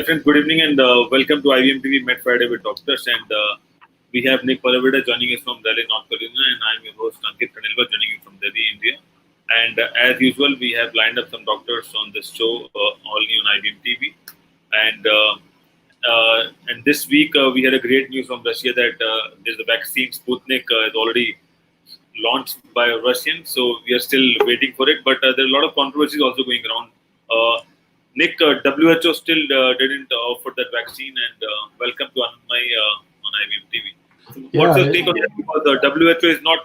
friends, good evening and welcome to IVM TV Med Friday with Doctors. And we have Nick Palavida joining us from Delhi, North Carolina, and I'm your host Ankit Khanelwal joining you from Delhi, India. And as usual, we have lined up some doctors on this show, all new on IVM TV. And this week we had a great news from Russia that there's a vaccine Sputnik is already launched by Russians. So we are still waiting for it, but there are a lot of controversies also going around. Nick, WHO still didn't offer that vaccine, and welcome to Anmay on IVM TV. So what's your take on that? Because the WHO is not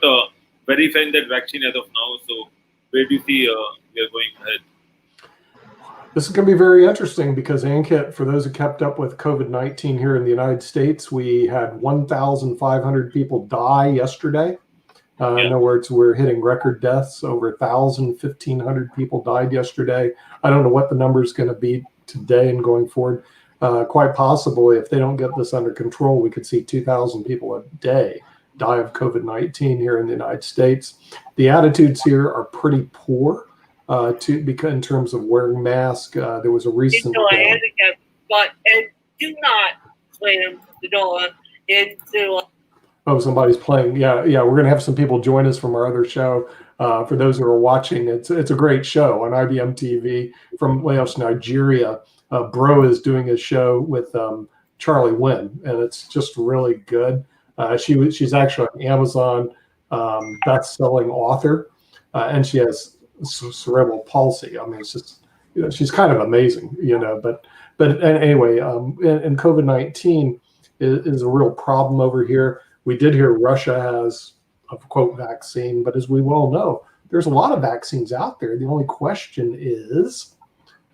verifying that vaccine as of now. So where do you see we are going ahead? This is going to be very interesting because, Ankit, for those who kept up with COVID-19 here in the United States, we had 1,500 people die yesterday. In other words, we're hitting record deaths. Over 1,000, 1,500 people died yesterday. I don't know what the number is going to be today and going forward. Quite possibly, if they don't get this under control, we could see 2,000 people a day die of COVID-19 here in the United States. The attitudes here are pretty poor because in terms of wearing masks. There was a recent... But do not slam the door into... Oh, somebody's playing. Yeah. We're going to have some people join us from our other show. For those who are watching, it's a great show on IBM TV from Lagos, Nigeria. Bro is doing a show with Charlie Wynn, and it's just really good. She's actually an Amazon best-selling author, and she has cerebral palsy. I mean, it's just, she's kind of amazing, But anyway, and COVID-19 is a real problem over here. We did hear Russia has a quote vaccine, but as we well know, there's a lot of vaccines out there. The only question is,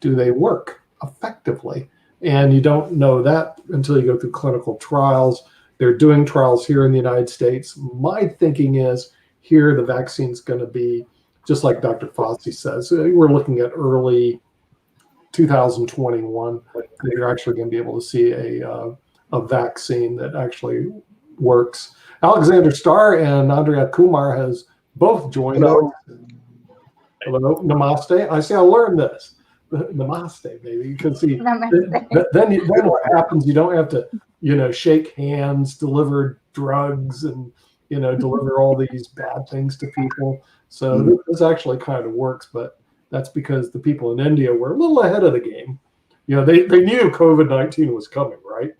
do they work effectively? And you don't know that until you go through clinical trials. They're doing trials here in the United States. My thinking is here the vaccine's going to be just like Dr. Fauci says. We're looking at early 2021. You're actually going to be able to see a vaccine that actually works. Alexander Starr and Andrea Kumar has both joined us. Hello, namaste. I say I learned this. Namaste, baby. You can see. Then what happens? You don't have to, shake hands, deliver drugs, and deliver all these bad things to people. So this actually kind of works, but that's because the people in India were a little ahead of the game. They knew COVID-19 was coming, right?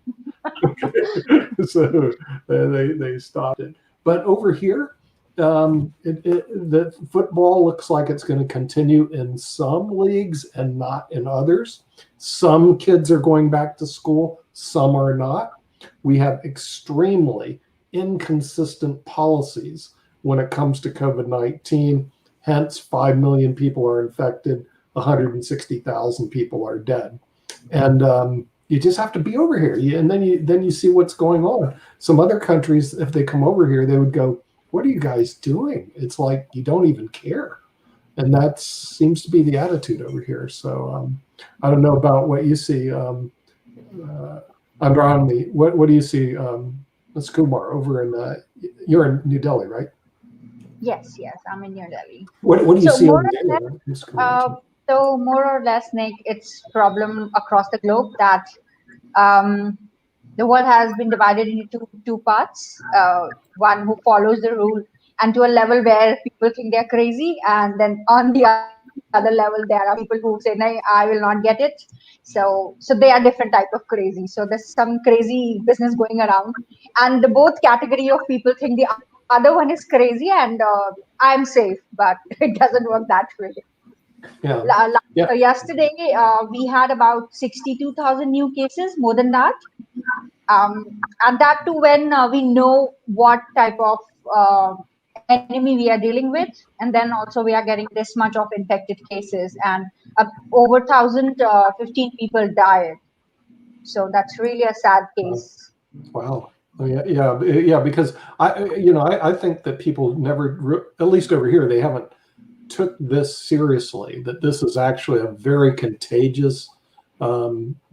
So they stopped it. But over here, the football looks like it's going to continue in some leagues and not in others. Some kids are going back to school, some are not. We have extremely inconsistent policies when it comes to COVID-19. Hence, 5 million people are infected, 160,000 people are dead. And you just have to be over here. And then you see what's going on. Some other countries, if they come over here, they would go, what are you guys doing? It's like you don't even care. And that seems to be the attitude over here. So I don't know about what you see. Andrani, what do you see? Ms. Kumar, over in, you're in New Delhi, right? Yes, I'm in New Delhi. What do you see over there? So more or less, Nick, it's problem across the globe that the world has been divided into two parts. One who follows the rule, and to a level where people think they're crazy, and then on the other level there are people who say, "No, I will not get it." So they are different type of crazy. So there's some crazy business going around, and the both category of people think the other one is crazy, and I'm safe, but it doesn't work that way. Yesterday, we had about 62,000 new cases, more than that. And that too when we know what type of enemy we are dealing with. And then also we are getting this much of infected cases, and over 1,015 people died. So that's really a sad case. Wow. Yeah, because I think that people never, at least over here, they haven't took this seriously, that this is actually a very contagious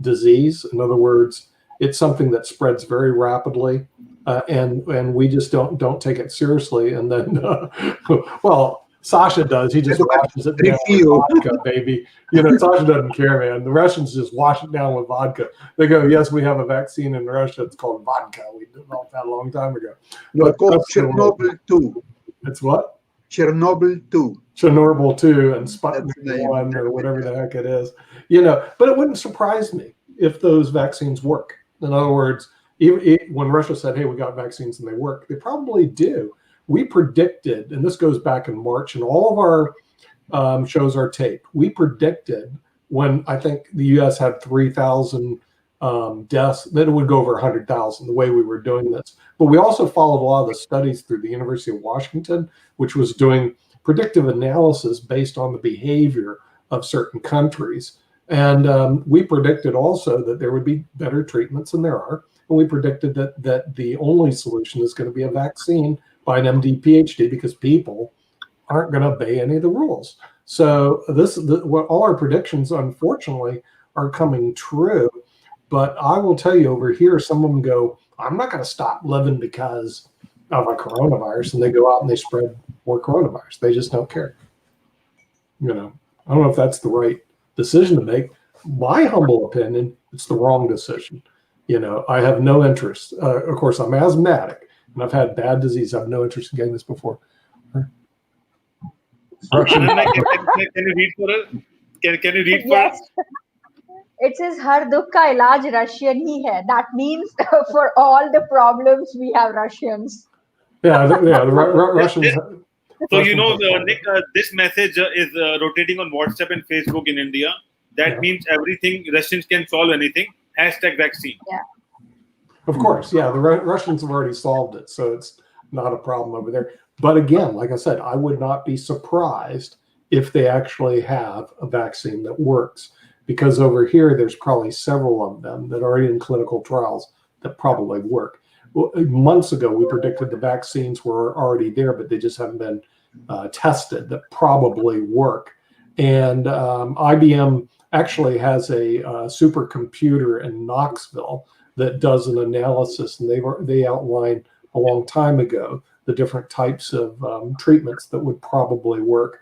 disease. In other words, it's something that spreads very rapidly, and we just don't take it seriously. And then, well, Sasha does. He just washes it down with vodka, baby. Sasha doesn't care, man. The Russians just wash it down with vodka. They go, yes, we have a vaccine in Russia. It's called vodka. We developed that a long time ago. No, it's called Chernobyl 2. It's what? Chernobyl 2. Chernobyl 2 and Sputnik 1 or whatever the heck it is. But it wouldn't surprise me if those vaccines work. In other words, when Russia said, hey, we got vaccines and they work, they probably do. We predicted, and this goes back in March, and all of our shows are taped. We predicted when I think the U.S. had 3,000 deaths, that it would go over 100,000 the way we were doing this. But we also followed a lot of the studies through the University of Washington, which was doing predictive analysis based on the behavior of certain countries. And we predicted also that there would be better treatments than there are. And we predicted that the only solution is going to be a vaccine by an MD, PhD, because people aren't going to obey any of the rules. So all our predictions, unfortunately, are coming true. But I will tell you, over here, some of them go, I'm not going to stop living because of a coronavirus. And they go out and they spread more coronavirus. They just don't care. I don't know if that's the right decision to make. My humble opinion, it's the wrong decision. I have no interest. Of course, I'm asthmatic and I've had bad disease. I have no interest in getting this before. Can you read for us? Can you read for us? It says, Har dukh ka ilaj Russian hi hai. That means for all the problems, we have Russians. Yeah, the Russians. So, Nick, this message is rotating on WhatsApp and Facebook in India. That means everything, Russians can solve anything. #vaccine. Yeah. Of course, yeah. The Russians have already solved it, so it's not a problem over there. But again, like I said, I would not be surprised if they actually have a vaccine that works, because over here, there's probably several of them that are already in clinical trials that probably work. Well, months ago, we predicted the vaccines were already there, but they just haven't been tested, that probably work. And IBM actually has a supercomputer in Knoxville that does an analysis, and they outlined a long time ago the different types of treatments that would probably work.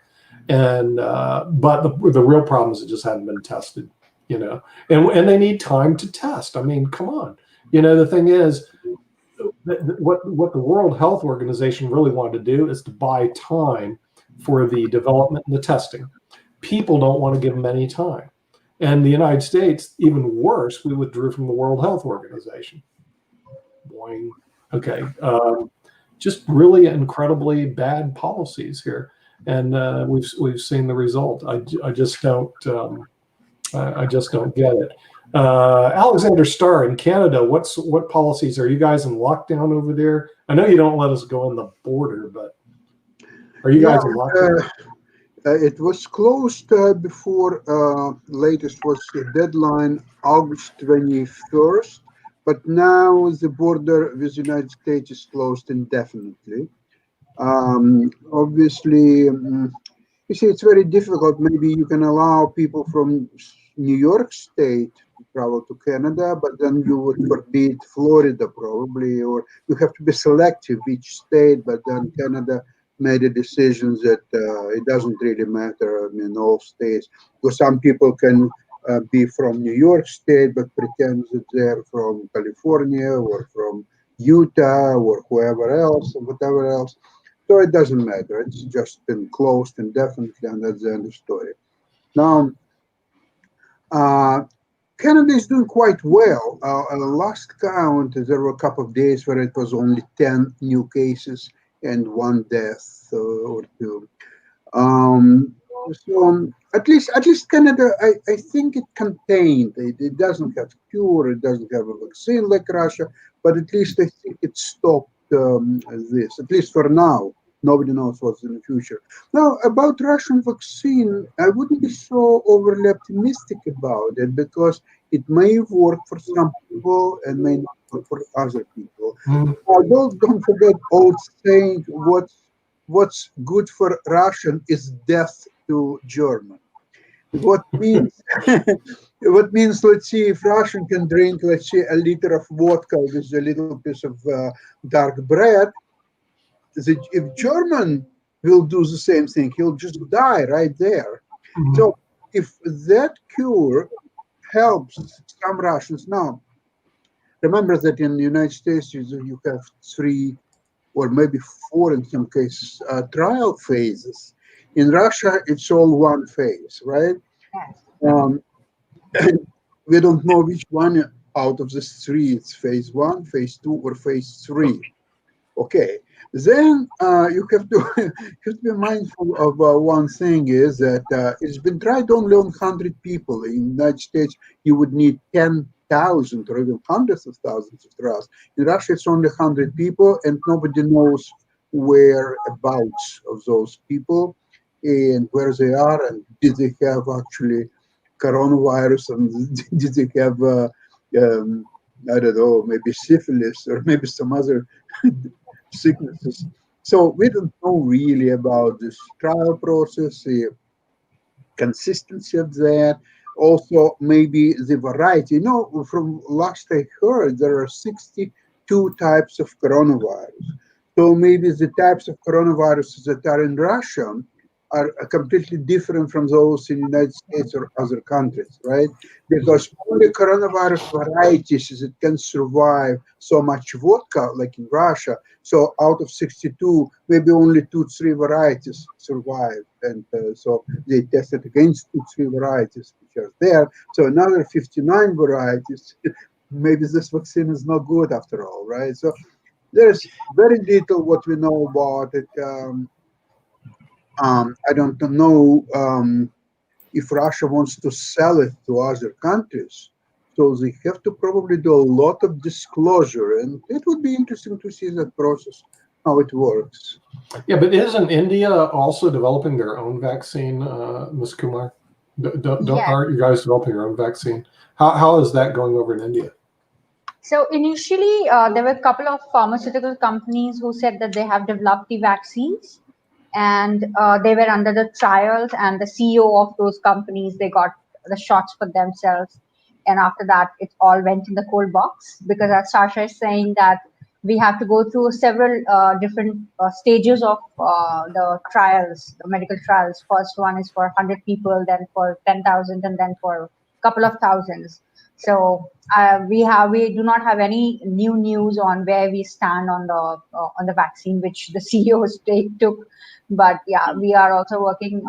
And but the real problem is it just hadn't been tested, and they need time to test. I mean, come on, the thing is, what the World Health Organization really wanted to do is to buy time for the development and the testing. People don't want to give them any time. And the United States, even worse, we withdrew from the World Health Organization. Boing. Okay. Just really incredibly bad policies here. And we've seen the result. I just don't get it. Alexander Starr in Canada, what policies are you guys in lockdown over there? I know you don't let us go on the border, but are you guys in lockdown? It was closed before. Latest was the deadline August 21st, but now the border with the United States is closed indefinitely. Obviously, you see, it's very difficult. Maybe you can allow people from New York State to travel to Canada, but then you would forbid Florida probably, or you have to be selective each state. But then Canada made a decision that it doesn't really matter in all states, because some people can be from New York State but pretend that they're from California or from Utah or whoever else or whatever else. So it doesn't matter. It's just been closed indefinitely, and that's the end of the story. Now, Canada is doing quite well. Last count, there were a couple of days where it was only 10 new cases and 1 death or 2. So at least Canada, I think it contained. It doesn't have cure. It doesn't have a vaccine like Russia, but at least I think it stopped this. At least for now. Nobody knows what's in the future. Now, about Russian vaccine, I wouldn't be so overly optimistic about it, because it may work for some people and may not work for other people. Don't forget old saying, what's good for Russian is death to German. What means, let's see, if Russian can drink, let's say, a liter of vodka with a little piece of dark bread, if German will do the same thing. He'll just die right there. Mhm. So if that cure helps some Russians now, remember that in the United States you have 3 or maybe 4 in some cases trial phases. In Russia, it's all one phase, right? Yes. Um, and we don't know which one out of these 3 it's phase 1, phase 2, or phase 3. Okay, then you have to have to be mindful of one thing is that it's been tried only on 100 people. In the United States, you would need 10,000 or even hundreds of thousands of trials. In Russia, it's only 100 people, and nobody knows whereabouts of those people and where they are, and did they have actually coronavirus, and did they have I don't know, maybe syphilis or maybe some other sicknesses. So we don't know really about this trial process, the consistency of that. Also, maybe the variety. You know, from last I heard, there are 62 types of coronavirus. So maybe the types of coronaviruses that are in Russia are completely different from those in the United States or other countries, right? Because only coronavirus varieties that can survive so much vodka, like in Russia. So out of 62, maybe only 2-3 varieties survive. And so they tested against 2-3 varieties which are there. So another 59 varieties, maybe this vaccine is not good after all, right? So there's very little what we know about it. I don't know if Russia wants to sell it to other countries. So they have to probably do a lot of disclosure, and it would be interesting to see that process, how it works. Yeah, but isn't India also developing their own vaccine, Ms. Kumar? Yeah. Aren't you guys developing your own vaccine? How is that going over in India? So initially, there were a couple of pharmaceutical companies who said that they have developed the vaccines, and they were under the trials. And the CEO of those companies, they got the shots for themselves, and after that, it all went in the cold box, because as Sasha is saying that we have to go through several different stages of the trials, the medical trials. First one is for 100 people, then for 10,000, and then for a couple of thousands. So we do not have any new news on where we stand on the vaccine which the CEOs took, but yeah, we are also working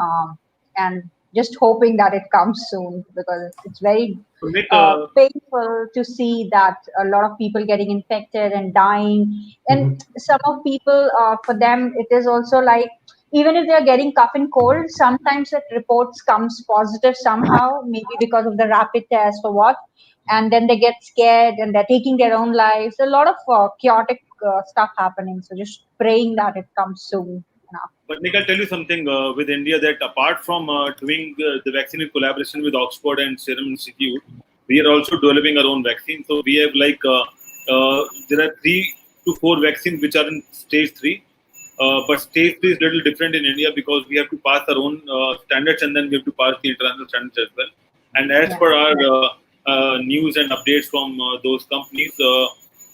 and just hoping that it comes soon, because it's very So Nick, painful to see that a lot of people getting infected and dying, and some of people for them it is also like, even if they're getting cough and cold, sometimes that reports comes positive somehow, maybe because of the rapid test or what, and then they get scared and they're taking their own lives. A lot of chaotic stuff happening. So just praying that it comes soon enough. but Nick, I'll tell you something with India, that apart from doing the vaccine in collaboration with Oxford and Serum Institute, we are also developing our own vaccine. So we have there are 3 to 4 vaccines which are in stage 3. But stage 3 is a little different in India because we have to pass our own standards, and then we have to pass the international standards as well. And as per our news and updates from those companies,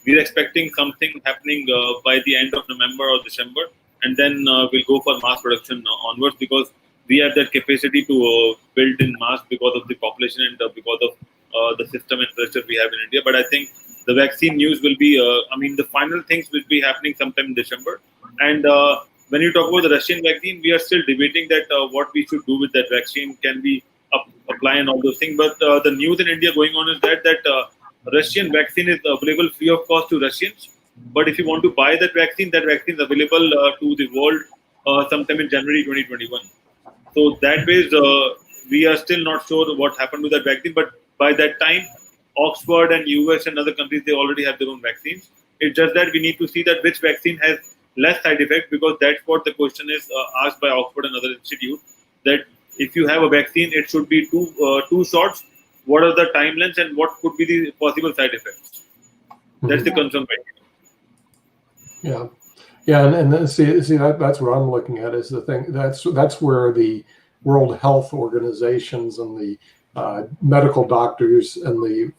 we are expecting something happening by the end of November or December, and then we'll go for mass production onwards, because we have that capacity to build in mass because of the population and because of the system and pressure we have in India. But I think the vaccine news will be, the final things will be happening sometime in December. And when you talk about the Russian vaccine, we are still debating that what we should do with that vaccine. Can we apply and all those things? But the news in India going on is that Russian vaccine is available free of cost to Russians. But if you want to buy that vaccine is available to the world sometime in January 2021. So that way, we are still not sure what happened to that vaccine. But by that time, Oxford and US and other countries, they already have their own vaccines. It's just that we need to see that which vaccine has less side effects, because that's what the question is asked by Oxford and other institutes, that if you have a vaccine, it should be two shots. What are the timelines and what could be the possible side effects? That's the concern right now. Yeah, and then see that's what I'm looking at, is the thing that's where the World Health Organizations and the medical doctors and the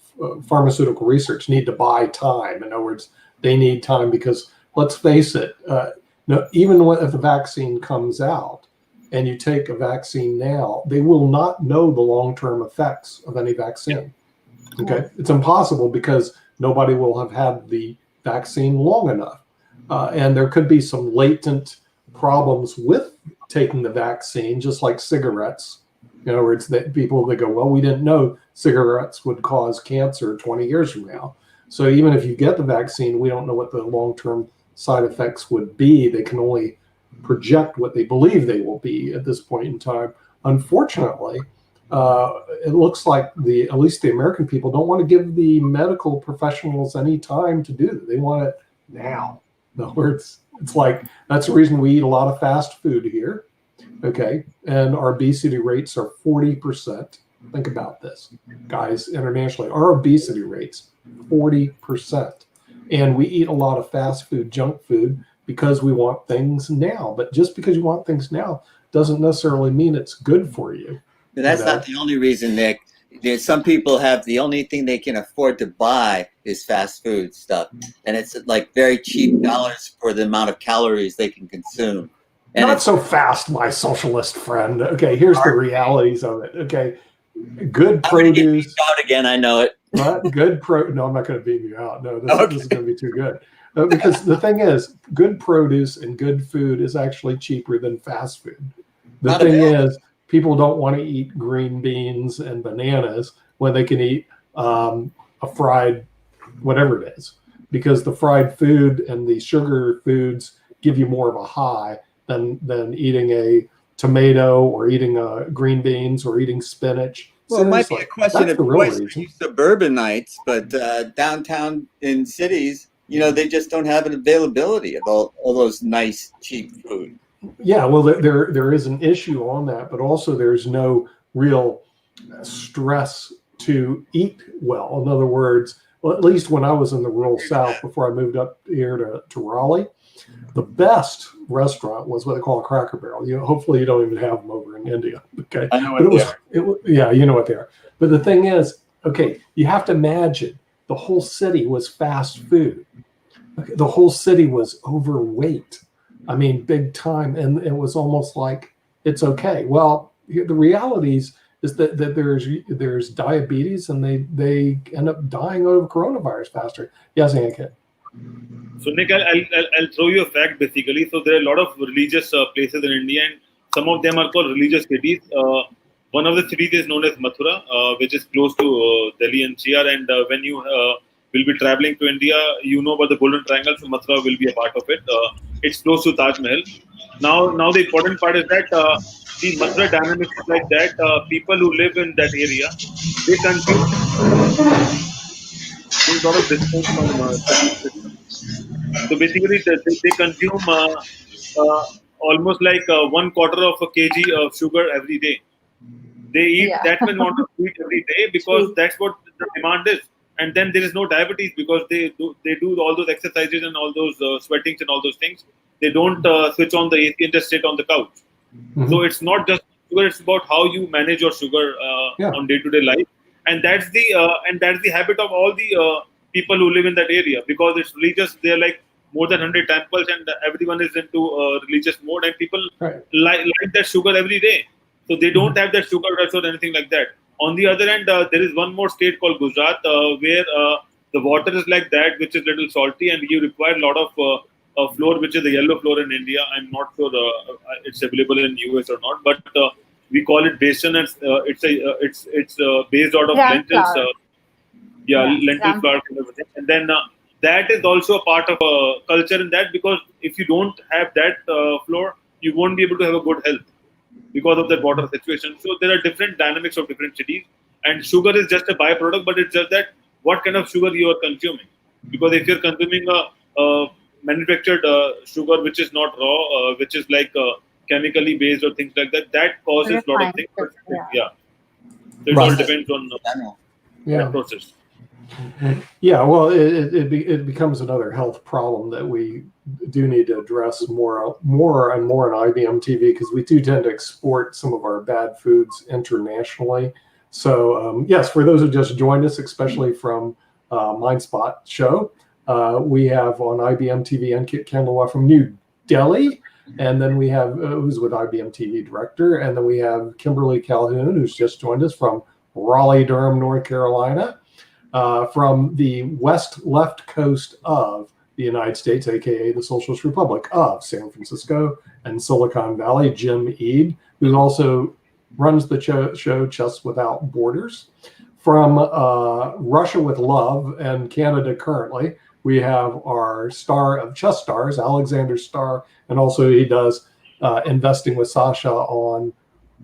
pharmaceutical research need to buy time. In other words, they need time because let's face it, No, even if the vaccine comes out and you take a vaccine now, they will not know the long-term effects of any vaccine. Okay, it's impossible because nobody will have had the vaccine long enough, and there could be some latent problems with taking the vaccine, just like cigarettes. In other words, that people, they go, well, we didn't know cigarettes would cause cancer 20 years from now. So even if you get the vaccine, we don't know what the long-term side effects would be. They can only project what they believe they will be at this point in time. Unfortunately, it looks like at least the American people don't want to give the medical professionals any time to do that. They want it now. In other words, it's like, that's the reason we eat a lot of fast food here. Okay. And our obesity rates are 40%. Think about this, guys, internationally, our obesity rates, 40%. And we eat a lot of fast food, junk food, because we want things now. But just because you want things now doesn't necessarily mean it's good for you. But that's not the only reason, Nick. There's some people have the only thing they can afford to buy is fast food stuff. And it's like very cheap dollars for the amount of calories they can consume. And not so fast, my socialist friend. Okay, here's the realities of it. Okay, good produce. Out again, I know it. No, I'm not going to beam you out. No, this is going to be too good. Because the thing is, good produce and good food is actually cheaper than fast food. The thing is, people don't want to eat green beans and bananas when they can eat a fried whatever it is, because the fried food and the sugar foods give you more of a high than eating a tomato or eating green beans or eating spinach. Well, it might be a question of choice for you suburbanites, but downtown in cities, they just don't have an availability of all those nice, cheap food. Yeah, well, there is an issue on that, but also there's no real stress to eat well. In other words, well, at least when I was in the rural South before I moved up here to Raleigh, the best restaurant was what they call a Cracker Barrel. Hopefully you don't even have them over in India. Okay, I know what they are. Yeah, you know what they are. But the thing is, okay, you have to imagine the whole city was fast food. Okay, the whole city was overweight. I mean, big time, and it was almost like it's okay. Well, the realities is that there's diabetes, and they end up dying of coronavirus faster. Yes, Ankit. So Nick, I'll throw you a fact basically. So there are a lot of religious places in India, and some of them are called religious cities. One of the cities is known as Mathura, which is close to Delhi NCR. And when you will be traveling to India, you know about the Golden Triangle, so Mathura will be a part of it. It's close to Taj Mahal. Now the important part is that the Mathura dynamics is like that. People who live in that area, they consume. There's a lot of distance from so basically they consume almost like 1/4 of a kg of sugar every day. They eat that much amount of sweet every day because that's what the demand is. And then there is no diabetes because they do all those exercises and all those sweatings and all those things. They don't switch on the AC and just sit on the couch. Mm-hmm. So it's not just sugar; it's about how you manage your sugar on day-to-day life. And that's the habit of all the people who live in that area, because it's religious. They're like more than 100 temples, and everyone is into religious mode, and people like that sugar every day. So they don't have that sugar rush or anything like that. On the other hand, there is one more state called Gujarat where the water is like that, which is little salty, and you require a lot of flour, which is the yellow flour in India. I'm not sure it's available in US or not, but we call it besan, and it's based out of lentils. Lentil flour and everything. And then that is also a part of culture in that, because if you don't have that flour, you won't be able to have a good health because of that water situation. So there are different dynamics of different cities, and sugar is just a byproduct, but it's just that what kind of sugar you are consuming. Because if you're consuming a manufactured sugar which is not raw, which is like chemically based or things like that, that causes a lot of things. So it all depends on the process. Yeah, well, it becomes another health problem that we do need to address more and more in IBM TV, because we do tend to export some of our bad foods internationally. So yes, for those who just joined us, especially from MindSpot show, we have on IBM TV Ankit Kandlawa from New Delhi. And then we have, who's with IBM TV director. And then we have Kimberly Calhoun, who's just joined us from Raleigh, Durham, North Carolina, from the west left coast of the United States, aka the Socialist Republic of San Francisco and Silicon Valley, Jim Eade, who also runs the show Chess Without Borders. From Russia with Love and Canada currently, we have our star of Chess Stars, Alexander Starr, and also he does Investing with Sasha on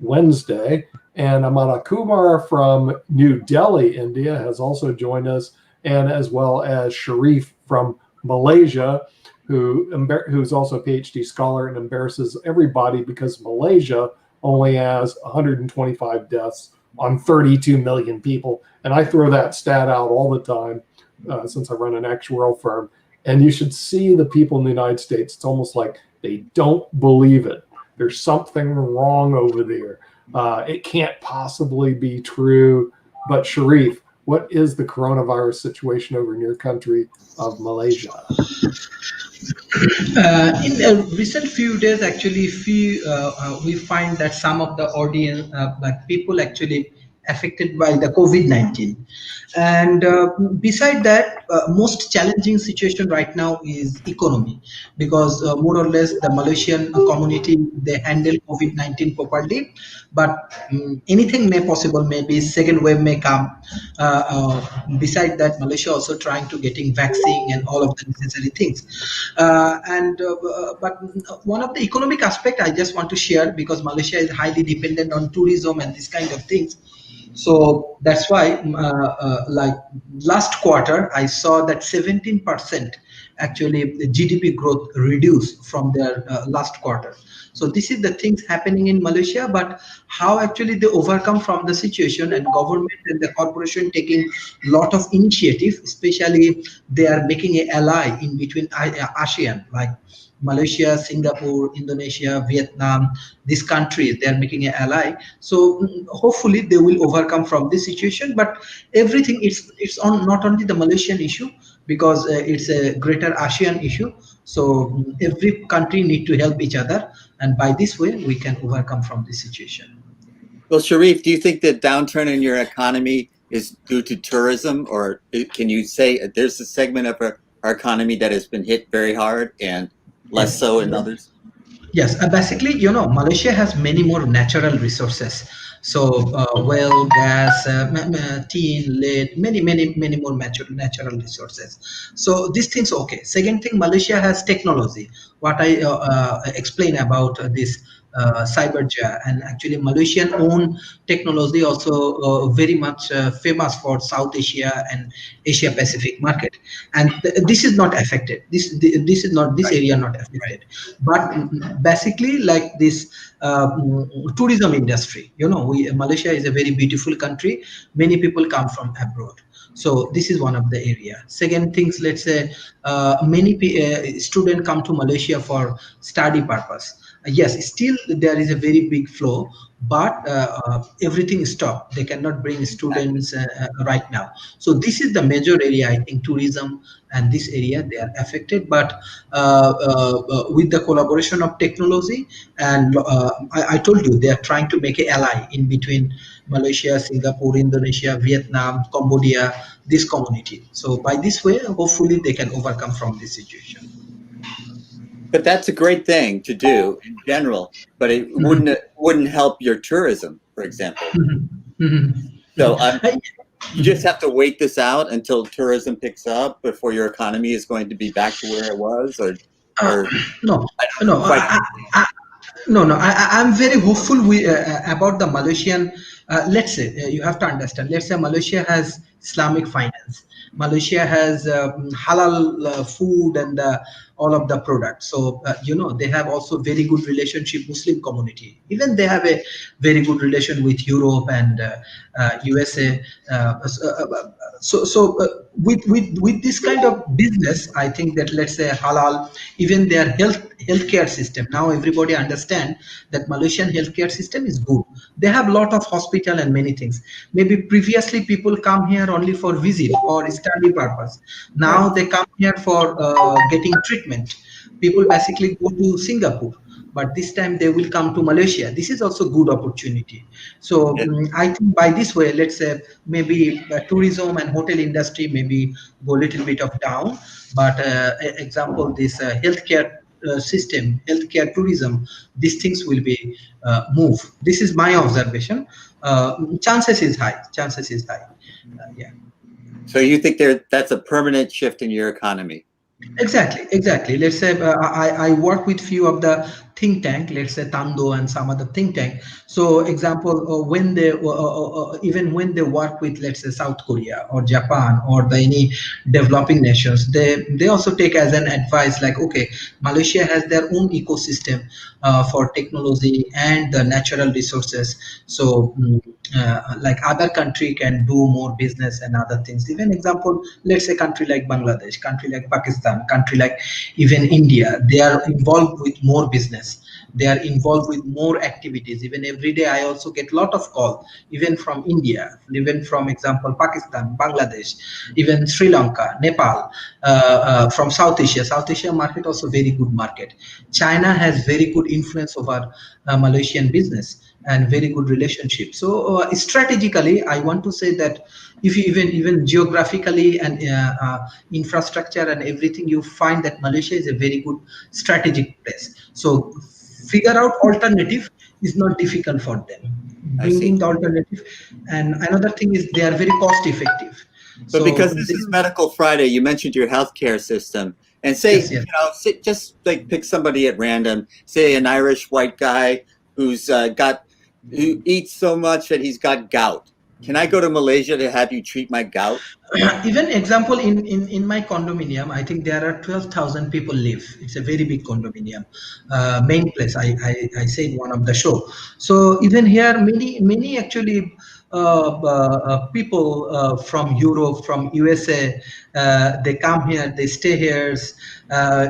Wednesday. And Amana Kumar from New Delhi, India, has also joined us, and as well as Sharif from Malaysia, who's also a PhD scholar and embarrasses everybody because Malaysia only has 125 deaths on 32 million people. And I throw that stat out all the time since I run an actuarial firm. And you should see the people in the United States. It's almost like they don't believe it. There's something wrong over there. It can't possibly be true. But Sharif, what is the coronavirus situation over in your country of Malaysia? In recent few days, actually, we find that some of the audience, like people actually affected by the COVID-19. And beside that, most challenging situation right now is economy, because more or less the Malaysian community, they handle COVID-19 properly, but anything may possible, maybe second wave may come. Beside that, Malaysia also trying to getting vaccine and all of the necessary things. But one of the economic aspect I just want to share, because Malaysia is highly dependent on tourism and this kind of things. So that's why, like last quarter, I saw that 17% actually the GDP growth reduced from their last quarter. So this is the things happening in Malaysia, but how actually they overcome from the situation, and government and the corporation taking lot of initiative, especially they are making an ally in between ASEAN, like Malaysia, Singapore, Indonesia, Vietnam, these countries, they are making an ally. So hopefully they will overcome from this situation. But everything, it's on not only the Malaysian issue, because it's a greater ASEAN issue. So every country need to help each other, and by this way we can overcome from this situation. Well, Sharif, do you think the downturn in your economy is due to tourism, or can you say there's a segment of our economy that has been hit very hard and less so in others? Yes, basically, Malaysia has many more natural resources. So, oil, gas, tin, lead, many more natural resources. So these things, okay. Second thing, Malaysia has technology. What I explain about this cyberja, and actually Malaysian own technology also very much famous for South Asia and Asia Pacific market, and this is not affected. This is not, this area not affected, but basically like this tourism industry. Malaysia is a very beautiful country. Many people come from abroad. So this is one of the area. Second things, let's say many students come to Malaysia for study purpose. Yes, still there is a very big flow, but everything is stopped. They cannot bring students right now. So this is the major area, I think, tourism and this area, they are affected. But with the collaboration of technology, and I told you, they are trying to make an ally in between Malaysia, Singapore, Indonesia, Vietnam, Cambodia, this community. So by this way, hopefully they can overcome from this situation. But that's a great thing to do in general, but it wouldn't help your tourism, for example. So you just have to wait this out until tourism picks up before your economy is going to be back to where it was, or I'm very hopeful about the Malaysian. Let's say you have to understand. Let's say Malaysia has Islamic finance. Malaysia has halal food and all of the products. So they have also very good relationship Muslim community. Even they have a very good relation with Europe and USA. With this kind of business, I think that, let's say halal, even their healthcare system, now everybody understand that Malaysian healthcare system is good. They have a lot of hospital and many things. Maybe previously people come here only for visit or study purpose. Now they come here for getting treatment. People basically go to Singapore, but this time they will come to Malaysia. This is also good opportunity. So Yeah. I think by this way, let's say maybe tourism and hotel industry maybe go a little bit of down, but example this healthcare system, healthcare tourism, these things will be move. This is my observation. Chances is high. Chances is high. Yeah. So you think that's a permanent shift in your economy? Exactly, exactly. Let's say I work with few of the think tank, let's say Tando and some other think tank. So example, when they even when they work with, let's say, South Korea or Japan or the any developing nations, they also take as an advice like, okay, Malaysia has their own ecosystem for technology and the natural resources. So like other country can do more business and other things. Even example, let's say country like Bangladesh, country like Pakistan, country like even India, they are involved with more business, they are involved with more activities. Even every day I also get lot of call, even from India, even from example Pakistan, Bangladesh, even Sri Lanka, Nepal, from South Asia. South Asia market also very good market. China has very good influence over Malaysian business and very good relationship. So strategically, I want to say that if you even geographically and infrastructure and everything, you find that Malaysia is a very good strategic place. So figure out alternative is not difficult for them. I see. Bringing the alternative, and another thing is they are very cost effective. But So because this is Medical Friday, you mentioned your healthcare system, and say, yes, yes. just like pick somebody at random, say an Irish white guy who's who eats so much that he's got gout. Can I go to Malaysia to have you treat my gout? Even example in my condominium, I think there are 12,000 people live. It's a very big condominium, main place. I said one of the show. So even here, many actually people from Europe, from USA, they come here, they stay here.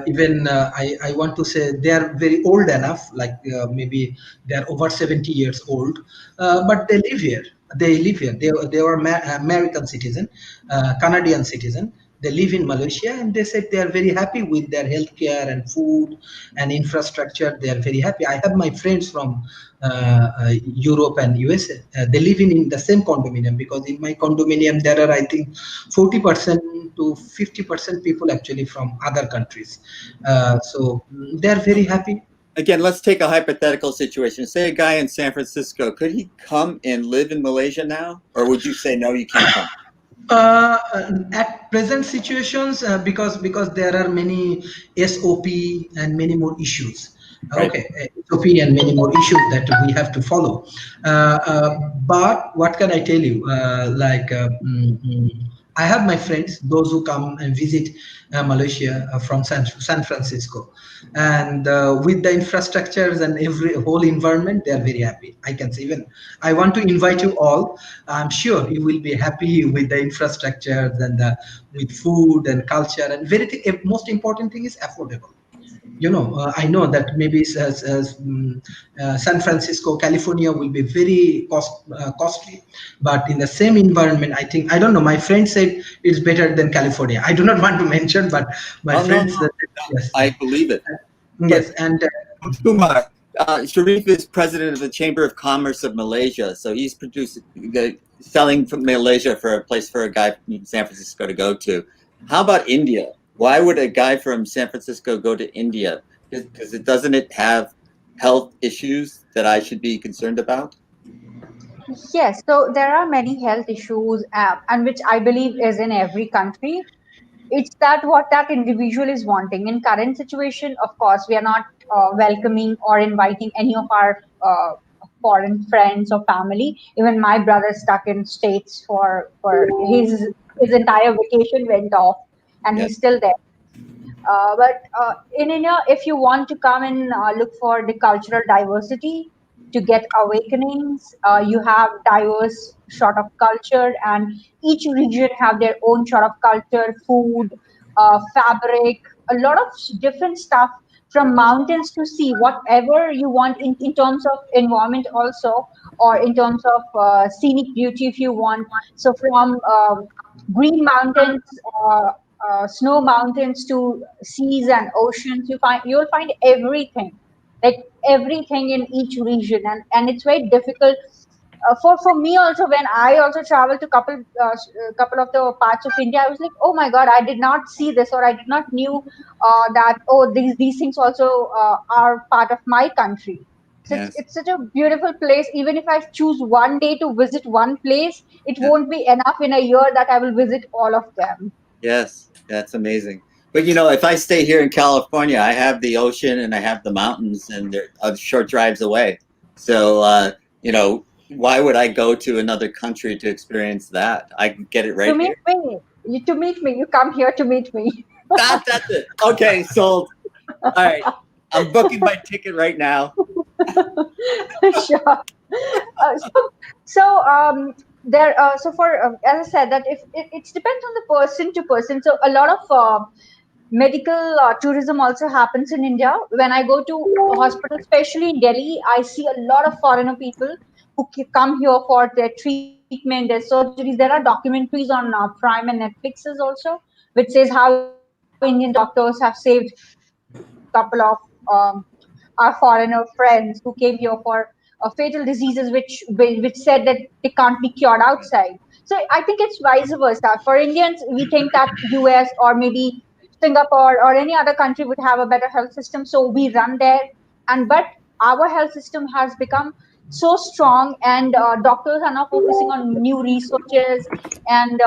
Even I want to say they are very old enough, like maybe they are over 70 years old, but they live here. They live here. They are American citizen, Canadian citizen. They live in Malaysia, and they said they are very happy with their healthcare and food and infrastructure. They are very happy. I have my friends from Europe and USA. They live in the same condominium, because in my condominium there are, I think, 40% to 50% people actually from other countries. So they are very happy. Again, let's take a hypothetical situation. Say a guy in San Francisco, could he come and live in Malaysia now? Or would you say, no, you can't come? At present situations, because there are many SOP and many more issues. Right. Okay, SOP and many more issues that we have to follow. But what can I tell you? I have my friends, those who come and visit Malaysia from San Francisco, and with the infrastructures and every whole environment, they are very happy. I can say, even I want to invite you all. I'm sure you will be happy with the infrastructures and with food and culture, and most important thing is affordable. I know that maybe San Francisco, California will be very costly, but in the same environment, I think, I don't know, my friend said it's better than California. I do not want to mention, but my Oh, no, friends no. yes, I believe it. yes, But and Kumar, Sharif is president of the Chamber of Commerce of Malaysia, so he's selling from Malaysia for a place for a guy from San Francisco to go to. How about India? Why would a guy from San Francisco go to India? Because it have health issues that I should be concerned about? Yes, so there are many health issues, and which I believe is in every country. It's that what that individual is wanting. In current situation, of course, we are not welcoming or inviting any of our foreign friends or family. Even my brother stuck in states for his entire vacation went off, and Yeah. he's still there. But in India, if you want to come and look for the cultural diversity to get awakenings, you have diverse sort of culture, and each region have their own sort of culture, food, fabric, a lot of different stuff from mountains to sea, whatever you want in terms of environment also, or in terms of scenic beauty if you want. So from green mountains. snow mountains to seas and oceans. You'll find everything, like everything in each region, and it's very difficult for me also. When I also traveled to couple of the parts of India, I was like, oh my god, I did not see this, or I did not knew that, oh, these things also are part of my country. So Yes. it's such a beautiful place. Even if I choose one day to visit one place, it Yeah. won't be enough in a year that I will visit all of them. Yes, that's amazing. But you know, if I stay here in California, I have the ocean and I have the mountains, and they're short drives away. So, you know, why would I go to another country to experience that? I can get it To right meet here. me, you come here to meet me. That's it. Okay, sold. All right, I'm booking my ticket right now. Sure. So for as I said, that if it depends on the person to person. So a lot of medical tourism also happens in India. When I go to a hospital, especially in Delhi, I see a lot of foreigner people who come here for their treatment, their surgeries. There are documentaries on Prime and Netflixes also, which says how Indian doctors have saved couple of our foreigner friends who came here for fatal diseases, which said that they can't be cured outside. So I think it's vice versa. For Indians, we think that US or maybe Singapore or any other country would have a better health system, so we run there. And but our health system has become so strong, and doctors are now focusing on new researches, and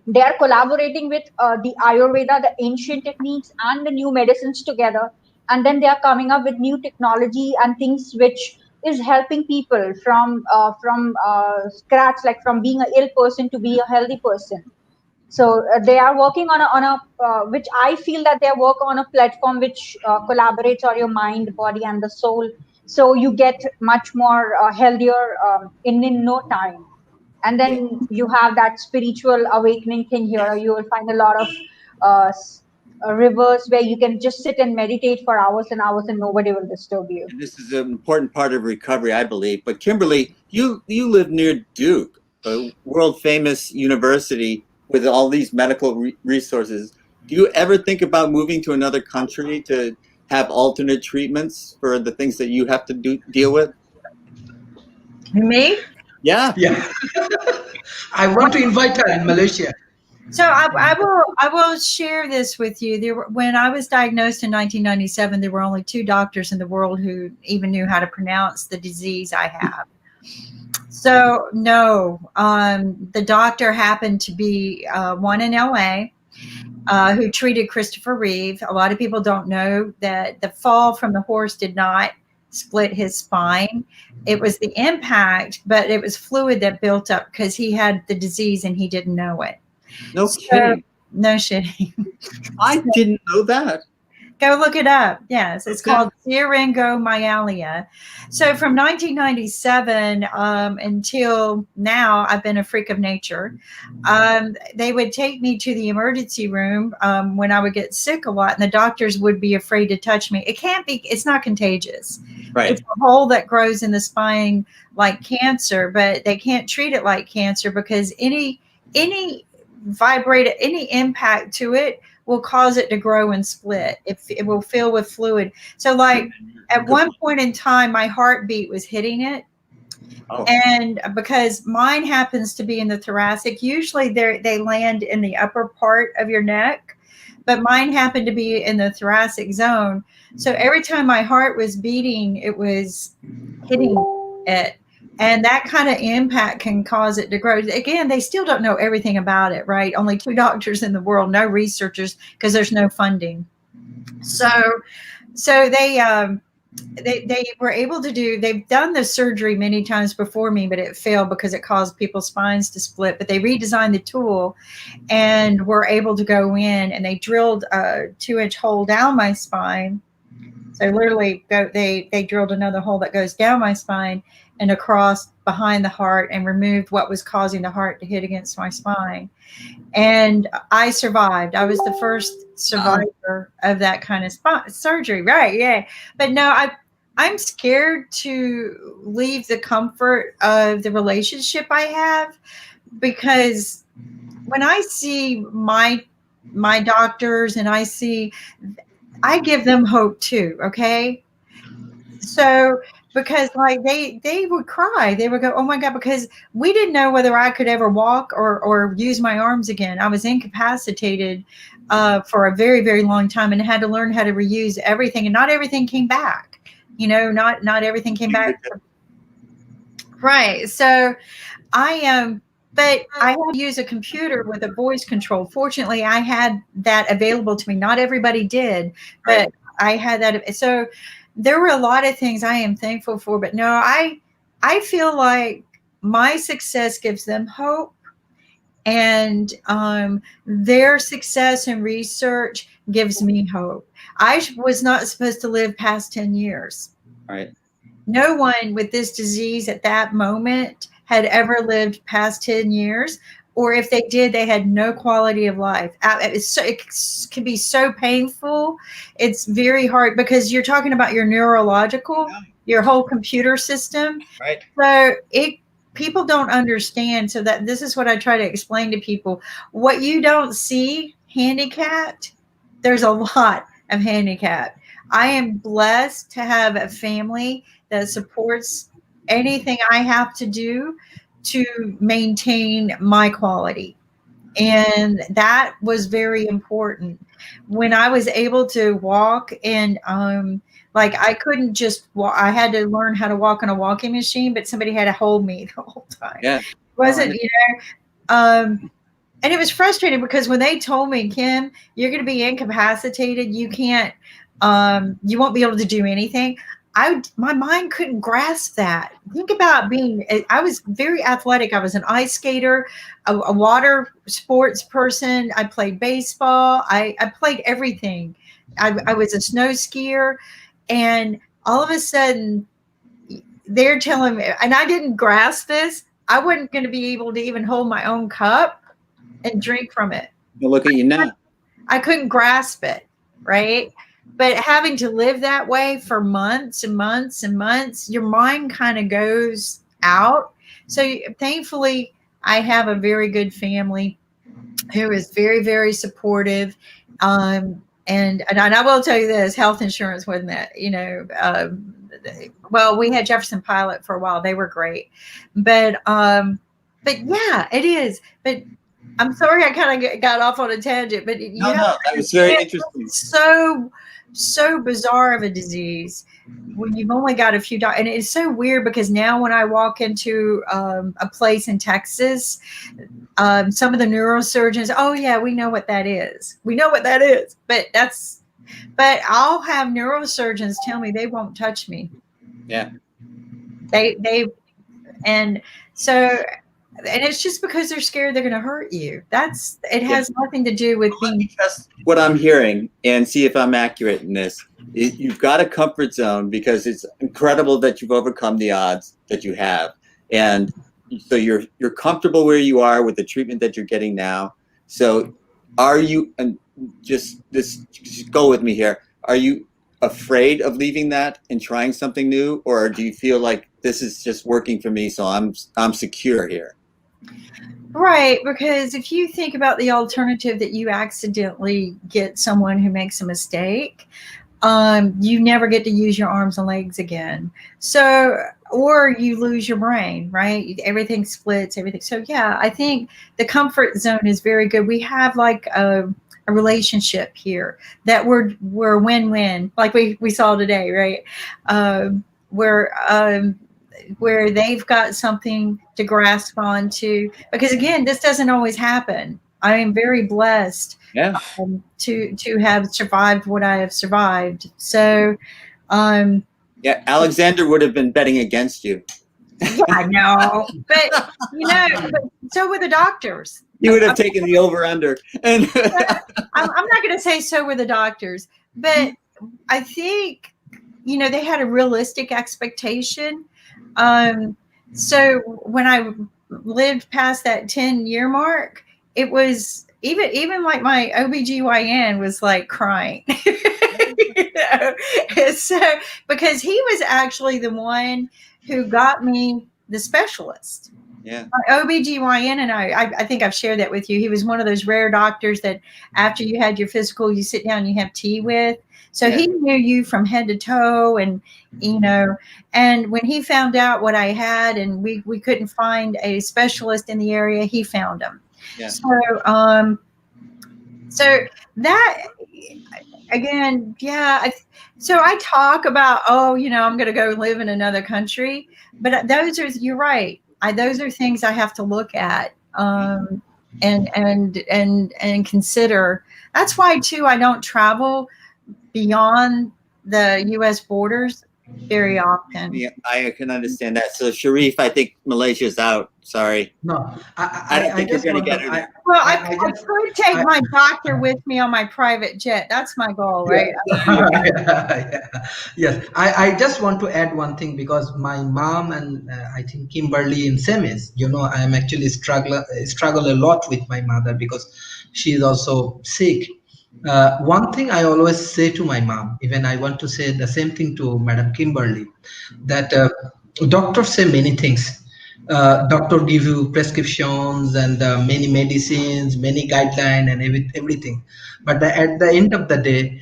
they are collaborating with the Ayurveda, the ancient techniques, and the new medicines together. And then they are coming up with new technology and things which is helping people from scratch, like from being an ill person to be a healthy person. So they are working on a which I feel that they work on a platform which collaborates on your mind, body, and the soul. So you get much more healthier in no time. And Yeah. then you have that spiritual awakening thing here. You will find a lot of rivers where you can just sit and meditate for hours and hours, and nobody will disturb you. And this is an important part of recovery, I believe. But Kimberly, you live near Duke, a world famous university with all these medical resources. Do you ever think about moving to another country to have alternate treatments for the things that you have to deal with? Me? Yeah. Yeah. I want to invite her in Malaysia. So I will share this with you. When I was diagnosed in 1997, there were only 2 doctors in the world who even knew how to pronounce the disease I have. So no, the doctor happened to be one in LA who treated Christopher Reeve. A lot of people don't know that the fall from the horse did not split his spine. It was the impact, but it was fluid that built up because he had the disease and he didn't know it. No So, kidding. no shitting. I didn't know that. Go look it up. Yes, it's Okay. called syringomyelia. So from 1997 until now, I've been a freak of nature. They would take me to the emergency room when I would get sick a lot, and the doctors would be afraid to touch me. It can't be. It's not contagious. Right. It's a hole that grows in the spine like cancer, but they can't treat it like cancer because any impact to it will cause it to grow and split. It will fill with fluid. So like at one point in time, my heartbeat was hitting it. Oh. And because mine happens to be in the thoracic, usually they land in the upper part of your neck, but mine happened to be in the thoracic zone. So every time my heart was beating, it was hitting it. And that kind of impact can cause it to grow. Again, they still don't know everything about it, right? Only 2 doctors in the world, no researchers, because there's no funding. So they were able to do. They've done the surgery many times before me, but it failed because it caused people's spines to split. But they redesigned the tool, and were able to go in, and they drilled a 2-inch hole down my spine. So literally, they drilled another hole that goes down my spine and across behind the heart, and removed what was causing the heart to hit against my spine. And I survived. I was the first survivor of that kind of surgery. Right. Yeah. But no, I'm scared to leave the comfort of the relationship I have, because when I see my my doctors and I give them hope too. Okay. So, because like they would cry, they would go, oh my God, because we didn't know whether I could ever walk or use my arms again. I was incapacitated for a very, very long time and had to learn how to reuse everything, and not everything came back. Not everything came back. Right. So I am, but I had to use a computer with a voice control. Fortunately, I had that available to me. Not everybody did, but I had that. So there were a lot of things I am thankful for, but no, I feel like my success gives them hope, and their success in research gives me hope. I was not supposed to live past 10 years. Right. No one with this disease at that moment had ever lived past 10 years, or if they did, they had no quality of life. It can be so painful. It's very hard because you're talking about your neurological, your whole computer system. Right. So people don't understand. So that this is what I try to explain to people. What you don't see handicapped, there's a lot of handicap. I am blessed to have a family that supports anything I have to do to maintain my quality. And that was very important. When I was able to walk and like I couldn't just walk, I had to learn how to walk on a walking machine, but somebody had to hold me the whole time. Yeah. It wasn't, and it was frustrating because when they told me, Kim, you're going to be incapacitated, you can't, you won't be able to do anything. My mind couldn't grasp that. Think about I was very athletic. I was an ice skater, a water sports person. I played baseball. I played everything. I was a snow skier. And all of a sudden they're telling me, and I didn't grasp this, I wasn't going to be able to even hold my own cup and drink from it. Well, look at you now. I couldn't grasp it, right? But having to live that way for months and months and months, your mind kind of goes out. So thankfully, I have a very good family who is very, very supportive. And I will tell you this, health insurance wasn't that, well, we had Jefferson Pilot for a while. They were great. But yeah, it is. But I'm sorry I kind of got off on a tangent, but No, that was very interesting. So bizarre of a disease when you've only got a few and it's so weird because now when I walk into a place in Texas, some of the neurosurgeons, oh yeah, we know what that is. But I'll have neurosurgeons tell me they won't touch me. Yeah. And it's just because they're scared they're going to hurt you. It has nothing to do with being. Test what I'm hearing and see if I'm accurate in this. You've got a comfort zone because it's incredible that you've overcome the odds that you have, and so you're comfortable where you are with the treatment that you're getting now. So, are you? And just go with me here. Are you afraid of leaving that and trying something new, or do you feel like this is just working for me, so I'm secure here? Right, because if you think about the alternative that you accidentally get someone who makes a mistake, you never get to use your arms and legs again. So, or you lose your brain, right? Everything splits, everything. So yeah, I think the comfort zone is very good. We have like a relationship here that we're win-win, like we saw today, right? Where they've got something to grasp onto, because again, this doesn't always happen. I am very blessed to have survived what I have survived. So, yeah, Alexander would have been betting against you. Yeah, I know, but but so were the doctors. You would have taken the over/under. And I'm not going to say so were the doctors, but I think they had a realistic expectation. So when I lived past that 10-year mark, it was even like my OBGYN was like crying. So because he was actually the one who got me the specialist. Yeah. OBGYN, and I think I've shared that with you. He was one of those rare doctors that after you had your physical, you sit down and you have tea with. So he knew you from head to toe, and and when he found out what I had, and we couldn't find a specialist in the area, he found him. Yeah. So that again, yeah. So I talk about, I'm going to go live in another country, but you're right. Those are things I have to look at and consider. That's why too I don't travel beyond the U.S. borders very often. Yeah, I can understand that. So Sharif, I think Malaysia's out. Sorry. No, I don't think you're going to get her. Well, I could take my doctor with me on my private jet. That's my goal, right? Yes, I just want to add one thing, because my mom and I think Kimberly in Semis, I am actually struggle a lot with my mother because she is also sick. One thing I always say to my mom, even I want to say the same thing to Madam Kimberly, that doctors say many things. Doctor give you prescriptions and many medicines, many guidelines and everything. But at the end of the day,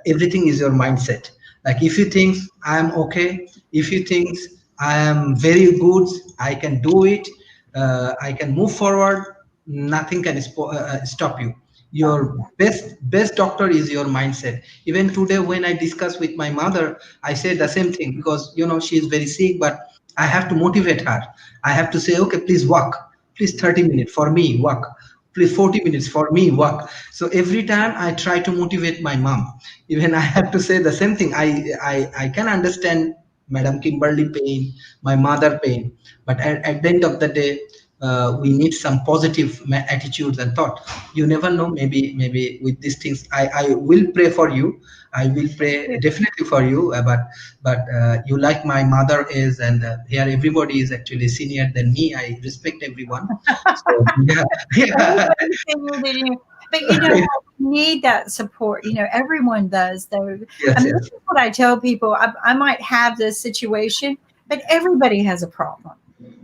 everything is your mindset. Like if you think I'm okay, if you think I am very good, I can do it, I can move forward, nothing can stop you. Your best doctor is your mindset. Even today when I discuss with my mother, I say the same thing, because she is very sick, but I have to motivate her. I have to say, okay, please walk, please 30 minutes for me, walk, please 40 minutes for me, walk. So every time I try to motivate my mom. Even I have to say the same thing. I can understand Madam Kimberly pain, my mother pain, but at the end of the day, we need some positive attitudes and thought. You never know, maybe with these things, I will pray for you. I will pray definitely for you, but you like my mother is, and here everybody is actually senior than me. I respect everyone. So, yeah. But you need that support. Everyone does, though. Yes, This is what I tell people. I might have this situation, but everybody has a problem.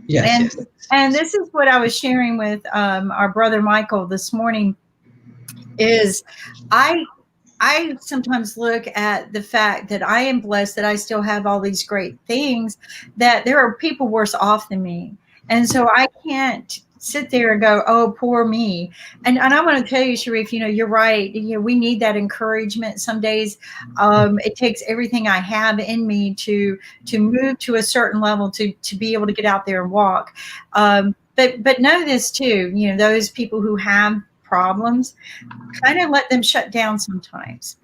Yes, and this is what I was sharing with our brother Michael this morning. Is I sometimes look at the fact that I am blessed that I still have all these great things, that there are people worse off than me. And so I can't sit there and go, oh, poor me. And I want to tell you, Sharif, you're right. We need that encouragement. Some days it takes everything I have in me to move to a certain level to be able to get out there and walk. But know this too, those people who have problems, kind of let them shut down sometimes,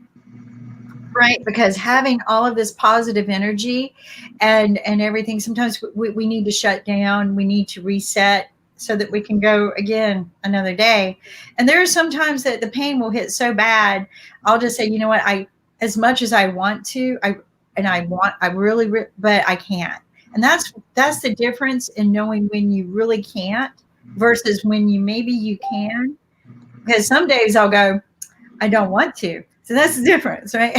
right? Because having all of this positive energy and everything, sometimes we need to shut down. We need to reset so that we can go again another day. And there are sometimes that the pain will hit so bad, I'll just say, as much as I want to, I really, but I can't. And that's the difference in knowing when you really can't versus when maybe you can. Because some days I'll go, I don't want to. So that's the difference, right?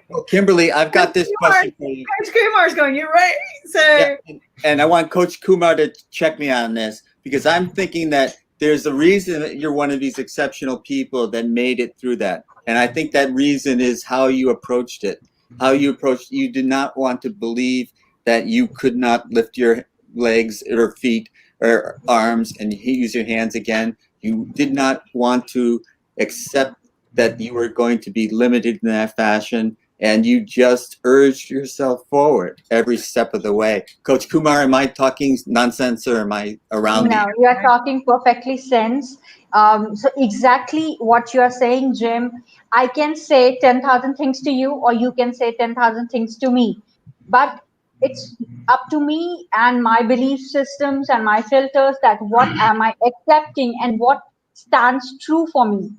Well, Kimberly, I've got this question for you. Coach Kumar's going, you're right. So, and I want Coach Kumar to check me on this, because I'm thinking that there's a reason that you're one of these exceptional people that made it through that. And I think that reason is how you approached it. You did not want to believe that you could not lift your legs or feet or arms and use your hands again. You did not want to accept that you were going to be limited in that fashion, and you just urged yourself forward every step of the way. Coach Kumar, am I talking nonsense or am I around? No, you are talking perfectly sense. So exactly what you are saying, Jim, I can say 10,000 things to you, or you can say 10,000 things to me. But it's up to me and my belief systems and my filters, that what am I accepting and what stands true for me.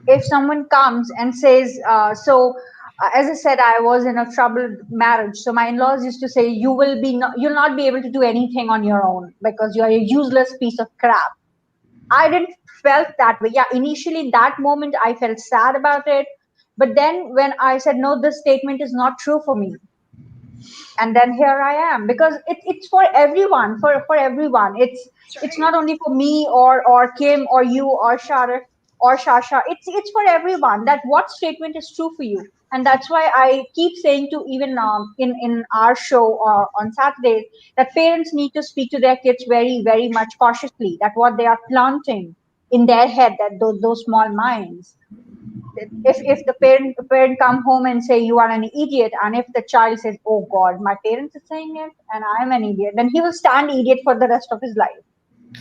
If someone comes and says, as I said, I was in a troubled marriage. So my in-laws used to say, you'll not be able to do anything on your own because you are a useless piece of crap. I didn't felt that way. Yeah, initially in that moment, I felt sad about it. But then when I said, no, this statement is not true for me. And then here I am, because it's for everyone, for everyone. It's not only for me or Kim or you or Sharif or Shasha. It's for everyone, that what statement is true for you. And that's why I keep saying to, even in our show on Saturdays, that parents need to speak to their kids very, very much cautiously, that what they are planting in their head, that those small minds. If the parent come home and say you are an idiot, and if the child says, oh God, my parents are saying it and I am an idiot, then he will stand idiot for the rest of his life,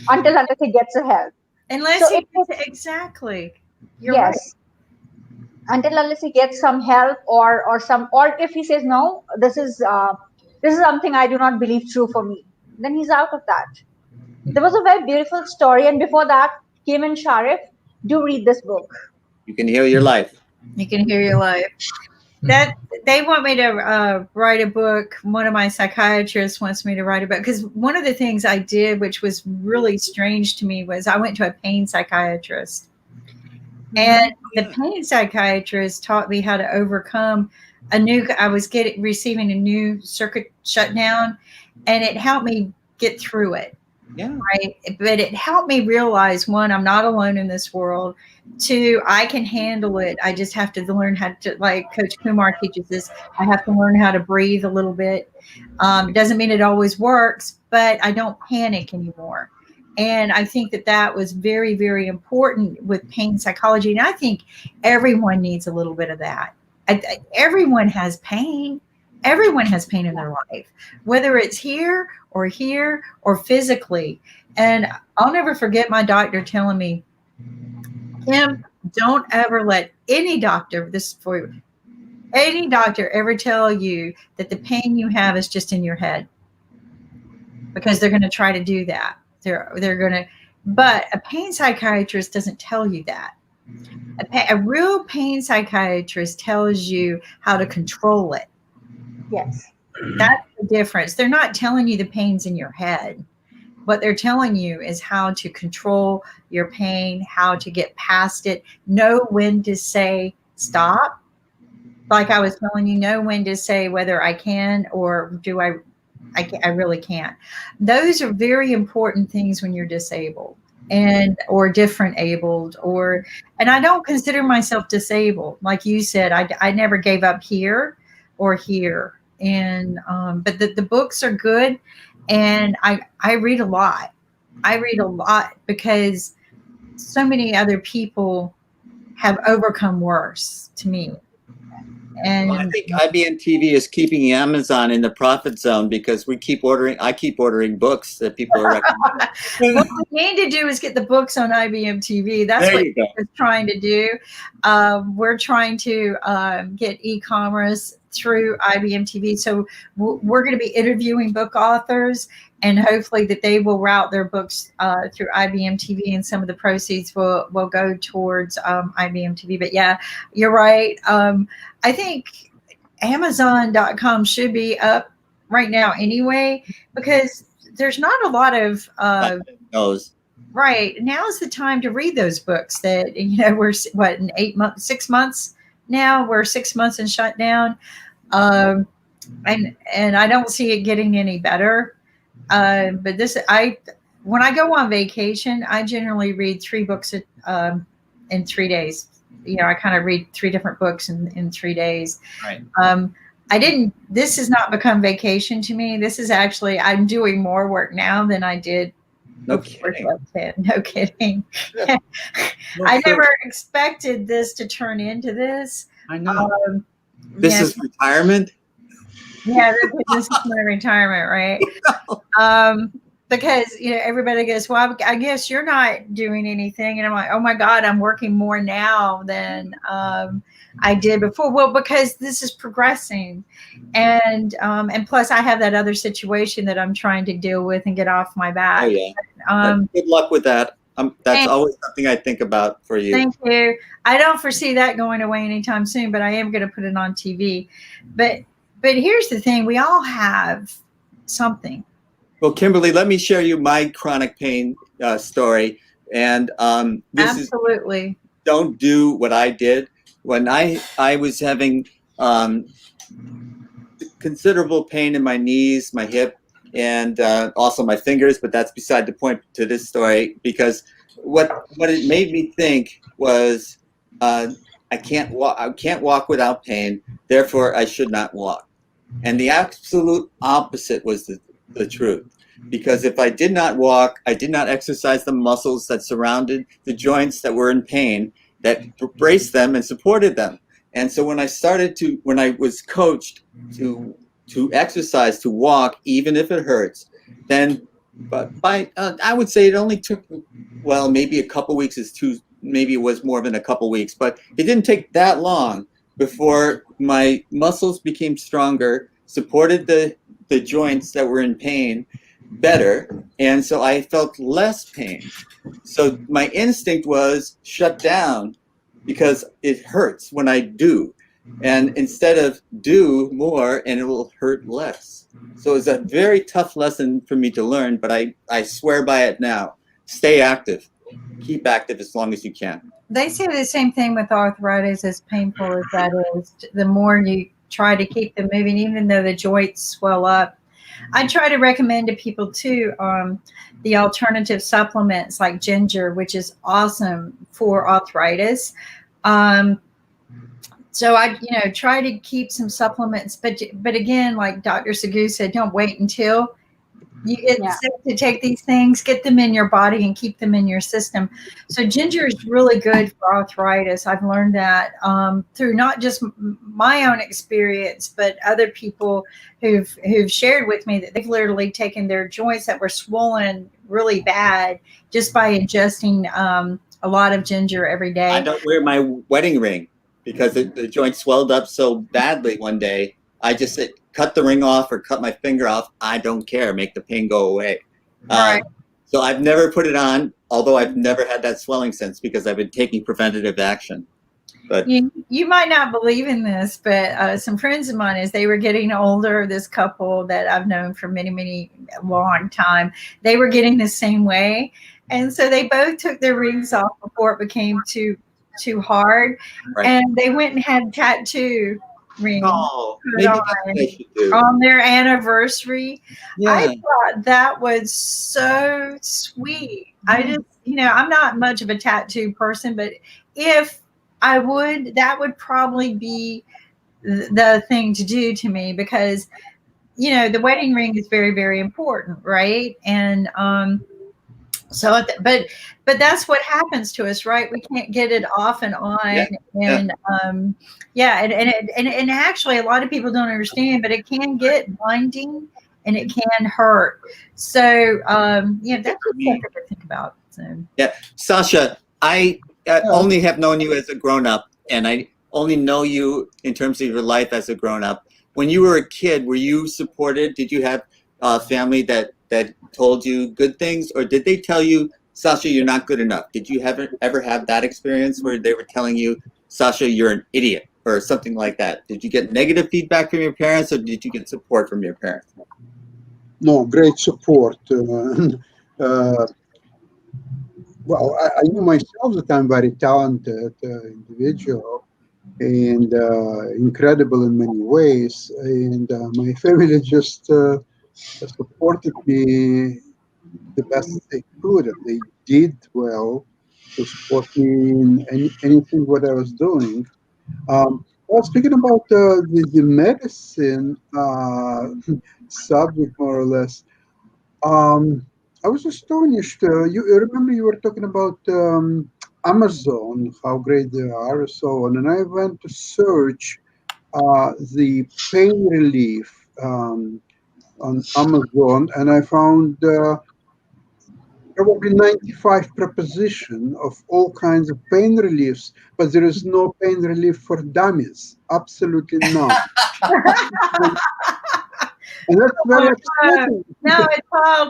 unless he gets a help. Unless So he exactly. You're right. yes, unless he gets some help, or if he says no, this is something I do not believe true for me, then he's out of that. There was a very beautiful story, and before that, Kim and Sharif, do read this book. You can heal your life. You can hear your life. That they want me to write a book. One of my psychiatrists wants me to write a book, because one of the things I did, which was really strange to me, was I went to a pain psychiatrist, and the pain psychiatrist taught me how to overcome I was receiving a new circuit shutdown, and it helped me get through it. Yeah. Right. But it helped me realize, one, I'm not alone in this world. Two, I can handle it. I just have to learn how to, like Coach Kumar teaches us, I have to learn how to breathe a little bit. It doesn't mean it always works, but I don't panic anymore. And I think that was very, very important with pain psychology. And I think everyone needs a little bit of that. Everyone has pain. Everyone has pain in their life, whether it's here or physically. And I'll never forget my doctor telling me, Kim, don't ever let any doctor, this is for you, any doctor ever tell you that the pain you have is just in your head, because they're going to try to do that. They're going to, but a pain psychiatrist doesn't tell you that. A real pain psychiatrist tells you how to control it. Yes. That's the difference. They're not telling you the pain's in your head. What they're telling you is how to control your pain, how to get past it, know when to say stop. Like I was telling you, know when to say whether I can or do I really can't. Those are very important things when you're disabled or different abled, and I don't consider myself disabled. Like you said, I never gave up here or here. And but the books are good, and I read a lot. I read a lot because so many other people have overcome worse to me. And I think IBM TV is keeping Amazon in the profit zone because I keep ordering books that people are recommending. What we need to do is get the books on IBM TV. That's what we're trying to do. We're trying to get e-commerce through IBM TV. So we're going to be interviewing book authors, and hopefully that they will route their books through IBM TV, and some of the proceeds will go towards IBM TV. But yeah, you're right. I think Amazon.com should be up right now anyway, because there's not a lot of right. Now's the time to read those books that, we're in 6 months now. We're 6 months and shut down. And I don't see it getting any better. But when I go on vacation, I generally read 3 books in 3 days. I kind of read 3 different books in 3 days. Right. This has not become vacation to me. This is actually, I'm doing more work now than I did. No kidding. No kidding. I never expected this to turn into this. I know. This is retirement? Yeah, this is my retirement, right? Because everybody goes, well, I guess you're not doing anything, and I'm like, oh my God, I'm working more now than I did before. Well, because this is progressing, and plus I have that other situation that I'm trying to deal with and get off my back. Oh yeah. Good luck with that. That's always something I think about for you. Thank you. I don't foresee that going away anytime soon, but I am going to put it on TV. But here's the thing: we all have something. Well, Kimberly, let me share you my chronic pain story. And absolutely, don't do what I did when I was having considerable pain in my knees, my hip, and also my fingers. But that's beside the point to this story, because what it made me think was I can't walk without pain. Therefore, I should not walk. And the absolute opposite was the truth. Because if I did not walk, I did not exercise the muscles that surrounded the joints that were in pain, that braced them and supported them. And so when I was coached to exercise, to walk, even if it hurts, then I would say it only took, well, maybe a couple weeks maybe it was more than a couple weeks, but it didn't take that long before my muscles became stronger, supported the joints that were in pain better, and so I felt less pain. So my instinct was shut down because it hurts when I do, and instead of do more and it will hurt less. So it's a very tough lesson for me to learn, but I swear by it now. Stay active. Keep active as long as you can. They say the same thing with arthritis, as painful as that is. The more you try to keep them moving, even though the joints swell up. I try to recommend to people too the alternative supplements like ginger, which is awesome for arthritis. So I, try to keep some supplements, but again, like Dr. Sagu said, don't wait until you get sick to take these things. Get them in your body and keep them in your system. So ginger is really good for arthritis. I've learned that through not just my own experience, but other people who've shared with me that they've literally taken their joints that were swollen really bad just by ingesting a lot of ginger every day. I don't wear my wedding ring because the joint swelled up so badly one day. I just said, cut the ring off or cut my finger off. I don't care. Make the pain go away. Right. So I've never put it on, although I've never had that swelling since because I've been taking preventative action. But you might not believe in this, but some friends of mine, as they were getting older, this couple that I've known for many long time, they were getting the same way. And so they both took their rings off before it became too hard. Right. And they went and had tattoo rings maybe that's what I should do. on their anniversary. Yeah. I thought that was so sweet. I just, I'm not much of a tattoo person, but if I would, that would probably be the thing to do to me because, the wedding ring is very, very important, right? And so, but that's what happens to us, right? We can't get it off and on, and and actually, a lot of people don't understand, but it can get blinding and it can hurt. So, that's just something to think about. So, yeah, Sasha, I only have known you as a grown-up, and I only know you in terms of your life as a grown-up. When you were a kid, were you supported? Did you have a family that told you good things, or did they tell you, Sasha, you're not good enough? Did you ever have that experience where they were telling you, Sasha, you're an idiot, or something like that? Did you get negative feedback from your parents, or did you get support from your parents? No, great support. Well, I knew myself that I'm very talented individual and incredible in many ways. And my family just supported me the best they could. And they did well to support me in anything what I was doing. Well, speaking about the medicine subject, more or less, I was astonished. You remember you were talking about Amazon, how great they are, and so on. And I went to search the pain relief on Amazon, and I found probably 95 proposition of all kinds of pain reliefs, but there is no pain relief for dummies. Absolutely none. And that's very upsetting. No,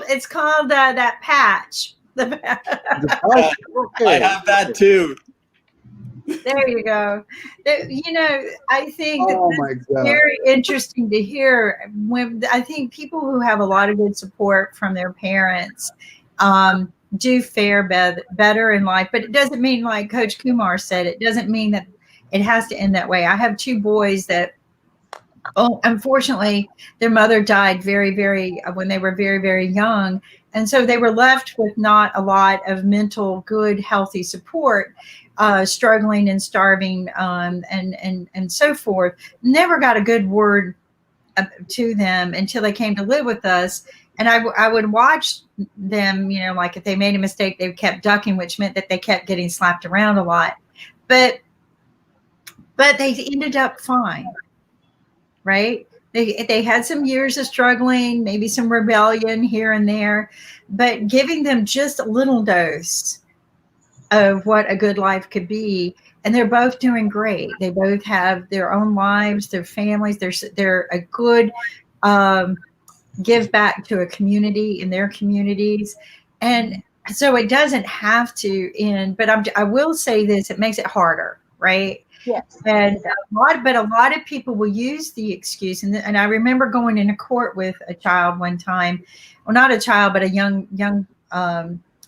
it's called that patch. The patch. Okay. I have that too. There you go. I think that's very interesting to hear. When I think people who have a lot of good support from their parents do fare better in life, but it doesn't mean, like Coach Kumar said, it doesn't mean that it has to end that way. I have two boys that Oh, unfortunately, their mother died when they were very, very young. And so they were left with not a lot of mental, good, healthy support, struggling and starving, and so forth. Never got a good word to them until they came to live with us. And I would watch them, like if they made a mistake, they kept ducking, which meant that they kept getting slapped around a lot. But they ended up fine. Right? They had some years of struggling, maybe some rebellion here and there, but giving them just a little dose of what a good life could be, and they're both doing great. They both have their own lives, their families. They're a good give back to a community in their communities, and so it doesn't have to end. But I will say this: it makes it harder, right? Yes. And a lot of people will use the excuse. And I remember going into court with a child one time, well, not a child, but a young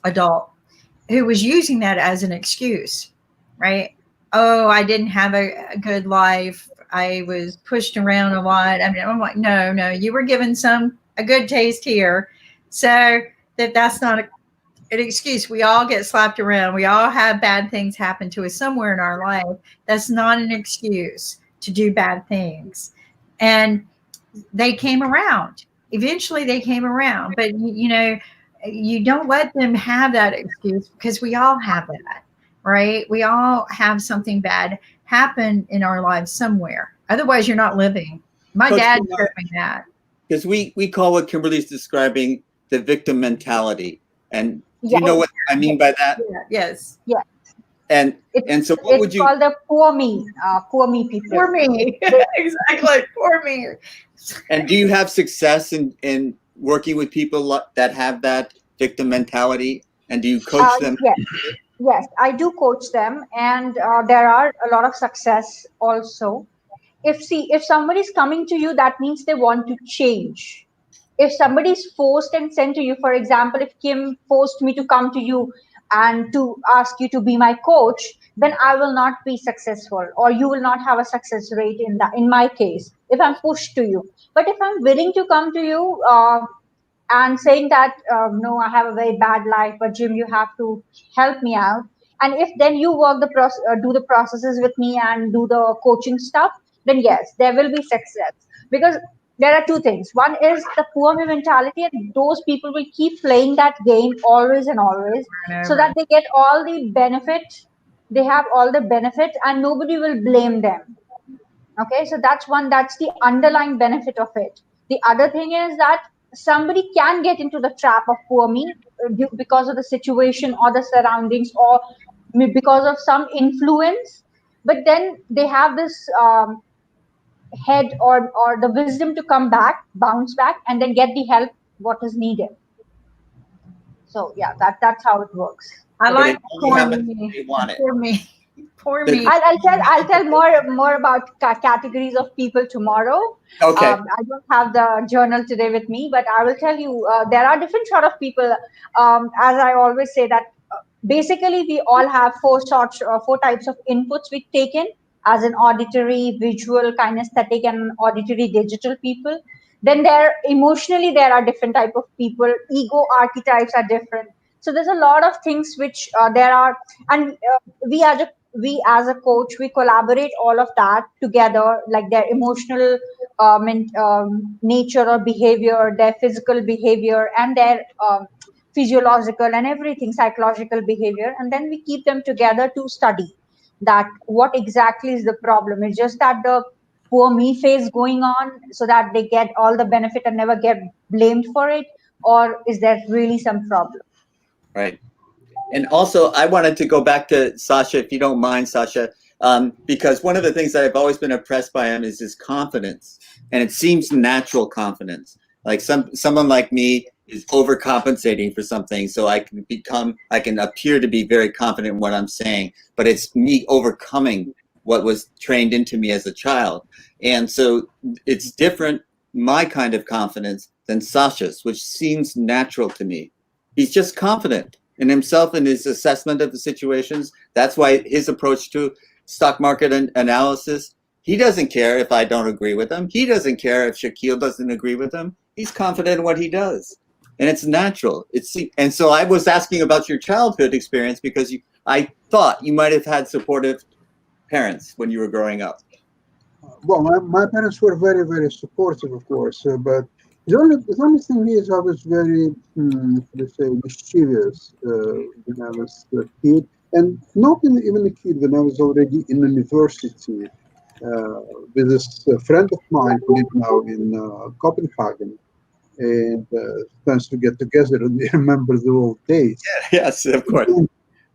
adult who was using that as an excuse, right? Oh, I didn't have a good life. I was pushed around a lot. I mean, I'm like, no, you were given a good taste here. So that's not an excuse. We all get slapped around. We all have bad things happen to us somewhere in our life. That's not an excuse to do bad things. And they came around. Eventually they came around. But, you don't let them have that excuse, because we all have that, right? We all have something bad happen in our lives somewhere. Otherwise, you're not living. My dad showed me that. Because we call what Kimberly's describing the victim mentality. And do you know what I mean by that? Yeah, yes. Yeah. And so what would you call the poor me people. Poor me. Exactly. Poor me. And do you have success in working with people that have that victim mentality? And do you coach them? Yes, I do coach them, and there are a lot of success also. If somebody's coming to you, that means they want to change. If somebody's forced and sent to you, for example, if Kim forced me to come to you and to ask you to be my coach, then I will not be successful, or you will not have a success rate in my case, if I'm pushed to you. But if I'm willing to come to you and saying that, no, I have a very bad life, but Jim, you have to help me out. And if then you do the processes with me and do the coaching stuff, then yes, there will be success. Because there are two things. One is the poor me mentality, and those people will keep playing that game always and always, so that they get all the benefit. They have all the benefit, and nobody will blame them. Okay, so that's the underlying benefit of it. The other thing is that somebody can get into the trap of poor me because of the situation or the surroundings, or because of some influence, but then they have this head or the wisdom to come back, bounce back, and then get the help what is needed. So yeah, that's how it works. I like poor me. Poor me. I'll tell more about categories of people tomorrow. Okay. I don't have the journal today with me, but I will tell you there are different sort of people. As I always say that basically we all have four types of inputs we take in, as an auditory, visual, kinesthetic, and auditory digital people. Then emotionally there are different type of people. Ego archetypes are different. So there's a lot of things which there are, and we as a coach, we collaborate all of that together, like their emotional nature or behavior, their physical behavior, and their physiological and everything, psychological behavior, and then we keep them together to study that what exactly is the problem. It's just that the poor me phase going on, so that they get all the benefit and never get blamed for it, or is there really some problem? Right. And also, I wanted to go back to Sasha, if you don't mind, Sasha, because one of the things that I've always been impressed by him is his confidence, and it seems natural confidence. Like someone like me is overcompensating for something, so I can appear to be very confident in what I'm saying, but it's me overcoming what was trained into me as a child. And so it's different, my kind of confidence, than Sasha's, which seems natural to me. He's just confident in himself and his assessment of the situations. That's why his approach to stock market analysis, He doesn't care if I don't agree with him. He doesn't care if Shaquille doesn't agree with him. He's confident in what he does. And it's natural. And so I was asking about your childhood experience because I thought you might have had supportive parents when you were growing up. Well, my parents were very, very supportive, of course, but the only thing is I was very, let's say, mischievous when I was a kid, and not even a kid, when I was already in university with this friend of mine who lives now in Copenhagen, and sometimes we get together and we remember the old days. Yes, of course.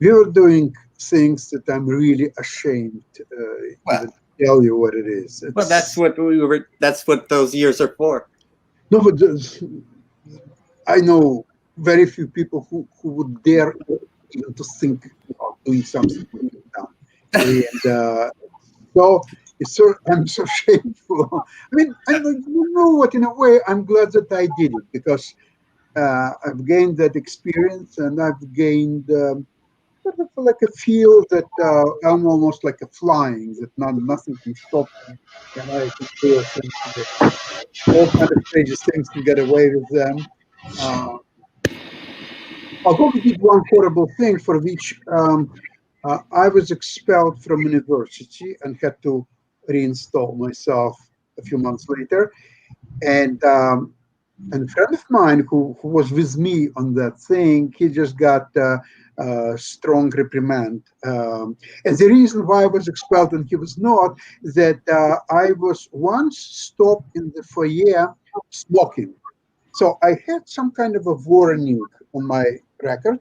We were doing things that I'm really ashamed to even tell you what it is. Well, that's what those years are for. No, but I know very few people who would dare even to think about doing something like that. And I'm so shameful. I mean, you know what? In a way, I'm glad that I did it because I've gained that experience, and I've gained sort of like a feel that I'm almost like a flying, that nothing can stop me, and I can do all kind of crazy things to get away with them. Although we did one horrible thing for which I was expelled from university and had to reinstall myself a few months later. And a friend of mine who was with me on that thing, he just got a strong reprimand. And the reason why I was expelled and he was not, that I was once stopped in the foyer smoking. So I had some kind of a warning on my record.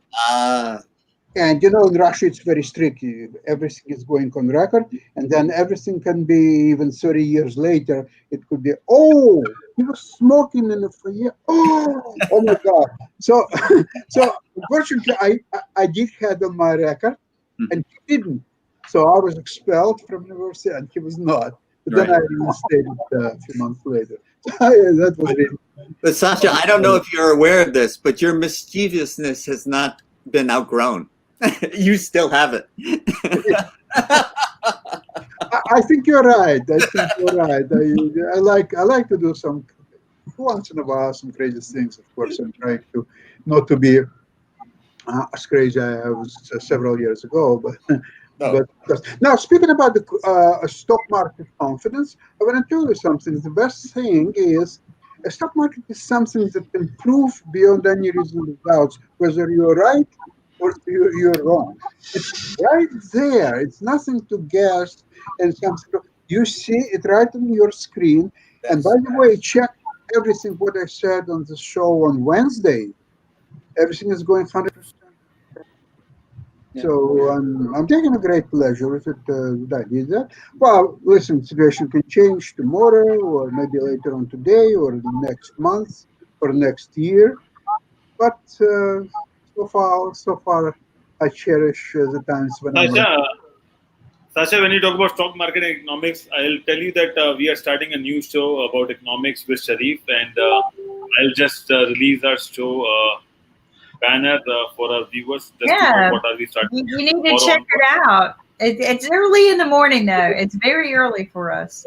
And in Russia, it's very strict. Everything is going on record, and then everything can be, even 30 years later, it could be, oh, he was smoking in the foyer. Oh my God. So unfortunately, I did have on my record, and he didn't. So I was expelled from university, and he was not. But then I reinstated a few months later. That was it. But Sasha, I don't know if you're aware of this, but your mischievousness has not been outgrown. You still have it. I think you're right. I like to do some, once in a while, some crazy things. Of course, I'm trying to not to be as crazy as I was several years ago. But now, speaking about the stock market confidence, I want to tell you something. The best thing is a stock market is something that can prove beyond any reasonable doubts whether you're right or you're wrong. It's right there. It's nothing to guess and something. You see it right on your screen. And by the way, check everything what I said on the show on Wednesday. Everything is going 100%. Yeah. So I'm taking a great pleasure with it that I did that. Well, listen, the situation can change tomorrow or maybe later on today or next month or next year. But so far, I cherish the times when Sasha, when you talk about stock market and economics, I'll tell you that we are starting a new show about economics with Sharif, and I'll just release our show banner for our viewers. Just to know what are we starting. You need to check it out. It's early in the morning, though. It's very early for us.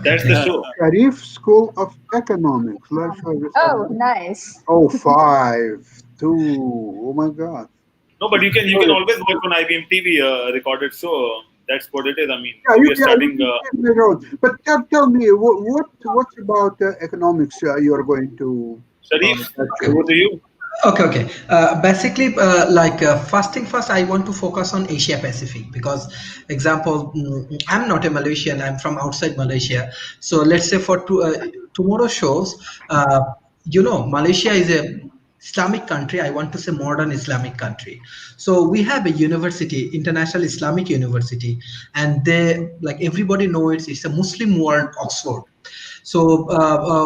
That's the show. Sharif School of Economics. Oh, nice. 5-2. Oh my God. No, but you can always watch on IBM TV recorded show. That's what it is. I mean, we are starting. But tell me, what about economics you are going to? Sharif, over to you. Okay. Basically, first thing first, I want to focus on Asia Pacific because, example, I'm not a Malaysian. I'm from outside Malaysia. So let's say for tomorrow's shows, Malaysia is a Islamic country. I want to say modern Islamic country. So we have a university, International Islamic University, and everybody knows it's a Muslim world Oxford. So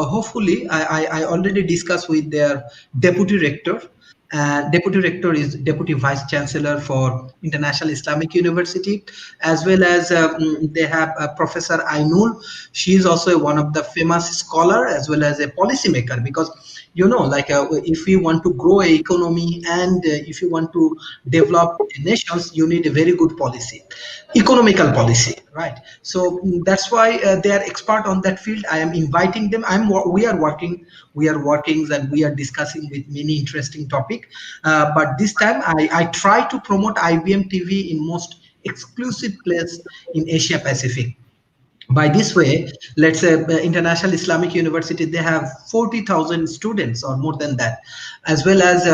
hopefully, I already discussed with their deputy rector. Deputy rector is deputy vice chancellor for International Islamic University, as well as they have Professor Ainul. She is also one of the famous scholar as well as a policymaker because like if we want to grow a economy and if you want to develop nations, you need a very good policy, economical policy, right? So that's why they are expert on that field. I am inviting them. We are working and we are discussing with many interesting topic. But this time I try to promote IBM TV in most exclusive place in Asia Pacific. By this way, let's say International Islamic University, they have 40,000 students or more than that, as well as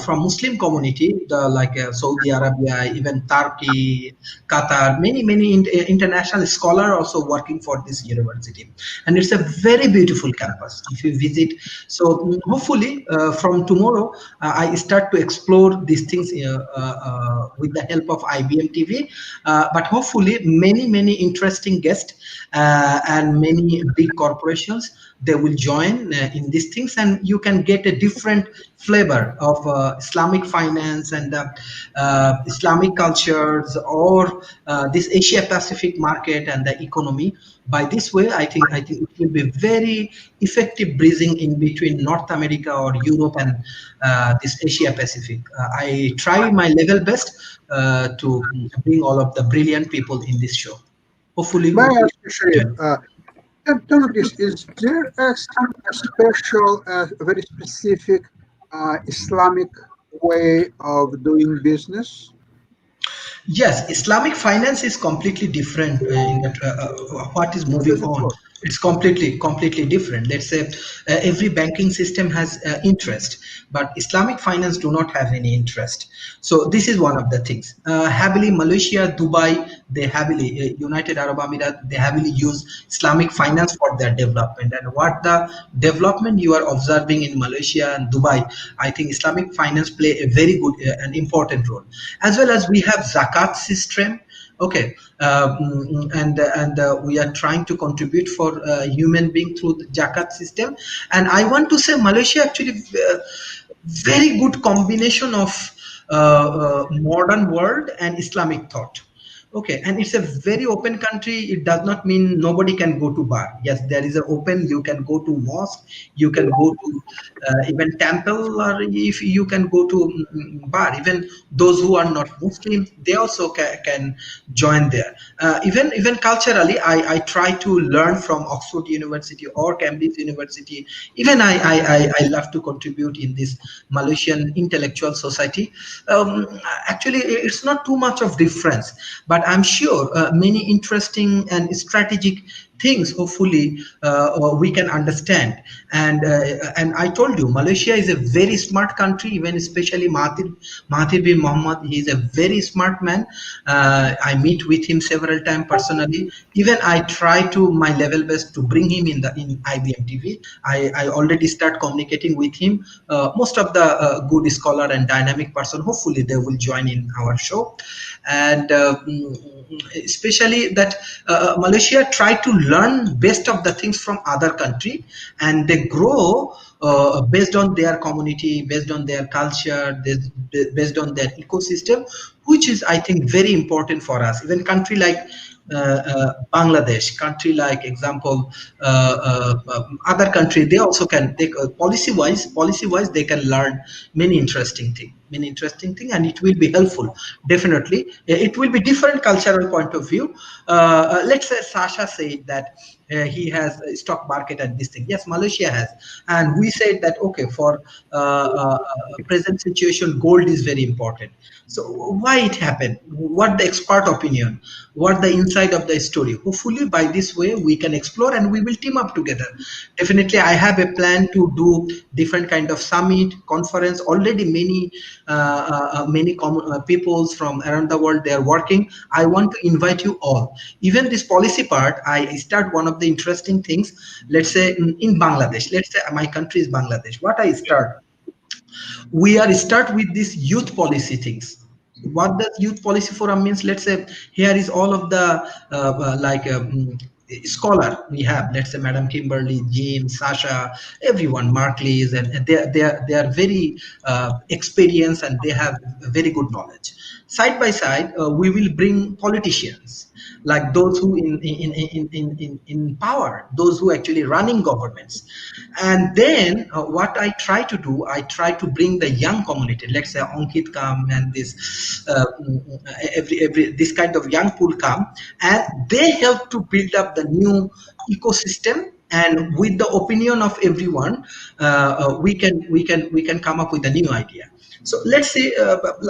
from Muslim community, like Saudi Arabia, even Turkey, Qatar, many international scholar also working for this university. And it's a very beautiful campus if you visit. So hopefully from tomorrow I start to explore these things with the help of IBM TV. But hopefully many interesting guests and many big corporations, they will join in these things, and you can get a different flavor of Islamic finance and Islamic cultures, or this Asia Pacific market and the economy. By this way, I think it will be very effective bridging in between North America or Europe and this Asia Pacific. I try my level best to bring all of the brilliant people in this show. Hopefully, May I ask you, Sharif, tell me this, is there a special, very specific Islamic way of doing business? yes, Islamic finance is completely different in that what is How moving does it on. work? It's completely different. Let's say every banking system has interest, but Islamic finance do not have any interest. So this is one of the things. Heavily Malaysia, Dubai, they heavily United Arab Emirates, they heavily use Islamic finance for their development. And what the development you are observing in Malaysia and Dubai, I think Islamic finance play a very good and important role. As well as we have zakat system. Okay, and we are trying to contribute for human being through the zakat system. And I want to say Malaysia actually very good combination of modern world and Islamic thought. Okay, and it's a very open country. It does not mean nobody can go to bar. Yes, there is an open. You can go to mosque. You can go to even temple, or if you can go to bar. Even those who are not Muslim, they also can join there. Even culturally, I try to learn from Oxford University or Cambridge University. Even I love to contribute in this Malaysian intellectual society. Actually, it's not too much of difference, but I'm sure many interesting and strategic things hopefully we can understand. And I told you Malaysia is a very smart country, even especially Mahathir bin Mohamad. He is a very smart man. I meet with him several times personally. Even I try to my level best to bring him in IBM TV. I already start communicating with him. Most of the good scholar and dynamic person, hopefully they will join in our show. And especially that Malaysia try to learn best of the things from other country, and they grow based on their community, based on their culture, based on their ecosystem, which is I think very important for us. Even country like Bangladesh, country like example other country, they also can take policy wise they can learn many interesting thing, and it will be helpful. Definitely it will be different cultural point of view. Let's say Sasha said that he has a stock market and this thing. Yes, Malaysia has, and we said that okay, for present situation gold is very important. So why it happened, what the expert opinion, what the inside of the story. Hopefully by this way we can explore and we will team up together. Definitely I have a plan to do different kind of summit conference. Already many peoples from around the world, they are working. I want to invite you all. Even this policy part, I start one of the interesting things. Let's say in Bangladesh, let's say my country is Bangladesh. What I start, we are start with these youth policy things. What does youth policy forum means? Let's say here is all of the scholar we have. Let's say Madam Kimberly, Jim, Sasha, everyone, Mark Lees, and they are very experienced and they have very good knowledge. side by side, we will bring politicians, like those who in power, those who actually running governments. And then what I try to do, I try to bring the young community. Let's say Ankit come, and this every this kind of young pool come, and they help to build up the new ecosystem. And with the opinion of everyone, we can come up with a new idea. So let's say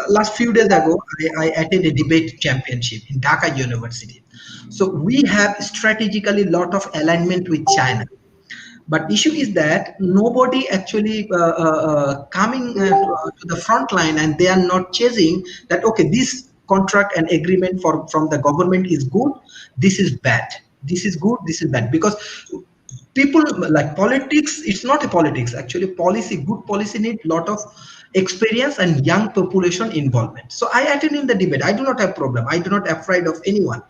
last few days ago, I attended a debate championship in Dhaka University. So we have strategically lot of alignment with China. But issue is that nobody actually coming to the front line, and they are not chasing that. Okay, this contract and agreement from the government is good. This is bad. This is good. This is bad. Because people like politics, it's not a politics actually. Policy, good policy need lot of experience and young population involvement. So I attend in the debate. I do not have problem. I do not afraid of anyone.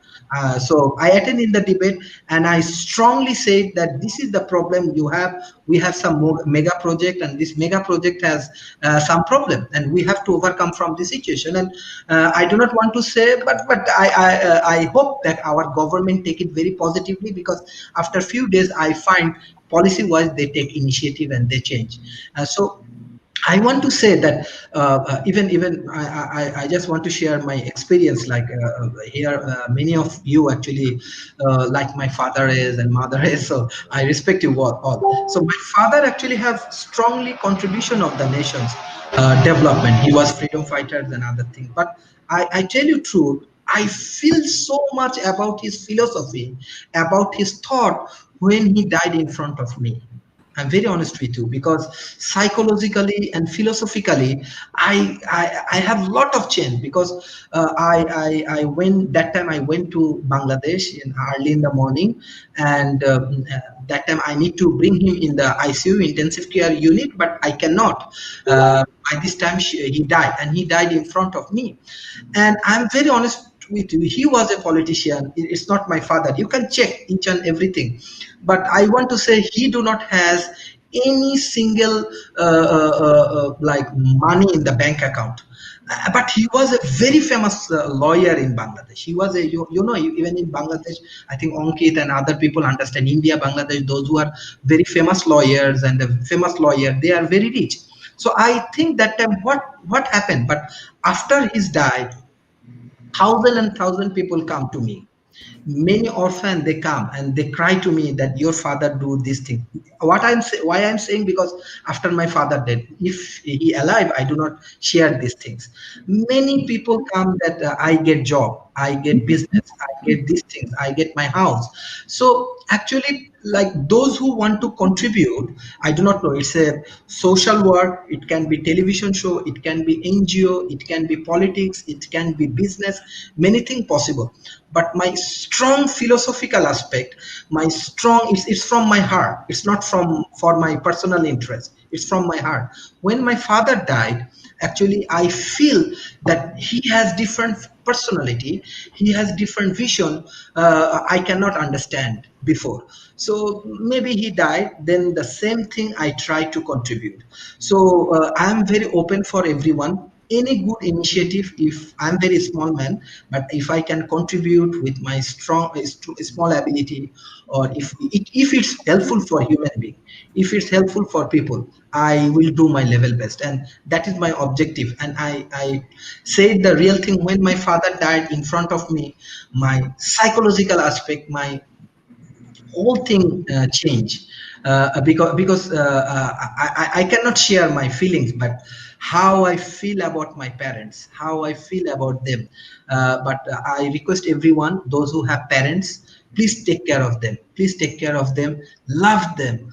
So I attend in the debate, and I strongly say that this is the problem you have. We have some more mega project, and this mega project has some problem, and we have to overcome from this situation. And I do not want to say, but I hope that our government take it very positively, because after few days I find policy wise they take initiative and they change. So I want to say that even I just want to share my experience. Like here, many of you actually like my father is and mother is, so I respect you all. So my father actually have strongly contribution of the nation's development. He was freedom fighters and other things. But I tell you truth, I feel so much about his philosophy, about his thought when he died in front of me. I'm very honest with you, because psychologically and philosophically, I have a lot of change, because I went that time. I went to Bangladesh in early in the morning, and that time I need to bring him in the ICU, intensive care unit, but I cannot. By this time he died, and he died in front of me. And I'm very honest with you. He was a politician. It's not my father. You can check each and everything, but I want to say he do not has any single like money in the bank account. But he was a very famous lawyer in Bangladesh. He was a even in Bangladesh, I think Ankit and other people understand India, Bangladesh. Those who are very famous lawyers and the famous lawyer, they are very rich. So I think that time what happened. But after his died, thousand and thousand people come to me. Many orphans, they come and they cry to me that your father do this thing. Why I'm saying, because after my father dead, if he alive, I do not share these things. Many people come that I get job, I get business, I get these things, I get my house. So actually, like those who want to contribute, I do not know, it's a social work, it can be television show, it can be NGO, it can be politics, it can be business, many things possible. But my strong philosophical aspect, my strong, it's from my heart. It's not from for my personal interest. It's from my heart. When my father died, actually I feel that he has different personality, he has different vision, I cannot understand before. So maybe he died, then the same thing I try to contribute. So I am very open for everyone, any good initiative. If I'm very small man, but if I can contribute with my small ability, or if it's helpful for human being, if it's helpful for people, I will do my level best, and that is my objective. And I said the real thing, when my father died in front of me, my psychological aspect, my whole thing change, because I cannot share my feelings, but how I feel about my parents, how I feel about them. But I request everyone, those who have parents, please take care of them. Please take care of them. Love them.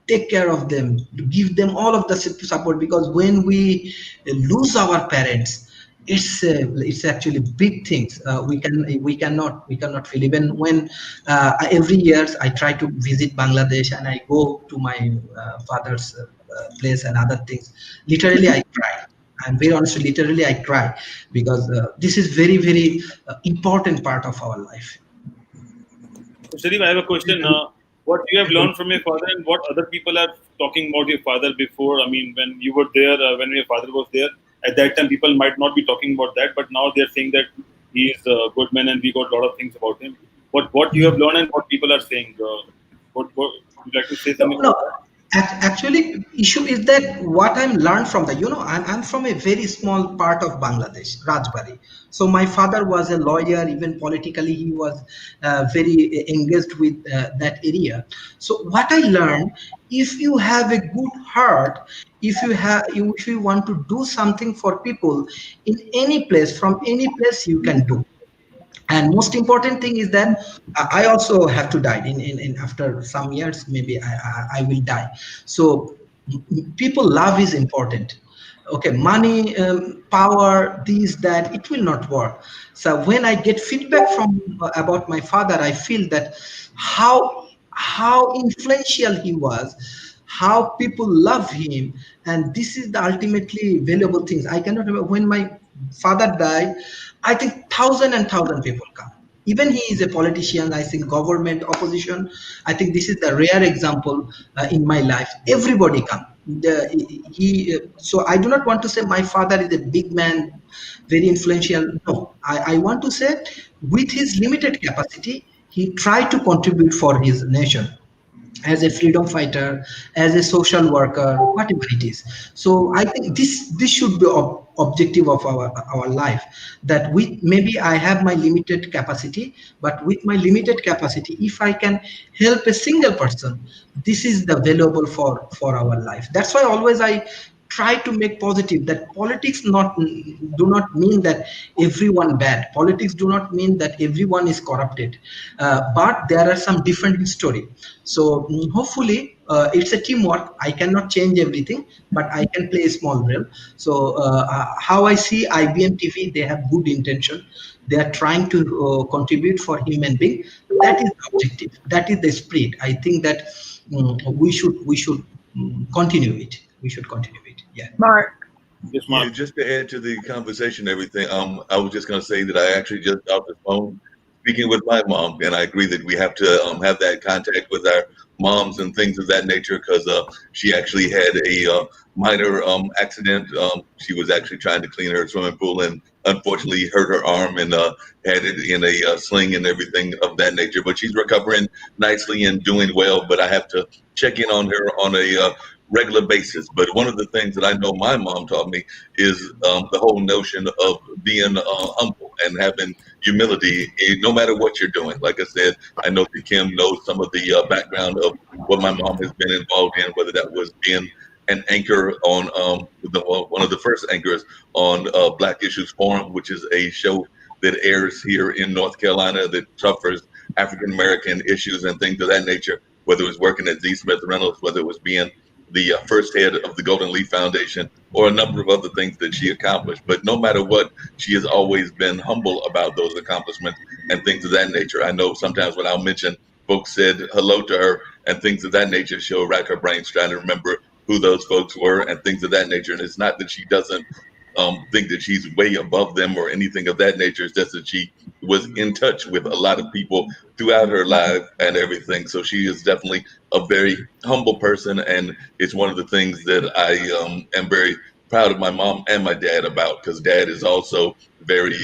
Take care of them. Give them all of the support, because when we lose our parents, it's actually big things. We cannot feel. Even when every year I try to visit Bangladesh and I go to my father's place and other things, literally I cry. I'm very honest, literally I cry, because this is very very important part of our life. So, Sharif, I have a question. What you have learned from your father, and what other people are talking about your father before? I mean, when you were there, when your father was there, At that time, people might not be talking about that, but now they're saying that he is a good man and we got a lot of things about him. What you have learned and what people are saying, what would you like to say No, something no. about that? Actually, issue is that what I'm learned from the, I'm from a very small part of Bangladesh, Rajbari. So my father was a lawyer, even politically, he was very engaged with that area. So what I learned, if you have a good heart, if you want to do something for people in any place, from any place you can do. And most important thing is that I also have to die in after some years, maybe I will die. So people love is important. Okay, money, power, this, that, it will not work. So when I get feedback from about my father, I feel that how influential he was, how people love him, and this is the ultimately valuable things. I cannot remember when my father died. I think thousand and thousand people come. Even he is a politician. I think government, opposition. I think this is the rare example in my life. Everybody come. So I do not want to say my father is a big man, very influential. No, I want to say with his limited capacity, he tried to contribute for his nation as a freedom fighter, as a social worker, whatever it is. So I think this should be objective of our life. That with maybe I have my limited capacity, but with my limited capacity, if I can help a single person, this is the valuable for our life. That's why always I try to make positive that politics not do not mean that everyone bad, politics do not mean that everyone is corrupted, but there are some different story. So hopefully it's a teamwork. I cannot change everything, but I can play a small role. So how I see IBM TV, they have good intention, they are trying to contribute for human being. That is the objective, that is the spirit. I think that we should continue it. We should continue it. Yeah. Mark. Yes, Yeah, Mark. just to add to the conversation, and everything. I was just going to say that I actually just got the phone speaking with my mom, and I agree that we have to have that contact with our moms and things of that nature because she actually had a minor accident. She was actually trying to clean her swimming pool and unfortunately hurt her arm and had it in a sling and everything of that nature. But she's recovering nicely and doing well. But I have to check in on her on a regular basis. But one of the things that I know my mom taught me is the whole notion of being humble and having humility, no matter what you're doing. Like I said, I know that Kim knows some of the background of what my mom has been involved in, whether that was being an anchor on one of the first anchors on Black Issues Forum, which is a show that airs here in North Carolina that covers African American issues and things of that nature. Whether it was working at Z. Smith Reynolds, whether it was being the first head of the Golden Leaf Foundation, or a number of other things that she accomplished. But no matter what, she has always been humble about those accomplishments and things of that nature. I know sometimes when I'll mention folks said hello to her and things of that nature, she'll rack her brains trying to remember who those folks were and things of that nature. And it's not that she doesn't think that she's way above them or anything of that nature. It's just that she was in touch with a lot of people throughout her life and everything. So she is definitely a very humble person, and it's one of the things that I am very proud of my mom and my dad about, because dad is also very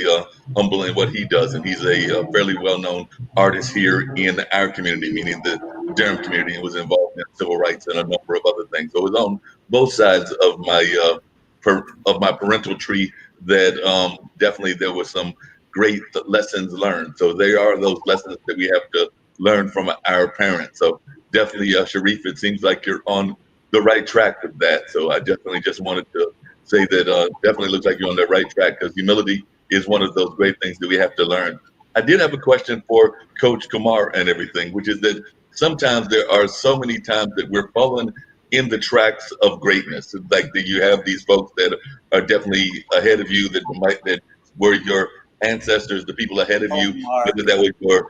humble in what he does, and he's a fairly well-known artist here in our community, meaning the Durham community, and was involved in civil rights and a number of other things. So it was on both sides of my parental tree that definitely there was some great lessons learned. So there are those lessons that we have to learn from our parents. So definitely, Sharif, it seems like you're on the right track with that. So I definitely just wanted to say that definitely looks like you're on the right track, because humility is one of those great things that we have to learn. I did have a question for Coach Kumar and everything, which is that sometimes there are so many times that we're falling in the tracks of greatness. Like that you have these folks that are definitely ahead of you, that were your ancestors, the people ahead of you, whether that was your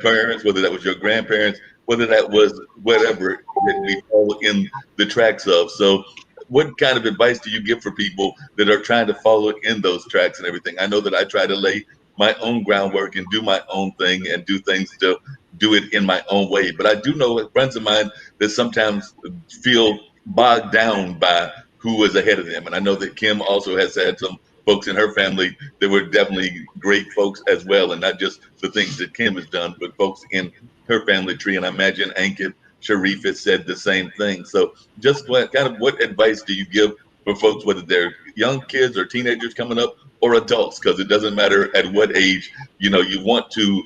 parents, whether that was your grandparents, whether that was whatever that we fall in the tracks of. So what kind of advice do you give for people that are trying to follow in those tracks and everything? I know that I try to lay my own groundwork and do my own thing and do things to do it in my own way. But I do know friends of mine that sometimes feel bogged down by who was ahead of them. And I know that Kim also has had some folks in her family that were definitely great folks as well, and not just the things that Kim has done, but folks in her family tree. And I imagine Ankit Sharif has said the same thing. So just what advice do you give for folks, whether they're young kids or teenagers coming up or adults? Because it doesn't matter at what age, you want to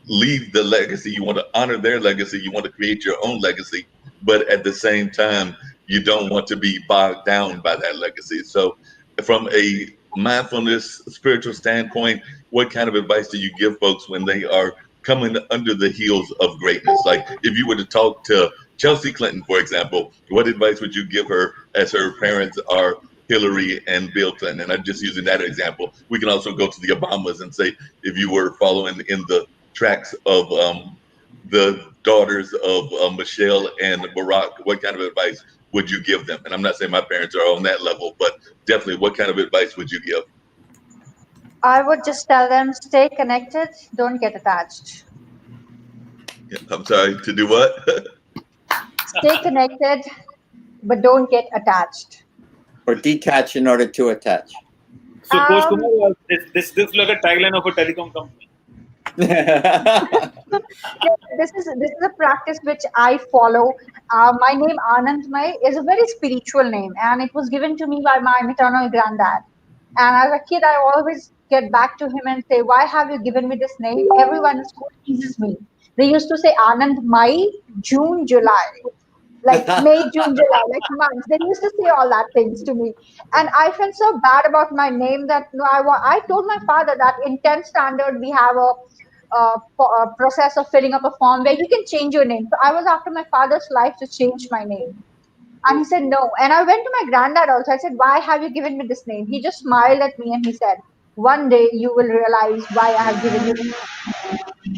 leave the legacy, you want to honor their legacy, you want to create your own legacy, but at the same time, you don't want to be bogged down by that legacy. So from a mindfulness, spiritual standpoint, what kind of advice do you give folks when they are coming under the heels of greatness? Like if you were to talk to Chelsea Clinton, for example, what advice would you give her as her parents are Hillary and Bill Clinton? And I'm just using that example. We can also go to the Obamas and say, if you were following in the tracks of the daughters of Michelle and Barack, what kind of advice would you give them? And I'm not saying my parents are on that level, but definitely what kind of advice would you give? I would just tell them, stay connected, don't get attached. I'm sorry, to do what? Stay connected, but don't get attached. Or detach in order to attach. So, Coach Kumar, this is like a tagline of a telecom company. This is a practice which I follow. My name Anandmay is a very spiritual name, and it was given to me by my maternal granddad. And as a kid, I always get back to him and say, "Why have you given me this name?" Everyone in school teases me. They used to say Anandmay, June, July, like May, June, July, like months. They used to say all that things to me, and I felt so bad about my name that I told my father that in 10th standard we have a process of filling up a form where you can change your name. So I was after my father's life to change my name. And he said no. And I went to my granddad also. I said, "Why have you given me this name?" He just smiled at me and he said, "One day you will realize why I have given you this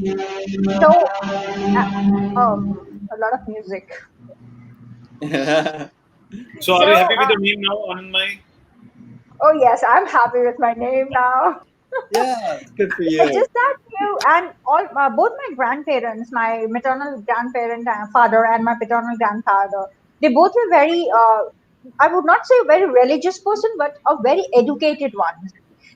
name." So, a lot of music. So, are you happy with your name now, Anandmay? Oh, yes, I'm happy with my name now. Yeah, it's good for It's you. just that and both my grandparents, my maternal grandparent father and my paternal grandfather, they both were very, I would not say a very religious person, but a very educated one.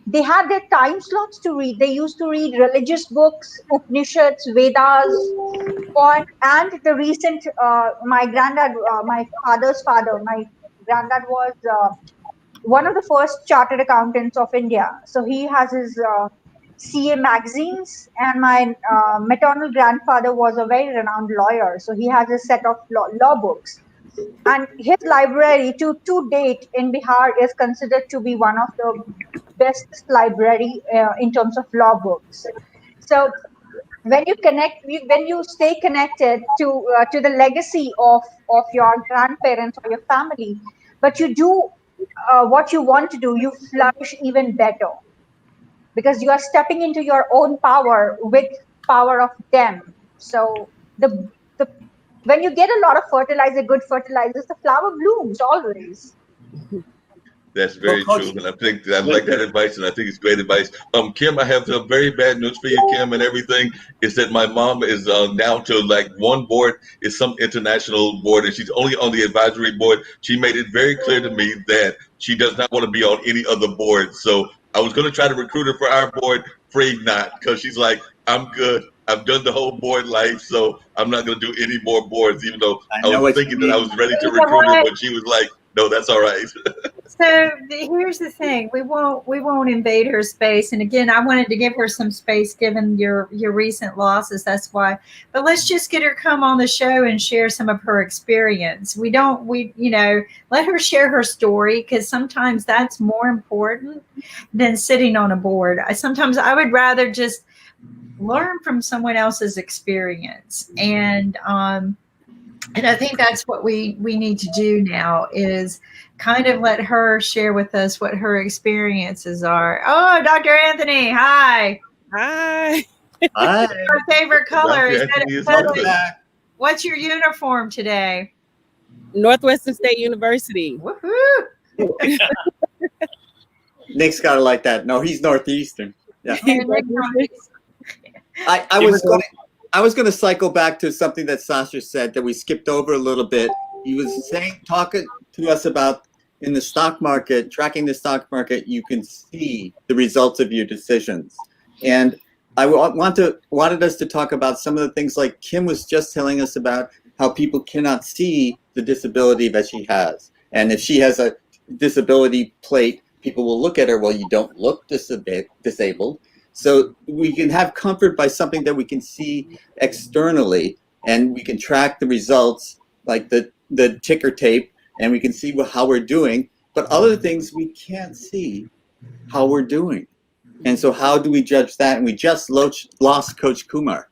They had their time slots to read. They used to read religious books, Upanishads, Vedas, and the recent, my granddad, my father's father, my granddad was one of the first chartered accountants of India. So he has his CA magazines, and my maternal grandfather was a very renowned lawyer. So he has a set of law books. And his library to date in Bihar is considered to be one of the best library in terms of law books. So when you stay connected to the legacy of your grandparents or your family, but you do what you want to do, you flourish even better because you are stepping into your own power with power of them. So the when you get a lot of fertilizer, good fertilizers, the flower blooms always. That's very Coach, true, and I think I like that advice, and I think it's great advice. Kim, I have some very bad news for you, Kim, and everything is that my mom is down to like one board, is some international board, and she's only on the advisory board. She made it very clear to me that she does not want to be on any other board. So I was going to try to recruit her for our board, afraid not, because she's like, I'm good. I've done the whole board life, so I'm not going to do any more boards, even though I was thinking that I was ready to recruit her, but she was like, no, that's all right. So here's the thing: we won't invade her space. And again, I wanted to give her some space given your recent losses. That's why. But let's just get her come on the show and share some of her experience. Let her share her story, because sometimes that's more important than sitting on a board. Sometimes I would rather just learn from someone else's experience, and I think that's what we need to do now, is kind of let her share with us what her experiences are. Oh, Dr. Anthony, hi. Hi. Hi. Our favorite color is what's your uniform today? Northwestern State University. Woohoo! Nick's got to like that. No, he's Northeastern. Yeah. I was going to cycle back to something that Sasha said that we skipped over a little bit. He was talking to us about in the stock market, tracking the stock market, you can see the results of your decisions. And I wanted us to talk about some of the things like Kim was just telling us about how people cannot see the disability that she has. And if she has a disability plate, people will look at her, well, you don't look disabled. So we can have comfort by something that we can see externally, and we can track the results like the ticker tape, and we can see how we're doing. But other things we can't see how we're doing. And so how do we judge that? And we just lost Coach Kumar.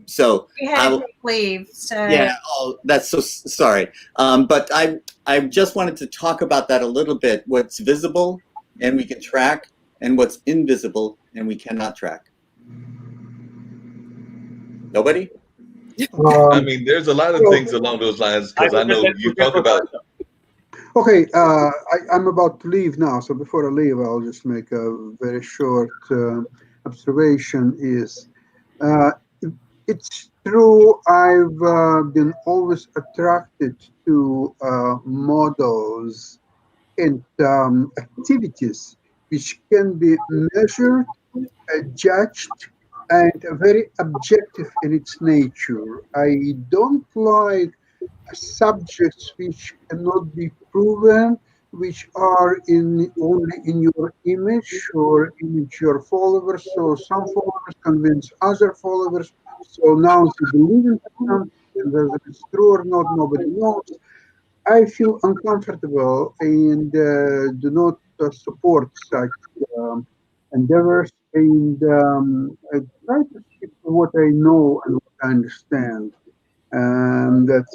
So We had to leave. So yeah, oh, that's so sorry. But I just wanted to talk about that a little bit. What's visible and we can track, and what's invisible and we cannot track. Nobody? I mean, there's a lot of things along those lines because I know you talk about. Okay, I'm about to leave now, so before I leave, I'll just make a very short observation. It's true, I've been always attracted to models and activities which can be measured, judged, and very objective in its nature. I don't like subjects which cannot be proven, which are only in your image or image your followers. So some followers convince other followers. So now they believe in something, and whether it's true or not, nobody knows. I feel uncomfortable and do not support such endeavors. And I try to stick to what I know and what I understand. That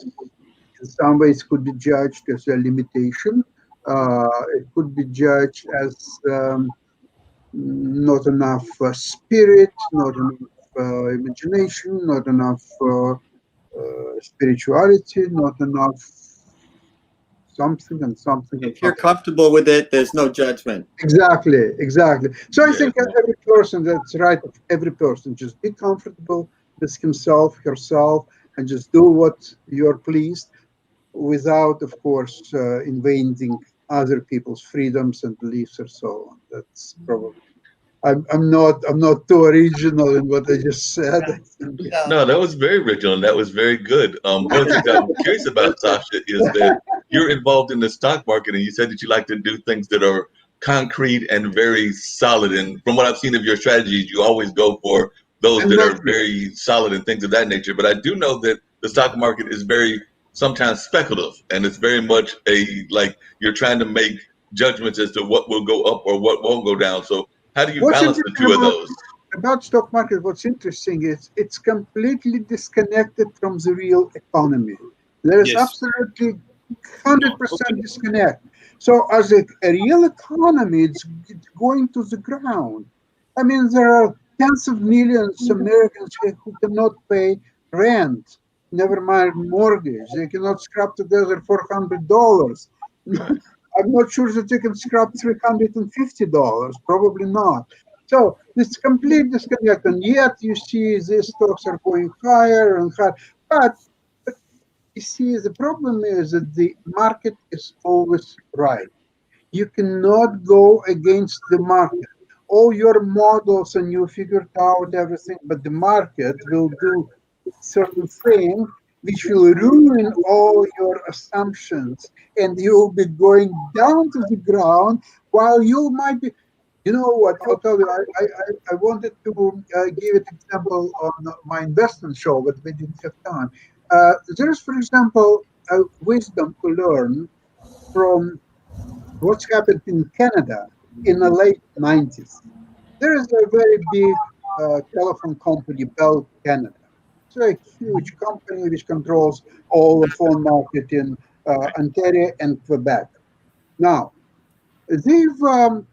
in some ways could be judged as a limitation. It could be judged as not enough spirit, not enough imagination, not enough spirituality, not enough something and something. If you're comfortable with it, there's no judgment. Exactly. So I think every person, that's right of every person, just be comfortable with himself, herself, and just do what you're pleased, without, of course, invading other people's freedoms and beliefs or so on. That's probably. I'm not too original in what I just said. No, that was very original and that was very good. One of the things I'm curious about, Sasha, is that you're involved in the stock market and you said that you like to do things that are concrete and very solid. And from what I've seen of your strategies, you always go for those that are very solid and things of that nature. But I do know that the stock market is very sometimes speculative, and it's very much like you're trying to make judgments as to what will go up or what won't go down. So how do you balance the two of those? About stock market, what's interesting is it's completely disconnected from the real economy. There is absolutely 100% disconnect. So as a real economy, it's going to the ground. I mean, there are tens of millions of Americans who cannot pay rent, never mind mortgage. They cannot scrap together $400. I'm not sure that you can scrap $350. Probably not. So it's complete disconnect, and yet you see these stocks are going higher and higher. But you see, the problem is that the market is always right. You cannot go against the market. All your models and you figured out everything, but the market will do certain thing which will ruin all your assumptions, and you'll be going down to the ground while you might be. You know what? I'll tell you. I wanted to give an example on my investment show, but we didn't have time. There's, for example, a wisdom to learn from what's happened in Canada in the late 90s. There is a very big telephone company, Bell Canada. It's a huge company which controls all the phone market in Ontario and Quebec. Now, they've got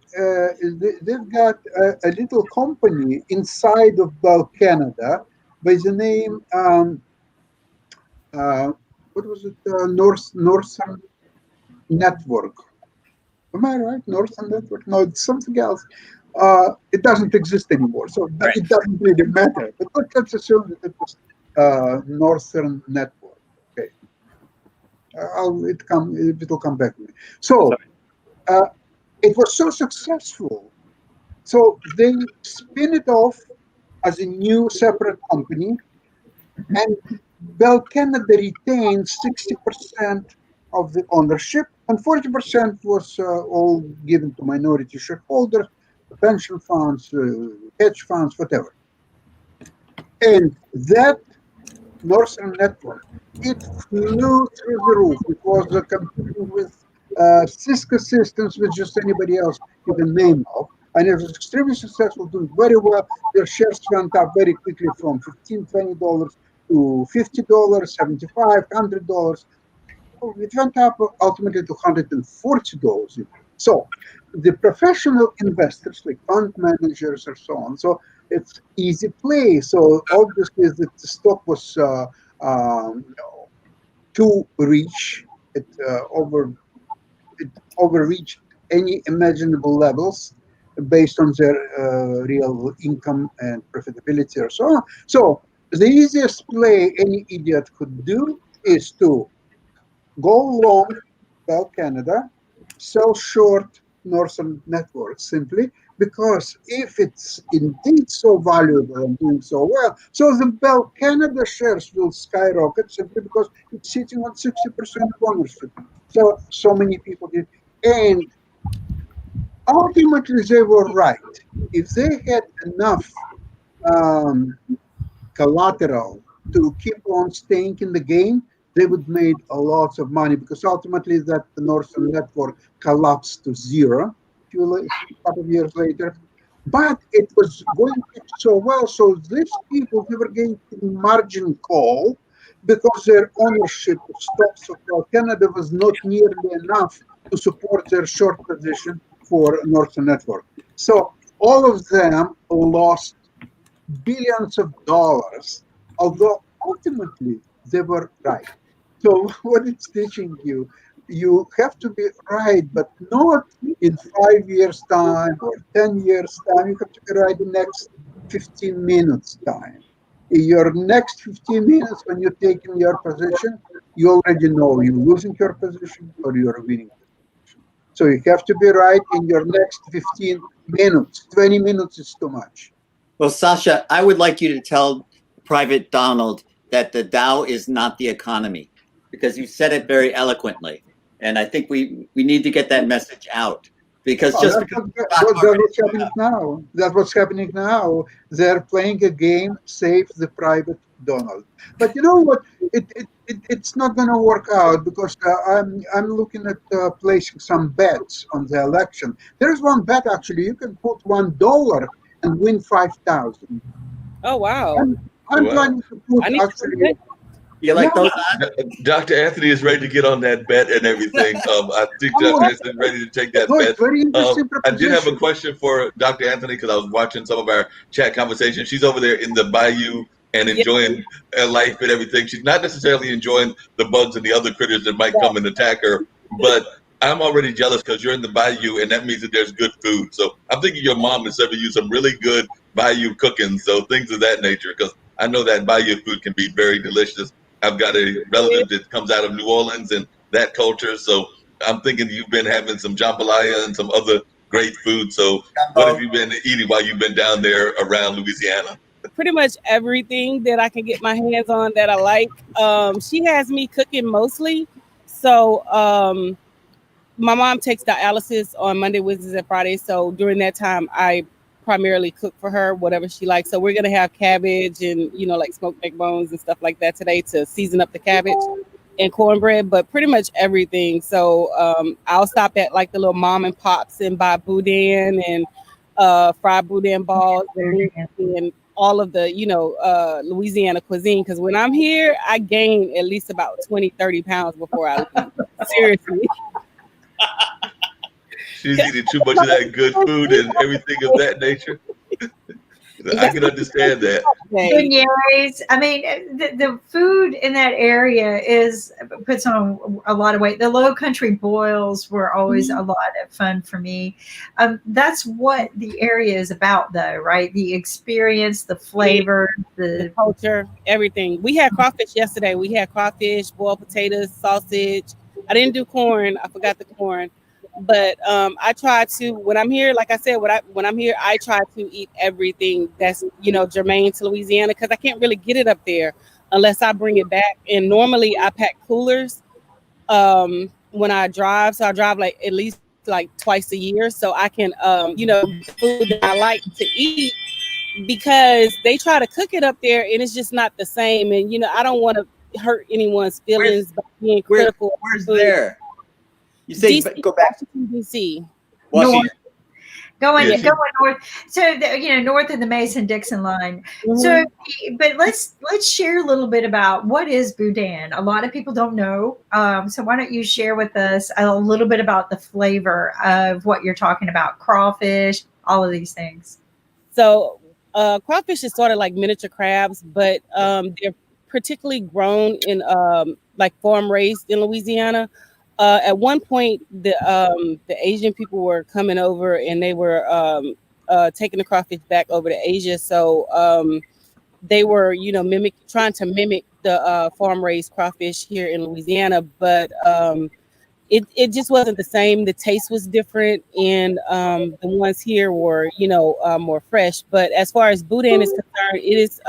a little company inside of Bell Canada by the name what was it? Northern Network. Am I right? Northern Network? No, it's something else. It doesn't exist anymore, so it doesn't really matter. But let's assume that it was Northern Network. Okay. It will come back to me. So it was so successful. So they spin it off as a new separate company, and Bell Canada retained 60% of the ownership, and 40% was all given to minority shareholders, pension funds, hedge funds, whatever. And that Northern Network, it flew through the roof. It was competing with Cisco systems with just anybody else you can name of. And it was extremely successful, doing very well. Their shares went up very quickly from $15, $20 to $50, $75, $100. It went up ultimately to $140. So the professional investors, like fund managers or so on, so it's easy play. So obviously the stock was too rich. It overreached any imaginable levels based on their real income and profitability or so on. So the easiest play any idiot could do is to go long Bell Canada, sell short Northern Network, simply because if it's indeed so valuable and doing so well, so the Bell Canada shares will skyrocket simply because it's sitting on 60% ownership. So many people did. And ultimately, they were right. If they had enough collateral to keep on staying in the game, they would made a lot of money, because ultimately that the Northern Network collapsed to zero a couple of years later. But it was going so well, so these people, they were getting margin call because their ownership of stocks of Canada was not nearly enough to support their short position for Northern Network. So all of them lost billions of dollars, although ultimately they were right. So what it's teaching you, you have to be right, but not in 5 years' time or 10 years' time. You have to be right in the next 15 minutes' time. In your next 15 minutes, when you're taking your position, you already know you're losing your position or you're winning the position. So you have to be right in your next 15 minutes. 20 minutes is too much. Well, Sasha, I would like you to tell Private Donald that the Dow is not the economy, because you said it very eloquently. And I think we need to get that message out, because that's what's happening now. That's what's happening now. They're playing a game, save the Private Donald. But you know what? It's not going to work out, because I'm looking at placing some bets on the election. There's one bet, actually. You can put $1 and win 5,000. Oh wow! I'm planning to put actually. You like those? Dr. Anthony is ready to get on that bet and everything. I think Dr. Anthony is ready to take that bet. Very interesting I did have a question for Dr. Anthony, because I was watching some of our chat conversations. She's over there in the bayou and enjoying life and everything. She's not necessarily enjoying the bugs and the other critters that might come and attack her, but I'm already jealous because you're in the bayou, and that means that there's good food. So I'm thinking your mom is serving you some really good bayou cooking, so things of that nature, because I know that bayou food can be very delicious. I've got a relative that comes out of New Orleans and that culture, so I'm thinking you've been having some jambalaya and some other great food. So what have you been eating while you've been down there around Louisiana? Pretty much everything that I can get my hands on that I like. She has me cooking mostly. So my mom takes dialysis on Monday, Wednesdays, and Fridays. So during that time, I primarily cook for her whatever she likes. So we're gonna have cabbage and like smoked neck bones and stuff like that today to season up the cabbage, and cornbread, but pretty much everything. So I'll stop at like the little mom and pops and buy boudin and fried boudin balls and all of the Louisiana cuisine, because when I'm here I gain at least about 20-30 pounds before I leave. Seriously. She's eating too much of that good food and everything of that nature. I can understand that. Beignets. I mean, the food in that area puts on a lot of weight. The Low Country boils were always a lot of fun for me. That's what the area is about, though, right? The experience, the flavor, the culture, everything. We had crawfish yesterday. We had crawfish, boiled potatoes, sausage. I didn't do corn. I forgot the corn. But I try to, when I'm here, like I said, when I'm here, I try to eat everything that's, germane to Louisiana, because I can't really get it up there unless I bring it back. And normally I pack coolers when I drive. So I drive like at least like twice a year, so I can, food that I like to eat, because they try to cook it up there and it's just not the same. And, I don't want to hurt anyone's feelings by being critical. Where's there? You say DC, go back to DC. Washington. Going north, so north of the Mason-Dixon line. Mm-hmm. So, but let's share a little bit about what is Boudin. A lot of people don't know. So why don't you share with us a little bit about the flavor of what you're talking about? Crawfish, all of these things. So crawfish is sort of like miniature crabs, but they're particularly grown in like farm raised in Louisiana. At one point, the Asian people were coming over and they were taking the crawfish back over to Asia. So they were, trying to mimic the farm raised crawfish here in Louisiana, but it just wasn't the same. The taste was different, and the ones here were, more fresh. But as far as Boudin is concerned, it is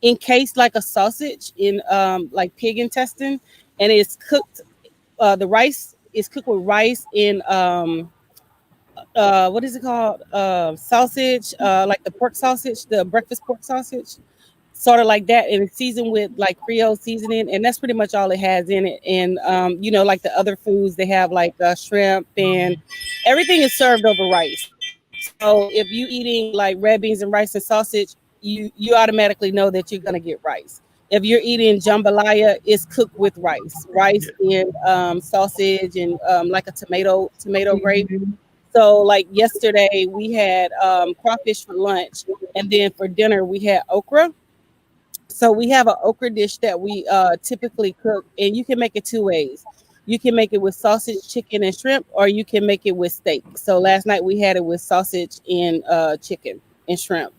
encased like a sausage in like pig intestine, and it's cooked. The rice is cooked with rice in what is it called? Sausage, like the pork sausage, the breakfast pork sausage, sort of like that, and it's seasoned with like Creole seasoning, and that's pretty much all it has in it. And like the other foods, they have like shrimp, and everything is served over rice. So if you eating like red beans and rice and sausage, you automatically know that you're gonna get rice. If you're eating jambalaya, it's cooked with rice and sausage and like a tomato gravy. So like yesterday we had crawfish for lunch, and then for dinner we had okra. So we have an okra dish that we typically cook, and you can make it two ways. You can make it with sausage, chicken, and shrimp, or you can make it with steak. So last night we had it with sausage and chicken and shrimp,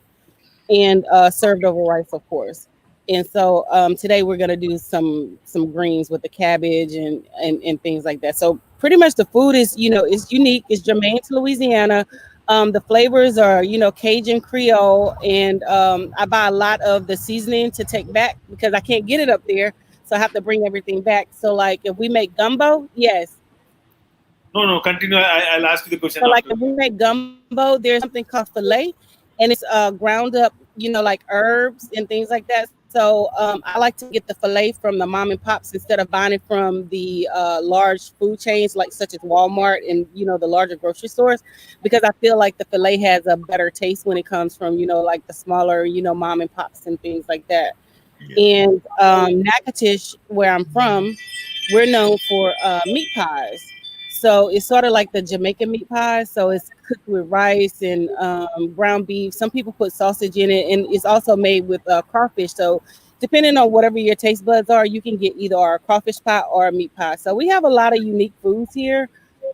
and served over rice, of course. And so today we're gonna do some greens with the cabbage and things like that. So pretty much the food is, is unique, it's germane to Louisiana. The flavors are, Cajun Creole, and I buy a lot of the seasoning to take back because I can't get it up there, so I have to bring everything back. So like if we make gumbo, yes. No, continue. I'll ask you the question. So like if we make gumbo, there's something called filet, and it's ground up, like herbs and things like that. So I like to get the filet from the mom and pops instead of buying it from the large food chains, like such as Walmart and the larger grocery stores, because I feel like the filet has a better taste when it comes from like the smaller mom and pops and things like that. Yeah. And Natchitoches, where I'm from, we're known for meat pies. So it's sort of like the Jamaican meat pie. So it's cooked with rice and ground beef. Some people put sausage in it, and it's also made with crawfish. So depending on whatever your taste buds are, you can get either our crawfish pie or a meat pie. So we have a lot of unique foods here.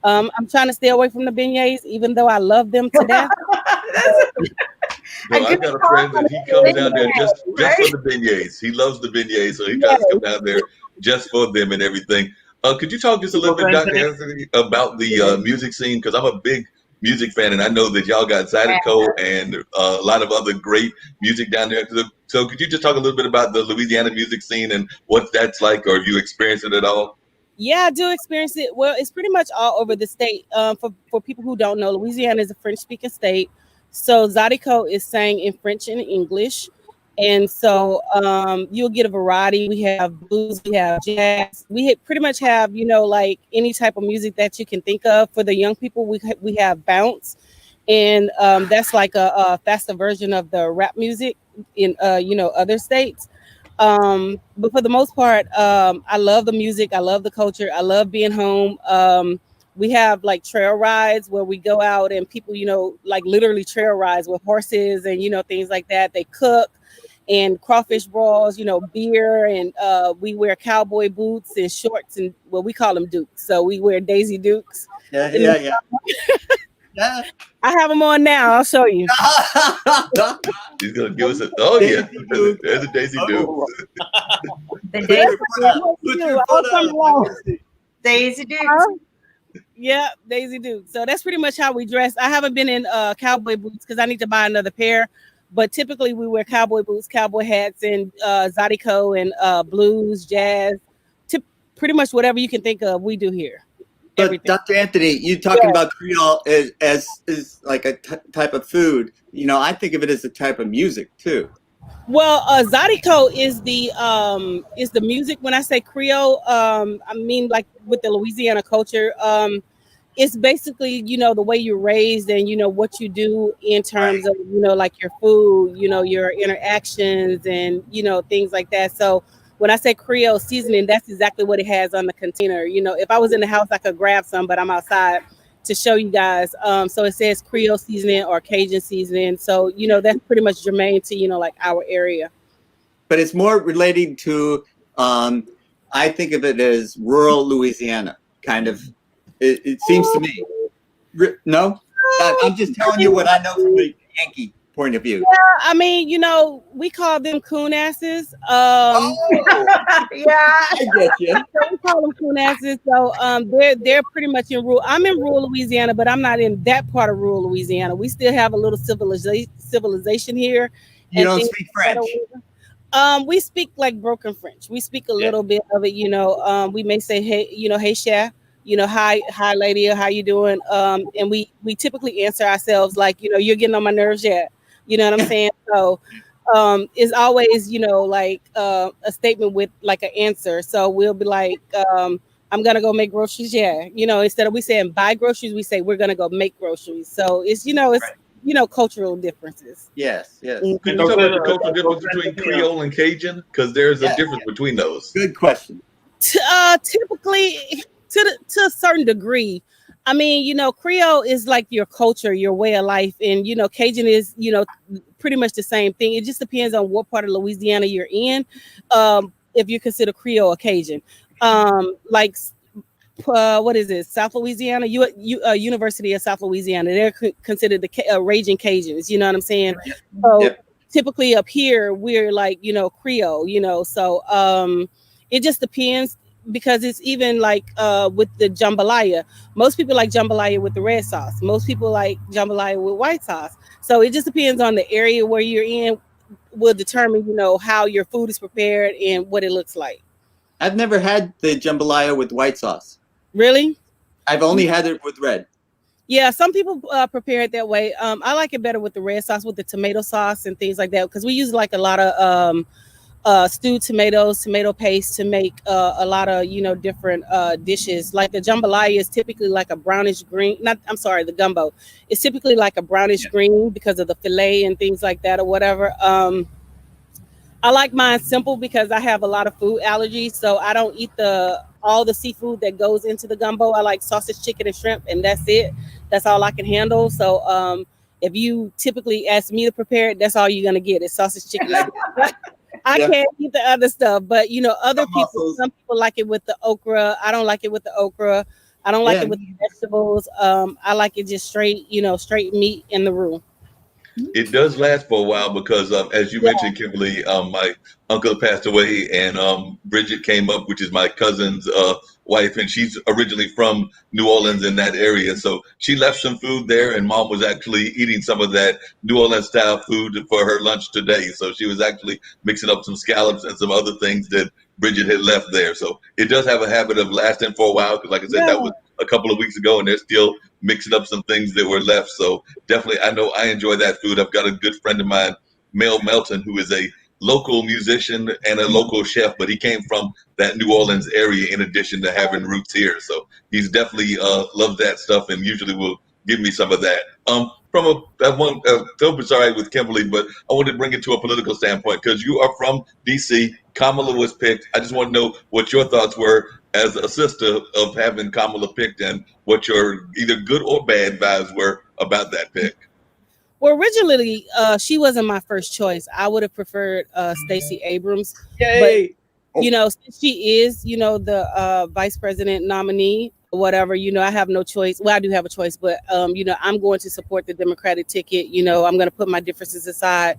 I'm trying to stay away from the beignets, even though I love them to death. Well, I've got a friend that he comes down there just for the beignets. He loves the beignets, so he tries to come down there just for them and everything. Could you talk just a little bit, Dr. Anthony, about the music scene? Because I'm a big music fan, and I know that y'all got Zydeco and a lot of other great music down there. So could you just talk a little bit about the Louisiana music scene and what that's like, or you experience it at all? Yeah, I do experience it. Well, it's pretty much all over the state. For people who don't know, Louisiana is a French-speaking state. So Zydeco is sang in French and English. And so you'll get a variety. We have blues, we have jazz. We pretty much have, like any type of music that you can think of. For the young people, we have bounce. And that's like a faster version of the rap music in, other states. But for the most part, I love the music. I love the culture. I love being home. We have like trail rides where we go out and people, like literally trail rides with horses and, things like that. They cook and crawfish balls, beer, and we wear cowboy boots and shorts, and we call them dukes. So we wear Daisy Dukes. Yeah. I have them on now. I'll show you. He's gonna give us a. Oh yeah, there's a Daisy Duke. The Daisy Duke. Daisy Dukes. Yeah, Daisy Duke. So that's pretty much how we dress. I haven't been in cowboy boots because I need to buy another pair. But typically we wear cowboy boots, cowboy hats, and Zydeco and blues, jazz, pretty much whatever you can think of, we do here. But Everything. Dr. Anthony, you talking about Creole as like a type of food. I think of it as a type of music too. Well, Zydeco is the music. When I say Creole, I mean like with the Louisiana culture. It's basically, the way you're raised and, what you do in terms of, like your food, your interactions and, things like that. So when I say Creole seasoning, that's exactly what it has on the container. If I was in the house, I could grab some, but I'm outside to show you guys. So it says Creole seasoning or Cajun seasoning. So, that's pretty much germane to, like our area. But it's more relating to, I think of it as rural Louisiana, kind of. It seems to me. No? I'm just telling you what I know from the Yankee point of view. Yeah, I mean, we call them coon asses. Yeah. I get you. So we call them coon asses. So they're pretty much in rural. I'm in rural Louisiana, but I'm not in that part of rural Louisiana. We still have a little civilization here. You don't speak French. We speak like broken French. We speak a little bit of it, we may say, hey, hey, chef. Hi, lady, how you doing? And we typically answer ourselves like, you're getting on my nerves yet. You know what I'm saying? So it's always, like a statement with like an answer. So we'll be like, I'm gonna go make groceries. Yeah, instead of we saying buy groceries, we say we're gonna go make groceries. So it's cultural differences. Yes. Can you talk about the cultural difference between Creole and Cajun? Because there's a difference between those. Good question. Typically. To a certain degree, I mean, Creole is like your culture, your way of life, and Cajun is, pretty much the same thing. It just depends on what part of Louisiana you're in. If you consider Creole or Cajun, what is it? South Louisiana, University of South Louisiana, they're considered the raging Cajuns. You know what I'm saying? So typically up here, we're like, Creole. So it just depends. Because it's even like with the jambalaya. Most people like jambalaya with the red sauce. Most people like jambalaya with white sauce. So it just depends on the area where you're in will determine, how your food is prepared and what it looks like. I've never had the jambalaya with white sauce. Really? I've only had it with red. Yeah, some people prepare it that way. I like it better with the red sauce, with the tomato sauce and things like that, because we use like a lot of stewed tomatoes, tomato paste to make a lot of different dishes. Like the jambalaya is typically like a brownish green. The gumbo. It's typically like a brownish green because of the fillet and things like that or whatever. I like mine simple because I have a lot of food allergies, so I don't eat all the seafood that goes into the gumbo. I like sausage, chicken, and shrimp, and that's it. That's all I can handle. So if you typically ask me to prepare it, that's all you're gonna get is sausage, chicken. I can't eat the other stuff, but other people, some people like it with the okra. I don't like it with the okra. I don't like it with the vegetables. I like it just straight, straight meat in the roux. It does last for a while because, as you mentioned, Kimberly, my uncle passed away, and Bridget came up, which is my cousin's wife, and she's originally from New Orleans in that area. So she left some food there, and Mom was actually eating some of that New Orleans style food for her lunch today. So she was actually mixing up some scallops and some other things that Bridget had left there. So it does have a habit of lasting for a while because, like I said, that was a couple of weeks ago, and they're still mixing up some things that were left. So definitely, I know I enjoy that food. I've got a good friend of mine, Mel Melton, who is a local musician and a local chef, but he came from that New Orleans area in addition to having roots here. So he's definitely loves that stuff and usually will give me some of that. From sorry with Kimberly, but I wanted to bring it to a political standpoint because you are from DC. Kamala was picked. I just want to know what your thoughts were as a sister of having Kamala picked, and what your either good or bad vibes were about that pick? Well, originally, she wasn't my first choice. I would have preferred Stacey Abrams. Yay! But, since she is, the vice president nominee, whatever, I have no choice. Well, I do have a choice, but, I'm going to support the Democratic ticket. I'm going to put my differences aside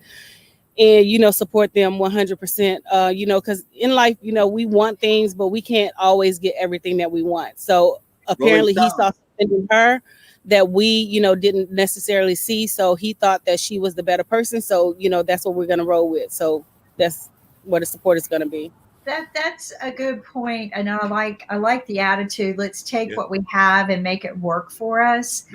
and, support them 100%, because in life, we want things, but we can't always get everything that we want. So apparently he saw something in her that we, didn't necessarily see. So he thought that she was the better person. So, that's what we're going to roll with. So that's what the support is going to be. That's a good point, and I like the attitude. Let's take what we have and make it work for us.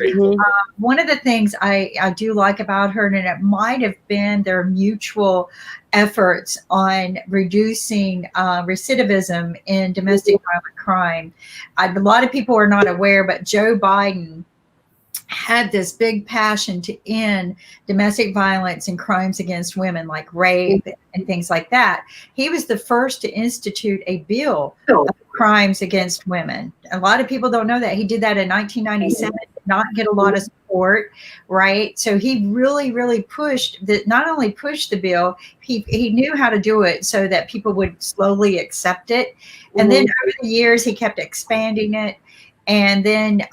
One of the things I do like about her, and it might have been their mutual efforts on reducing recidivism in domestic violent crime. A lot of people are not aware, but Joe Biden had this big passion to end domestic violence and crimes against women like rape and things like that. He was the first to institute a bill of crimes against women. A lot of people don't know that. He did that in 1997, did not get a lot of support, right? So he really, really pushed that, not only pushed the bill, he knew how to do it so that people would slowly accept it. And then over the years, he kept expanding it. And then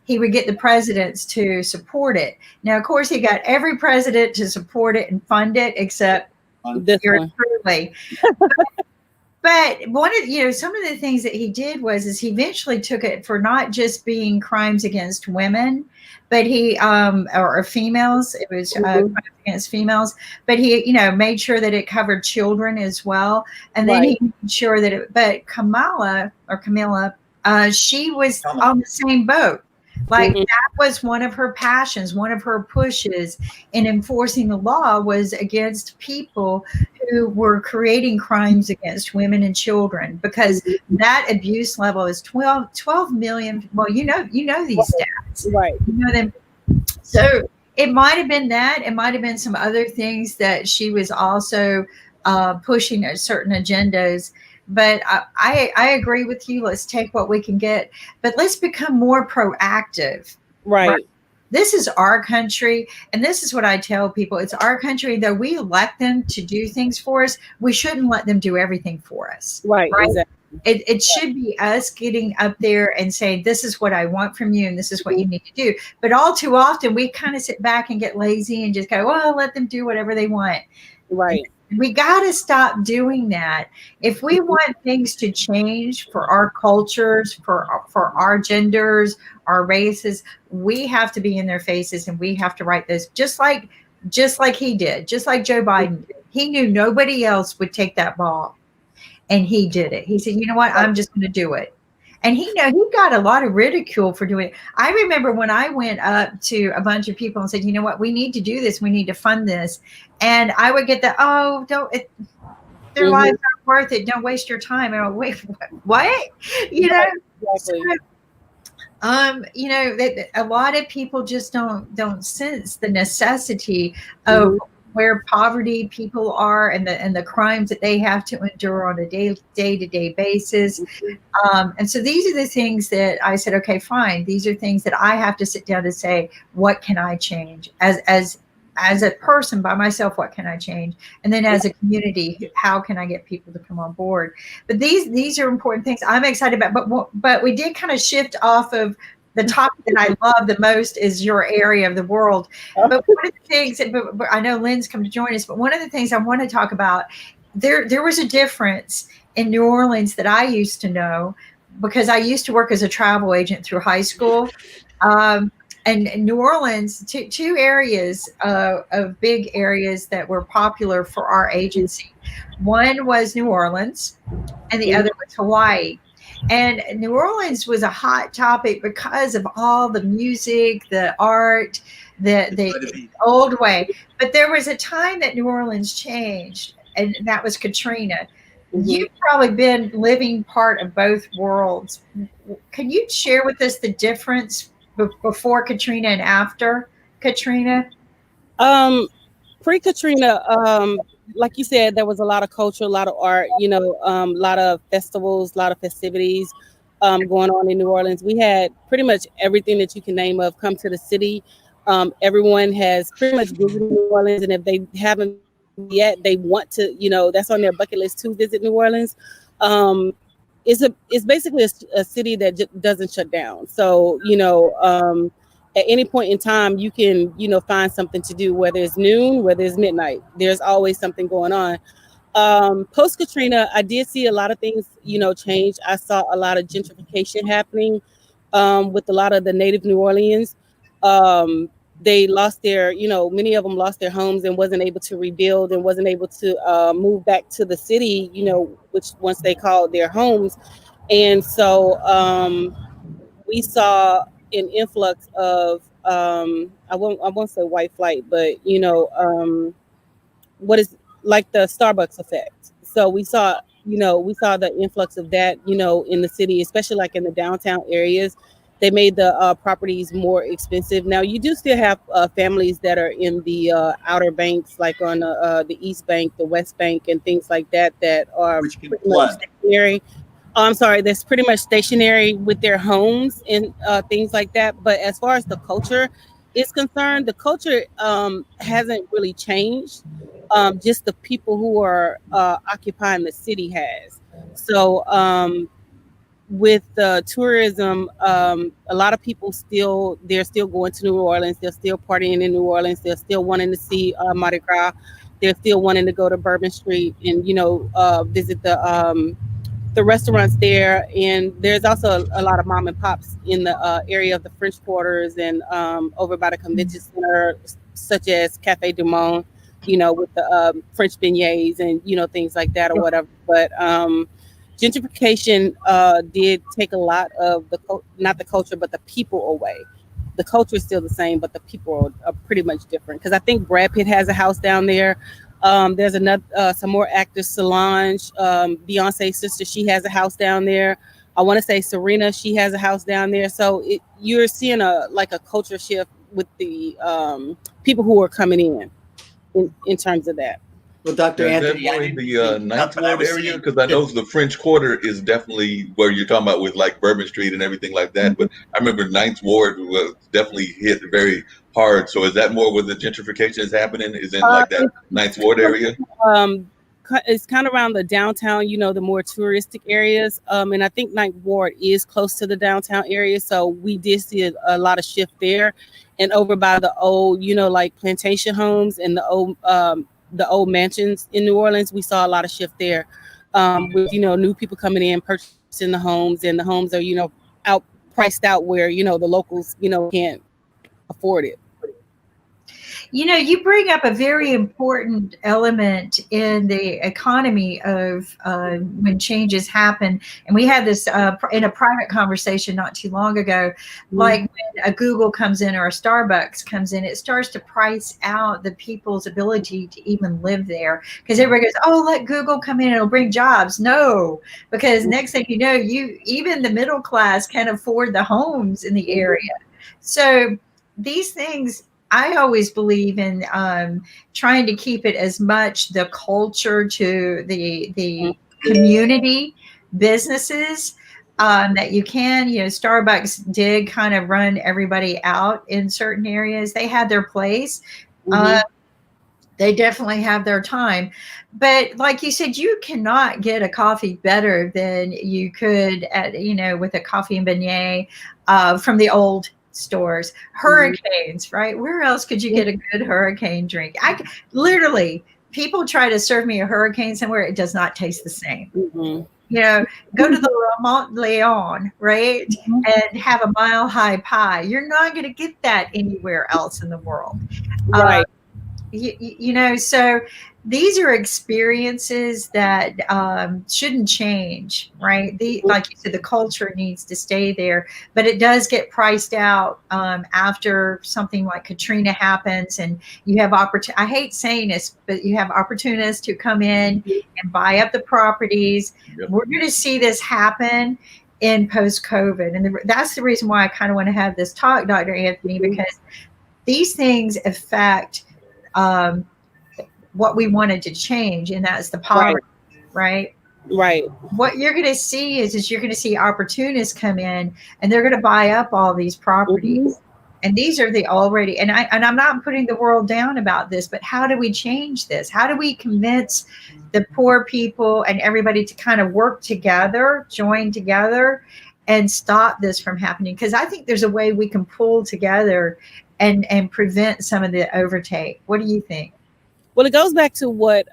he would get the presidents to support it. Now, of course, he got every president to support it and fund it, except yours truly. But one of some of the things that he did is he eventually took it for not just being crimes against women, but he or females. It was crimes against females, but he made sure that it covered children as well, and then he made sure that But Camilla, she was on the same boat. Like that was one of her passions, one of her pushes in enforcing the law was against people who were creating crimes against women and children, because that abuse level is 12 million. Well, you know these stats, right? You know them. So it might have been that. It might have been some other things that she was also pushing certain agendas. But I agree with you. Let's take what we can get, but let's become more proactive. Right. This is our country, and this is what I tell people. It's our country. Though we elect them to do things for us, we shouldn't let them do everything for us. Right. Exactly. It should be us getting up there and saying, this is what I want from you, and this is what you need to do. But all too often, we kind of sit back and get lazy and just go, well, let them do whatever they want. Right. We got to stop doing that. If we want things to change for our cultures, for our genders, our races, we have to be in their faces, and we have to write this just like he did, just like Joe Biden did. He knew nobody else would take that ball, and he did it. He said, you know what, I'm just going to do it. And he got a lot of ridicule for doing it. I remember when I went up to a bunch of people and said, you know what, we need to do this. We need to fund this. And I would get their lives aren't worth it. Don't waste your time. And I'm like, wait, what? Exactly. A lot of people just don't sense the necessity of where poverty people are and the crimes that they have to endure on a day-to-day basis. And so these are the things that I said, okay, fine. These are things that I have to sit down and say, what can I change as a person by myself? What can I change? And then as a community, how can I get people to come on board? But these are important things I'm excited about. But we did kind of shift off of the topic that I love the most is your area of the world. But one of the things, but I know Lynn's come to join us, but one of the things I want to talk about, there was a difference in New Orleans that I used to know, because I used to work as a travel agent through high school. And New Orleans, two areas of big areas that were popular for our agency. One was New Orleans, and the other was Hawaii. And New Orleans was a hot topic because of all the music, the art, the old way. But there was a time that New Orleans changed, and that was Katrina. You've probably been living part of both worlds. Can you share with us the difference before Katrina and after Katrina? Pre-Katrina, like you said, there was a lot of culture, a lot of art, a lot of festivals, a lot of festivities going on in New Orleans. We had pretty much everything that you can name of come to the city. Everyone has pretty much visited New Orleans, and if they haven't yet, they want to, that's on their bucket list to visit New Orleans. It's basically a city that doesn't shut down. So, at any point in time, you can, find something to do, whether it's noon, whether it's midnight. There's always something going on. Post Katrina, I did see a lot of things, change. I saw a lot of gentrification happening with a lot of the native New Orleans. They lost their, many of them lost their homes and wasn't able to rebuild and wasn't able to move back to the city, which once they called their homes. And so we saw an influx of I won't say white flight, but what is like the Starbucks effect. So we saw the influx of that, in the city, especially like in the downtown areas. They made the properties more expensive. Now you do still have families that are in the outer banks, like on the East Bank, the West Bank, and things like that, that are Which can pretty much flood. stationary. I'm sorry, that's pretty much stationary with their homes and things like that. But as far as the culture is concerned, the culture hasn't really changed. Just the people who are occupying the city has. So with tourism, a lot of people they're still going to New Orleans. They're still partying in New Orleans. They're still wanting to see Mardi Gras. They're still wanting to go to Bourbon Street and visit the restaurants there. And there's also a lot of mom and pops in the area of the French Quarters and over by the convention center, such as Cafe Du Monde, with the French beignets and things like that or whatever. But gentrification did take a lot of not the culture, but the people away. The culture is still the same, but the people are pretty much different. Because I think Brad Pitt has a house down there. There's another some more actors, Solange, Beyonce's sister. She has a house down there. I want to say Serena. She has a house down there. So you're seeing a culture shift with the people who are coming in terms of that. Well, Dr. Is that Anthony, more I in didn't the see Ninth but I Ward was area? seeing Because I know the French Quarter is definitely where you're talking about with like Bourbon Street and everything like that. But I remember Ninth Ward was definitely hit very hard. So is that more where the gentrification is happening? Is in like that Ninth Ward area? It's kind of around the downtown, the more touristic areas. And I think Ninth Ward is close to the downtown area. So we did see a lot of shift there. And over by the old, like plantation homes and the old mansions in New Orleans, we saw a lot of shift there. With, new people coming in, purchasing the homes, and the homes are, priced out where, the locals, can't afford it. You bring up a very important element in the economy of when changes happen. And we had this in a private conversation not too long ago. Like when a Google comes in or a Starbucks comes in, it starts to price out the people's ability to even live there. Because everybody goes, oh, let Google come in, it'll bring jobs. No, because next thing you know, even the middle class can't afford the homes in the area. So these things, I always believe in trying to keep it as much the culture to the community businesses that you can. Starbucks did kind of run everybody out in certain areas. They had their place. They definitely have their time. But like you said, you cannot get a coffee better than you could with a coffee and beignet from the old stores. Hurricanes, right? Where else could you get a good hurricane drink? Literally, people try to serve me a hurricane somewhere, it does not taste the same. Go to the Mont Leon, right? And have a Mile High pie. You're not going to get that anywhere else in the world. Right. So these are experiences that shouldn't change, right? Like you said, the culture needs to stay there, but it does get priced out after something like Katrina happens, and you have I hate saying this, but you have opportunists who come in and buy up the properties. Yep. We're going to see this happen in post-COVID, and that's the reason why I kind of want to have this talk, Dr. Anthony, because these things affect what we wanted to change, and that's the poverty, right? Right. What you're going to see is you're going to see opportunists come in, and they're going to buy up all these properties. Mm-hmm. And these are the already, and I'm not putting the world down about this, but how do we change this? How do we convince the poor people and everybody to kind of work together, join together, and stop this from happening? Because I think there's a way we can pull together and prevent some of the overtake. What do you think? Well, it goes back to what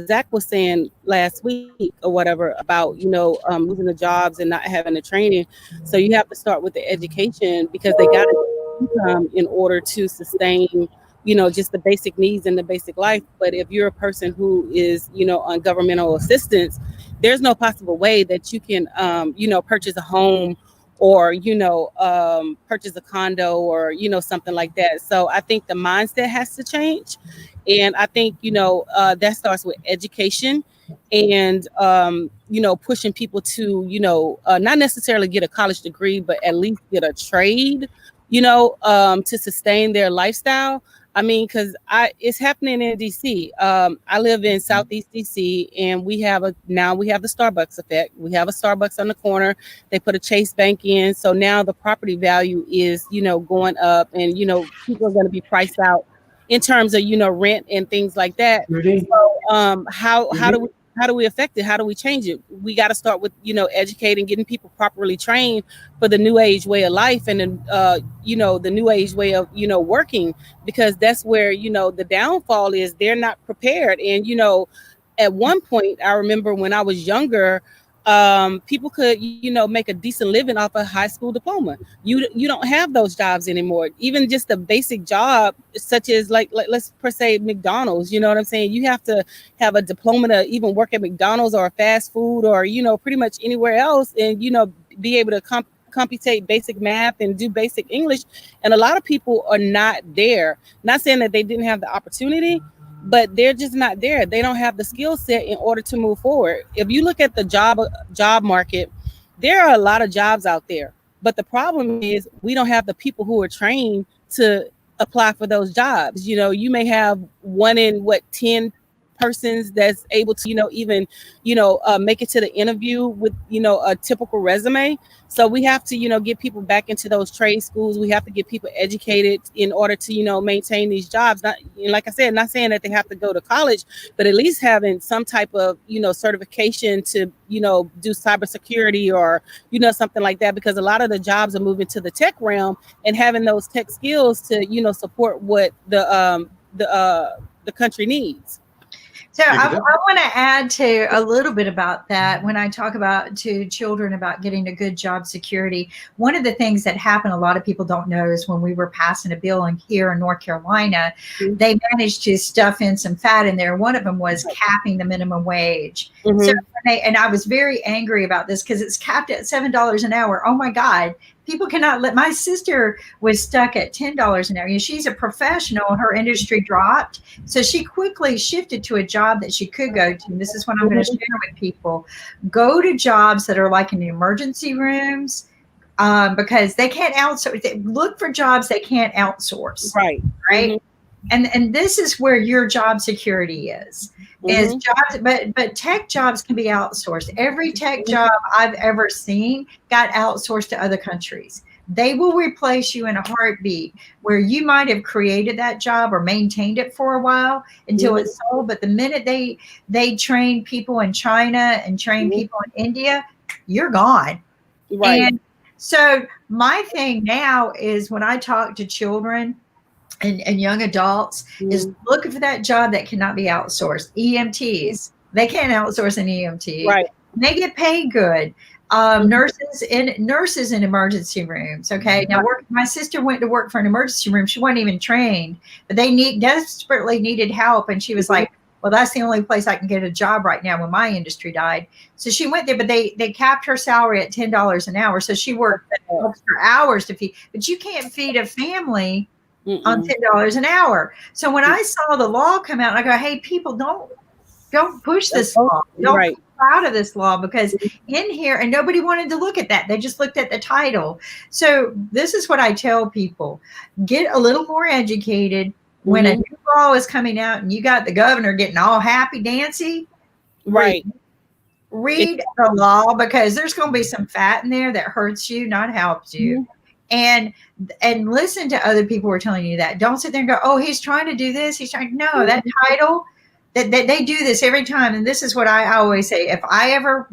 Zach was saying last week or whatever about, losing the jobs and not having the training. So you have to start with the education, because they got income in order to sustain, just the basic needs and the basic life. But if you're a person who is, on governmental assistance, there's no possible way that you can, purchase a home or, purchase a condo or, something like that. So I think the mindset has to change. And I think, that starts with education and, pushing people to, not necessarily get a college degree, but at least get a trade, to sustain their lifestyle. I mean, because it's happening in DC. I live in Southeast DC, and we have the Starbucks effect. We have a Starbucks on the corner. They put a Chase Bank in, so now the property value is, going up, and people are going to be priced out in terms of rent and things like that. So, how do we affect it? How do we change it? We got to start with educating, getting people properly trained for the new age way of life, and then the new age way of working, because that's where the downfall is. They're not prepared. And at one point, I remember when I was younger, people could make a decent living off a high school diploma. You don't have those jobs anymore. Even just a basic job such as like let's per se McDonald's, you know what I'm saying? You have to have a diploma to even work at McDonald's or fast food or pretty much anywhere else, and be able to computate basic math and do basic English. And a lot of people are not there. Not saying that they didn't have the opportunity, but they're just not there. They don't have the skill set in order to move forward. If you look at the job market, there are a lot of jobs out there. But the problem is we don't have the people who are trained to apply for those jobs. You may have 1 in 10 persons that's able to even make it to the interview with a typical resume. So we have to get people back into those trade schools. We have to get people educated in order to maintain these jobs. Not, like I said, not saying that they have to go to college, but at least having some type of certification to do cybersecurity or something like that, because a lot of the jobs are moving to the tech realm, and having those tech skills to support what the country needs. So I want to add to a little bit about that. When I talk about to children about getting a good job security, one of the things that happened, a lot of people don't know, is when we were passing a bill here in North Carolina, they managed to stuff in some fat in there. One of them was capping the minimum wage. So and I was very angry about this because it's capped at $7 an hour. Oh my God. People cannot my sister was stuck at $10 an hour. She's a professional. Her industry dropped. So she quickly shifted to a job that she could go to. And this is what I'm going to share with people. Go to jobs that are like in the emergency rooms, because they can't outsource. Look for jobs they can't outsource. Right. Mm-hmm. And this is where your job security is jobs, but tech jobs can be outsourced. Every tech job I've ever seen got outsourced to other countries. They will replace you in a heartbeat, where you might have created that job or maintained it for a while until it's sold. But the minute they train people in China and train people in India, you're gone. Right. And so my thing now is, when I talk to children and young adults, is looking for that job that cannot be outsourced. EMTs, they can't outsource an EMT. Right. They get paid good. Nurses in emergency rooms. Okay. Now my sister went to work for an emergency room. She wasn't even trained, but they desperately needed help. And she was like, well, that's the only place I can get a job right now when my industry died. So she went there, but they capped her salary at $10 an hour. So she worked extra hours to feed, but you can't feed a family on $10 an hour. So when I saw the law come out, I go, hey, people, don't push this law. Don't be proud of this law, because in here, and nobody wanted to look at that. They just looked at the title. So this is what I tell people: get a little more educated, When a new law is coming out and you got the governor getting all happy dancy, Right. read the law, because there's going to be some fat in there that hurts you, not helps you. And listen to other people who are telling you that. Don't sit there and go, oh, he's trying to do this. He's trying. No, that title, that they do this every time. And this is what I always say. If I ever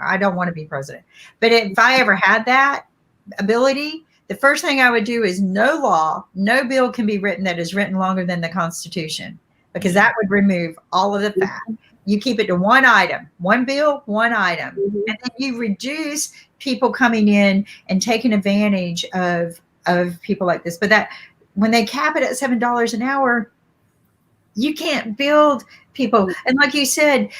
I don't want to be president, but if I ever had that ability, the first thing I would do is no bill can be written that is written longer than the Constitution, because that would remove all of the fat. You keep it to one item, one bill, one item. And then you reduce people coming in and taking advantage of people like this. But that when they cap it at $7 an hour, you can't build people. And like you said,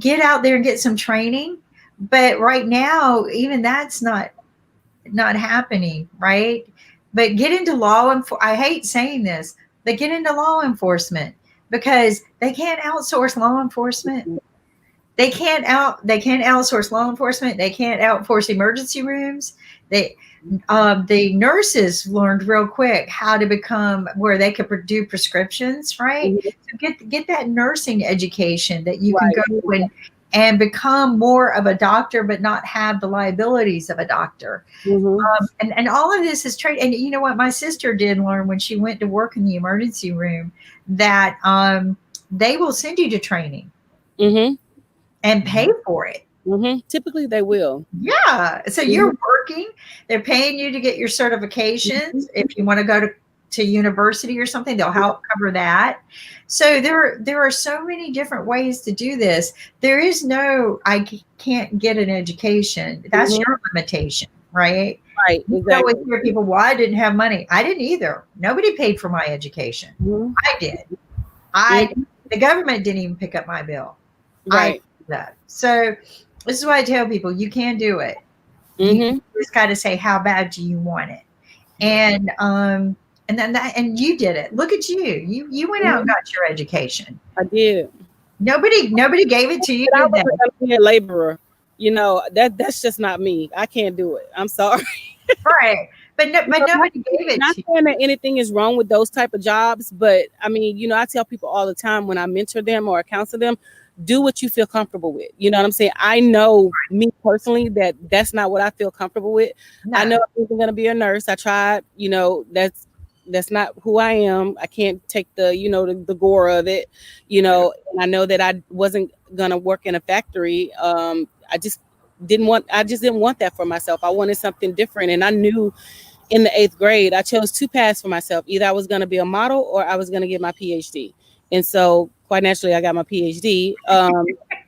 get out there and get some training. But right now, even that's not happening, right? But get into law enforcement. I hate saying this, but get into law enforcement, because they can't outsource law enforcement. They can't outsource law enforcement. They can't outsource emergency rooms. The nurses learned real quick how to become where they could do prescriptions, right? So get that nursing education that you can go and become more of a doctor, but not have the liabilities of a doctor. And all of this is trade. And you know what my sister did learn when she went to work in the emergency room, that they will send you to training and pay for it. Typically they will. Yeah. So you're working, they're paying you to get your certifications. If you want to go to university or something, they'll help cover that. So there are so many different ways to do this. There is no, I can't get an education. That's your limitation, right? Right. Exactly. You always hear people, well, I didn't have money. I didn't either. Nobody paid for my education. I did. The government didn't even pick up my bill. I did that. So this is why I tell people, you can do it. You just got to say, how bad do you want it? And then you did it. Look at you. You went out and got your education. I did. Nobody gave it to you. I was going to be a laborer. You know, that's just not me. I can't do it. I'm sorry. Right. But nobody gave it not to you. saying that anything is wrong with those type of jobs, but I mean, you know, I tell people all the time when I mentor them or counsel them, do what you feel comfortable with. You know what I'm saying? I know me personally that's not what I feel comfortable with. No. I know I wasn't going to be a nurse. I tried, you know, that's not who I am. I can't take the, you know, the gore of it, you know, and I know that I wasn't going to work in a factory. I just didn't want that for myself. I wanted something different. And I knew in the 8th grade, I chose 2 paths for myself. Either I was going to be a model or I was going to get my PhD. And so quite naturally, I got my PhD.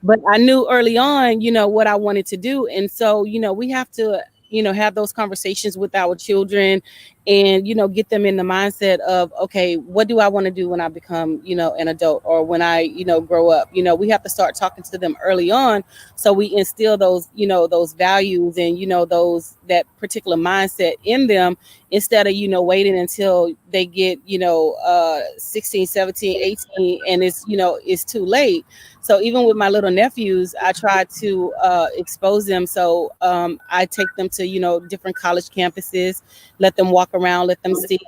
But I knew early on, you know, what I wanted to do. And so, you know, we have to, you know, have those conversations with our children and, you know, get them in the mindset of, okay, what do I want to do when I become, you know, an adult or when I, you know, grow up? You know, we have to start talking to them early on. So we instill those, you know, those values and, you know, that particular mindset in them instead of, you know, waiting until they get, you know, 16, 17, 18 and it's, you know, it's too late. So even with my little nephews, I try to expose them. So I take them to, you know, different college campuses, let them walk around, let them see.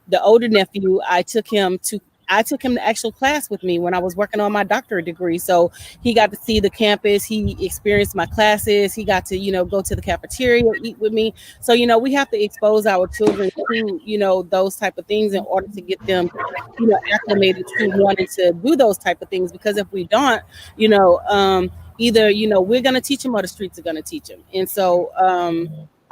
The older nephew, I took him to actual class with me when I was working on my doctorate degree. So he got to see the campus. He experienced my classes. He got to, you know, go to the cafeteria, eat with me. So, you know, we have to expose our children to, you know, those type of things in order to get them, you know, acclimated to wanting to do those type of things. Because if we don't, you know, either, you know, we're going to teach them or the streets are going to teach them. And so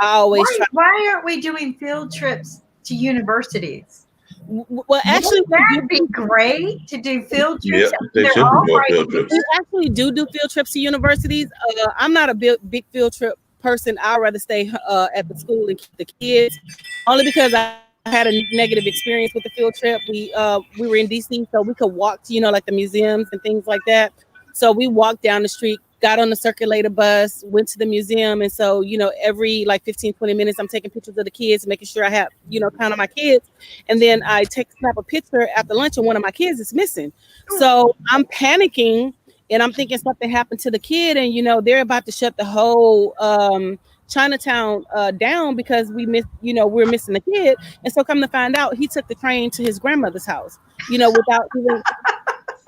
I always why aren't we doing field trips to universities? Well, actually, that'd be great to do field trips. Yeah, they should do more field trips. We actually do field trips to universities. I'm not a big field trip person. I'd rather stay at the school and keep the kids, only because I had a negative experience with the field trip. We were in DC, so we could walk to, you know, like the museums and things like that. So we walked down the street, got on the circulator bus, went to the museum. And so, you know, every like 15, 20 minutes, I'm taking pictures of the kids, making sure I have, you know, count on my kids. And then I snap a picture after lunch and one of my kids is missing. So I'm panicking and I'm thinking something happened to the kid. And, you know, they're about to shut the whole Chinatown down because we're missing the kid. And so come to find out, he took the train to his grandmother's house, without even.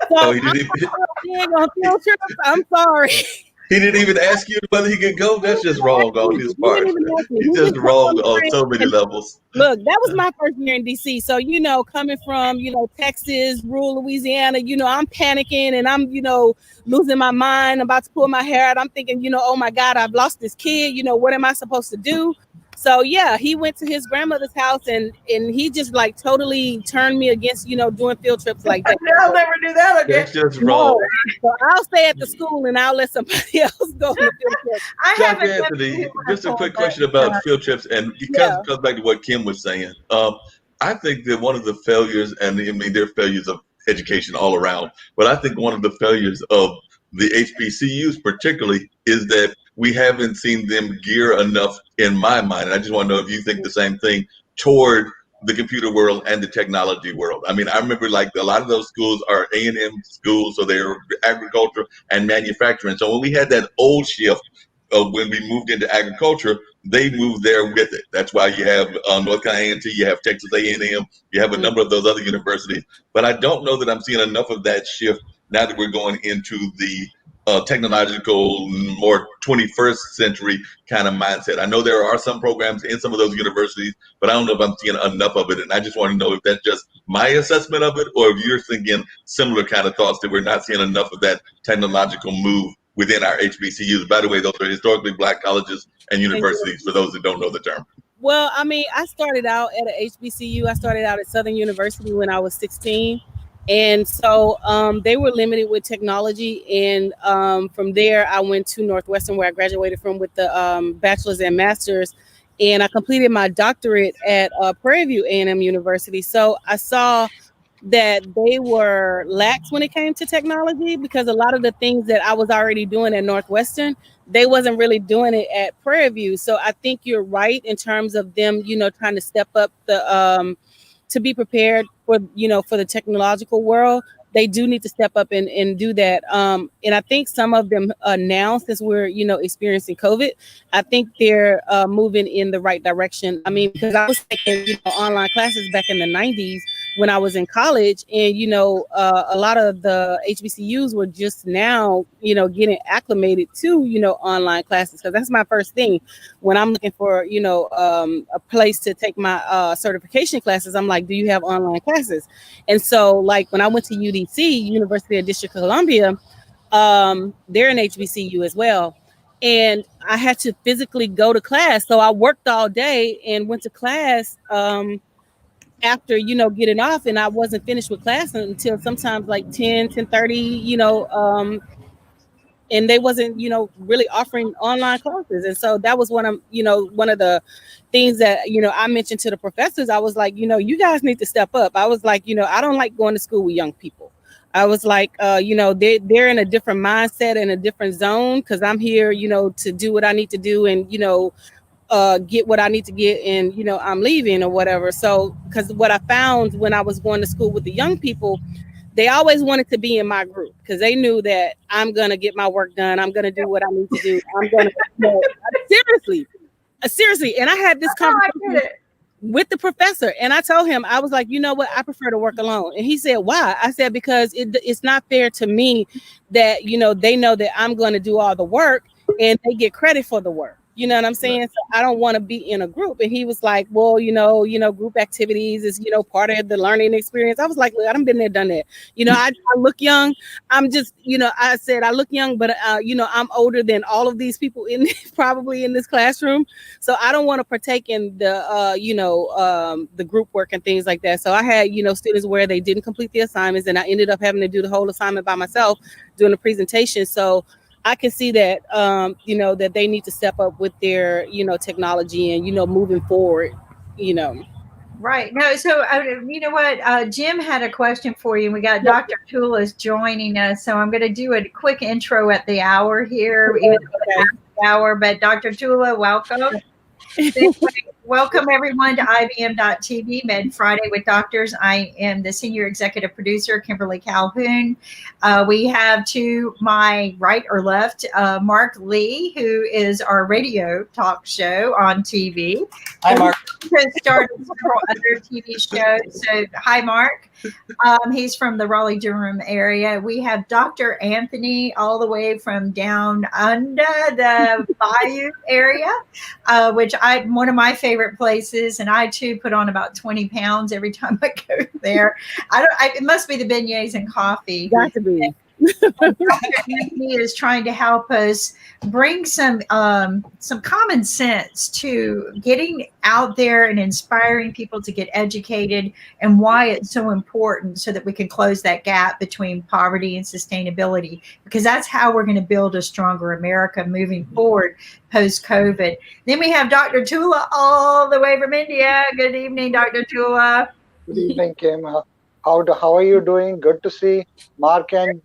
So Oh, I'm not big on field trips. I'm sorry. he didn't even ask you whether he could go. That's just wrong on his He part. didn't even ask me. He's He just just jumped wrong on the on train. so many levels. Look, that was my first year in DC. So, coming from, Texas, rural Louisiana, I'm panicking and I'm, losing my mind, about to pull my hair out. I'm thinking, oh my God, I've lost this kid. What am I supposed to do? So yeah, he went to his grandmother's house and he just like totally turned me against, doing field trips like that. I'll never do that again. That's just wrong. So I'll stay at the school and I'll let somebody else go on the field trip. I Dr. haven't done Anthony, anything just a like quick that. question about field trips, and it comes back to what Kim was saying. I think that one of the failures, and I mean, there are failures of education all around, but I think one of the failures of the HBCUs particularly is that we haven't seen them gear enough, in my mind, and I just want to know if you think the same thing, toward the computer world and the technology world. I mean, I remember like a lot of those schools are A&M schools, so they're agriculture and manufacturing. So when we had that old shift of when we moved into agriculture, they moved there with it. That's why you have North Carolina A&T, you have Texas A&M, you have a number of those other universities. But I don't know that I'm seeing enough of that shift now that we're going into the technological, more 21st century kind of mindset. I know there are some programs in some of those universities, but I don't know if I'm seeing enough of it. And I just want to know if that's just my assessment of it, or if you're thinking similar kind of thoughts that we're not seeing enough of that technological move within our HBCUs. By the way, those are historically Black colleges and universities, for those that don't know the term. Well, I mean, I started out at a HBCU. I started out at Southern University when I was 16. And so they were limited with technology. And from there, I went to Northwestern, where I graduated from with the bachelor's and master's. And I completed my doctorate at Prairie View A&M University. So I saw that they were lax when it came to technology, because a lot of the things that I was already doing at Northwestern, they wasn't really doing it at Prairie View. So I think you're right in terms of them, trying to step up the to be prepared for, for the technological world. They do need to step up and do that. And I think some of them now, since we're, experiencing COVID, I think they're moving in the right direction. I mean, because I was taking, online classes back in the 90s when I was in college, and, a lot of the HBCUs were just now, getting acclimated to, online classes. Because that's my first thing when I'm looking for, a place to take my certification classes. I'm like, do you have online classes? And so like when I went to UDC, University of District of Columbia, they're an HBCU as well. And I had to physically go to class. So I worked all day and went to class after, getting off, and I wasn't finished with class until sometimes like 10:30, and they wasn't, really offering online classes. And so that was one of the things that, I mentioned to the professors. I was like, you guys need to step up. I was like, I don't like going to school with young people. I was like, they're in a different mindset and a different zone, because I'm here, to do what I need to do and, get what I need to get, and, I'm leaving or whatever. So, because what I found when I was going to school with the young people, they always wanted to be in my group because they knew that I'm going to get my work done. I'm going to do what I need to do. I'm going to seriously. And I had this conversation with the professor, and I told him, I was like, you know what? I prefer to work alone. And he said, why? I said, because it's not fair to me that, they know that I'm going to do all the work and they get credit for the work. You know what I'm saying? So I don't want to be in a group. And he was like, well, group activities is, part of the learning experience. I was like, look, I done been there, done that. I look young. I'm just, I said, I look young, but, I'm older than all of these people probably in this classroom. So I don't want to partake in the, the group work and things like that. So I had, students where they didn't complete the assignments, and I ended up having to do the whole assignment by myself doing the presentation. So I can see that, that they need to step up with their, technology and, moving forward, Right. No, so you know what? Jim had a question for you. We got Dr. Tula's joining us. So I'm going to do a quick intro at the hour here, even though it's the hour. But Dr. Tula, welcome. Welcome everyone to IBM.TV Med Friday with Doctors. I am the senior executive producer, Kimberly Calhoun. We have to my right or left, Mark Lee, who is our radio talk show on TV. Hi, Mark. Has started several other TV shows. So, hi, Mark. He's from the Raleigh-Durham area. We have Dr. Anthony all the way from down under the Bayou area, which one of my favorite places, and I too put on about 20 pounds every time I go there. It must be the beignets and coffee. Got to be. Dr. Anthony is trying to help us bring some common sense to getting out there and inspiring people to get educated and why it's so important so that we can close that gap between poverty and sustainability, because that's how we're going to build a stronger America moving forward post-COVID. Then we have Dr. Tula all the way from India. Good evening, Dr. Tula. Good evening, Kim. How are you doing? Good to see Mark and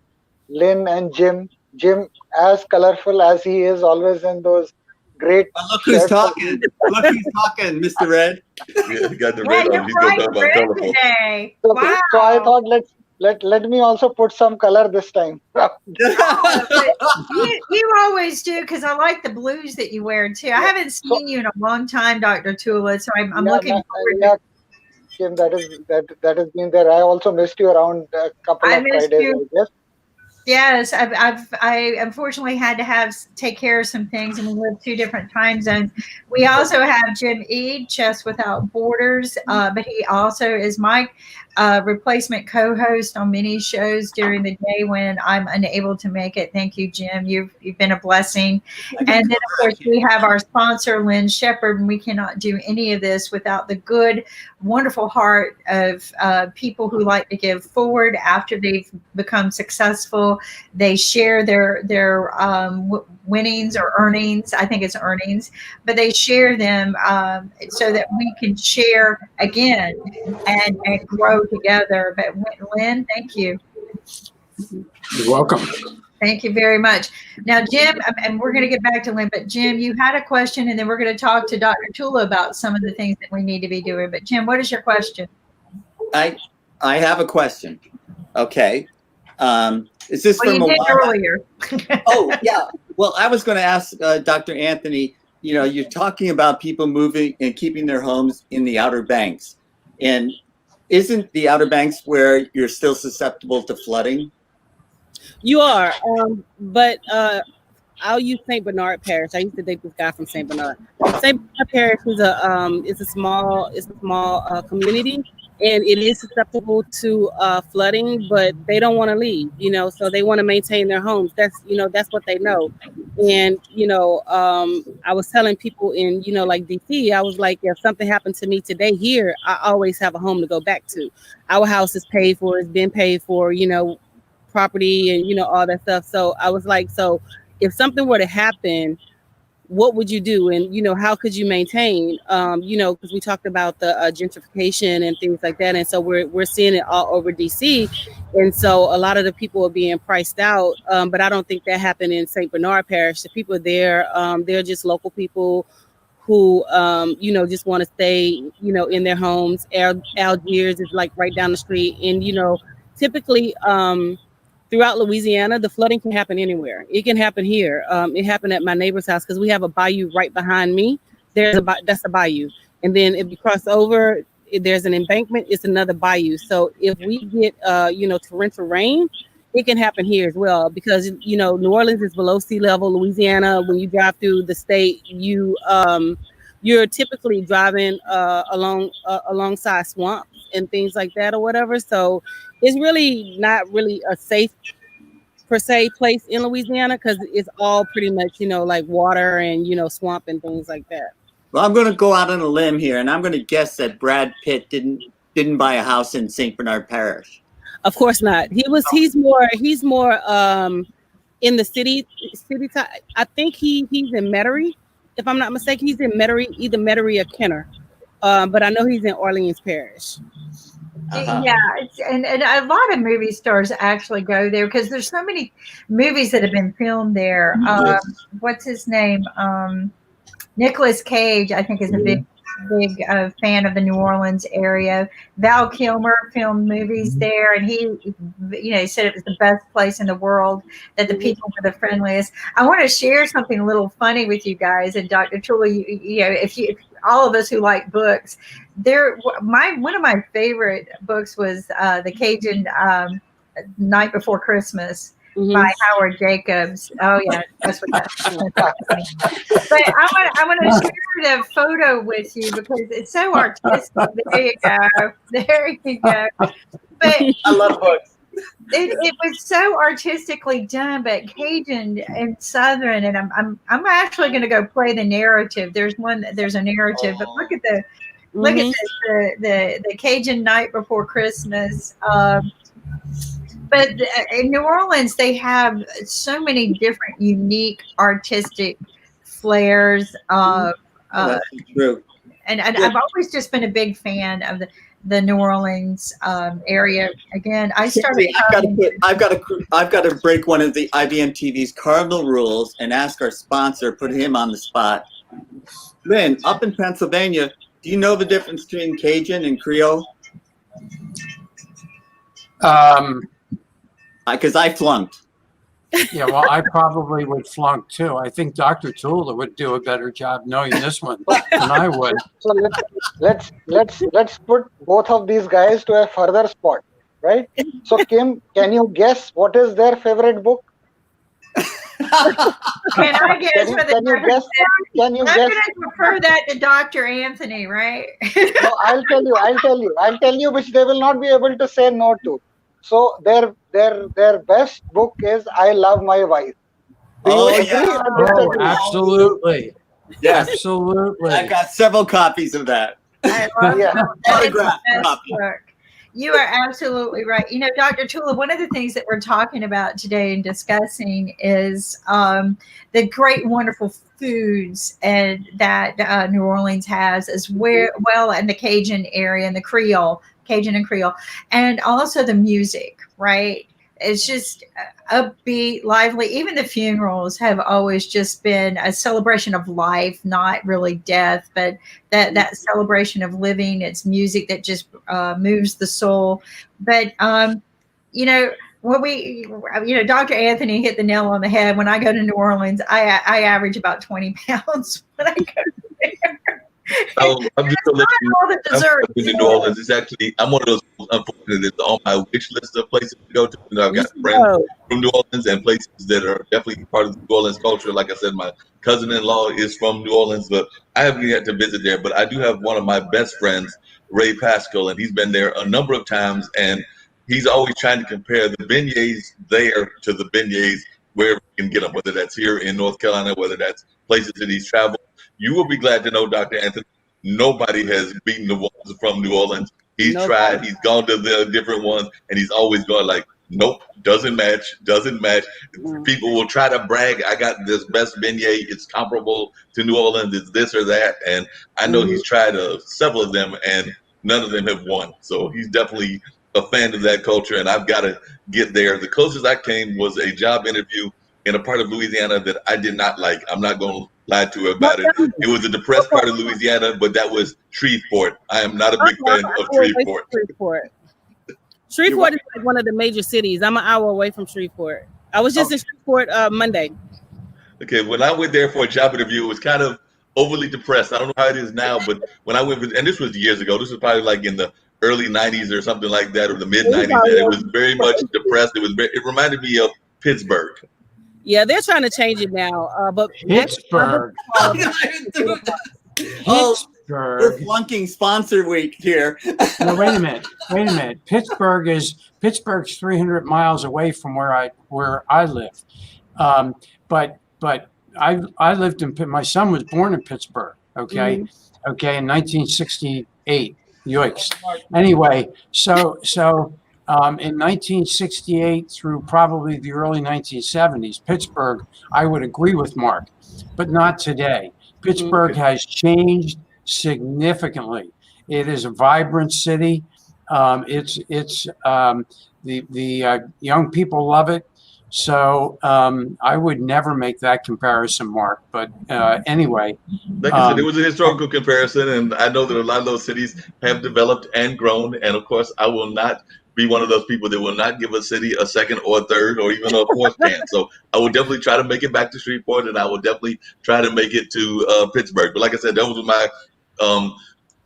Lynn and Jim. Jim, as colorful as he is always in those great. Look who's talking. Look who's talking, Mr. Red. Yeah, he got the red on. He's Bright talking about red colorful. today. So, Wow. so I thought let me also put some color this time. You always do, because I like the blues that you wear too. I haven't seen you in a long time, Dr. Tula, so I'm looking forward to. Kim, that has been there. I also missed you around a couple of missed Fridays, you. I guess. Yes, I unfortunately had to take care of some things, and we live 2 different time zones. We also have Jim Eade, Chefs Without Borders, but he also is my replacement co-host on many shows during the day when I'm unable to make it. Thank you, Jim. You've been a blessing. And then, of course, we have our sponsor, Lynn Shepard, and we cannot do any of this without the good, wonderful heart of people who like to give forward after they've become successful. They share their winnings or earnings. I think it's earnings, but they share them so that we can share again and grow together. But Lynn, thank you. You're welcome. Thank you very much. Now, Jim, and we're going to get back to Lynn, but Jim, you had a question, and then we're going to talk to Dr. Tula about some of the things that we need to be doing. But Jim, what is your question? I have a question. Okay. Is this Well, from you did earlier. Oh, yeah. Well, I was going to ask Dr. Anthony, you're talking about people moving and keeping their homes in the Outer Banks. And isn't the Outer Banks where you're still susceptible to flooding? You are, but I'll use St. Bernard Parish. I used to date this guy from St. Bernard. St. Bernard Parish is a small community, and it is susceptible to flooding, but they don't want to leave, so they want to maintain their homes. That's what they know. And I was telling people in like DC, I was like, if something happened to me today here, I always have a home to go back to. Our house is paid for, it's been paid for, property and all that stuff. So I was like, so if something were to happen, what would you do? And how could you maintain, because we talked about the gentrification and things like that, and so we're seeing it all over DC, and so a lot of the people are being priced out, but I don't think that happened in St. Bernard Parish. The people there, they're just local people who just want to stay in their homes. Algiers is like right down the street, and typically throughout Louisiana, the flooding can happen anywhere. It can happen here. It happened at my neighbor's house because we have a bayou right behind me. That's a bayou. And then if you cross over, there's an embankment, it's another bayou. So if we get, torrential rain, it can happen here as well because, New Orleans is below sea level. Louisiana, when you drive through the state, you're typically driving alongside swamps and things like that or whatever. So it's really not really a safe per se place in Louisiana because it's all pretty much, like water and, swamp and things like that. Well, I'm going to go out on a limb here, and I'm going to guess that Brad Pitt didn't buy a house in St. Bernard Parish. Of course not. He's more in the city type. I think he's in Metairie, if I'm not mistaken. He's in Metairie, either Metairie or Kenner. But I know he's in Orleans Parish. Uh-huh. Yeah, and a lot of movie stars actually go there because there's so many movies that have been filmed there. What's his name? Nicolas Cage, I think, is a big big fan of the New Orleans area. Val Kilmer filmed movies there, and he, said it was the best place in the world, that the people were the friendliest. I want to share something a little funny with you guys, and Dr. Truly, if all of us who like books, one of my favorite books was The Cajun Night Before Christmas by Howard Jacobs. Oh yeah, that's what that's. But I want to share the photo with you because it's so artistic. There you go. There you go. But I love books. it was so artistically done, but Cajun and Southern, and I'm actually going to go play the narrative. There's a narrative, but look at the Cajun Night Before Christmas. But in New Orleans, they have so many different, unique artistic flares. That's true. And I've always just been a big fan of the New Orleans area. Again, I started. I've got to break one of the IBM TV's cardinal rules and ask our sponsor, put him on the spot. Lynn, up in Pennsylvania, do you know the difference between Cajun and Creole? Because I flunked. Yeah, well, I probably would flunk too. I think Dr. Tula would do a better job knowing this one than I would. So let's put both of these guys to a further spot, right? So Kim, can you guess what is their favorite book? Can I guess? Can you I'm guess? going to refer that to Dr. Anthony, right? No, I'll tell you which they will not be able to say no to. So their best book is I Love My Wife. Do you agree or disagree? Absolutely. Yes. Absolutely. I've got several copies of that. I love Yeah. that. It's the best book. You are absolutely right. Dr. Tula, one of the things that we're talking about today and discussing is the great, wonderful foods and that New Orleans has as well, and the Cajun area and the Cajun and Creole, and also the music, right? It's just upbeat, lively. Even the funerals have always just been a celebration of life, not really death, but that celebration of living. It's music that just moves the soul. But Dr. Anthony hit the nail on the head. When I go to New Orleans, I average about 20 pounds when I go there. I'm just all the desserts. in New Orleans. It's actually, I'm one of those unfortunate that's on my wish list of places to go to. I've got friends from New Orleans and places that are definitely part of the New Orleans culture. Like I said, my cousin-in-law is from New Orleans, but I haven't yet to visit there. But I do have one of my best friends, Ray Pascal, and he's been there a number of times, and he's always trying to compare the beignets there to the beignets wherever you can get them, whether that's here in North Carolina, whether that's places that he's traveled. You will be glad to know, Dr. Anthony, nobody has beaten the ones from New Orleans. He's tried, he's gone to the different ones, and he's always gone like, nope, doesn't match. People will try to brag, I got this best beignet, it's comparable to New Orleans, it's this or that. And I know he's tried several of them, and none of them have won. So he's definitely a fan of that culture, and I've got to get there. The closest I came was a job interview in a part of Louisiana that I did not like. I'm not going to lie to you about it. It was a depressed part of Louisiana, but that was Shreveport. I am not a big fan of Shreveport. Shreveport is like one of the major cities. I'm an hour away from Shreveport. I was just in Shreveport Monday. Okay, when I went there for a job interview, it was kind of overly depressed. I don't know how it is now, but when I went, and this was years ago, this was probably like in the early 90s or something like that, or the mid 90s, and it was very much depressed. It reminded me of Pittsburgh. Yeah, they're trying to change it now. But Pittsburgh. We're flunking sponsor week here. No, wait a minute. Pittsburgh's 300 miles away from where I live. But I lived in, my son was born in Pittsburgh. Okay, in 1968. Yikes. Anyway, so in 1968 through probably the early 1970s, Pittsburgh, I would agree with Mark, but not today. Pittsburgh has changed significantly. It is a vibrant city. The young people love it. So I would never make that comparison, Mark. But anyway, Like I said, it was a historical comparison, and I know that a lot of those cities have developed and grown. And of course, I will not be one of those people that will not give a city a second or a third or even a fourth chance. So I will definitely try to make it back to Shreveport, and I will definitely try to make it to Pittsburgh. But like I said, that was my um,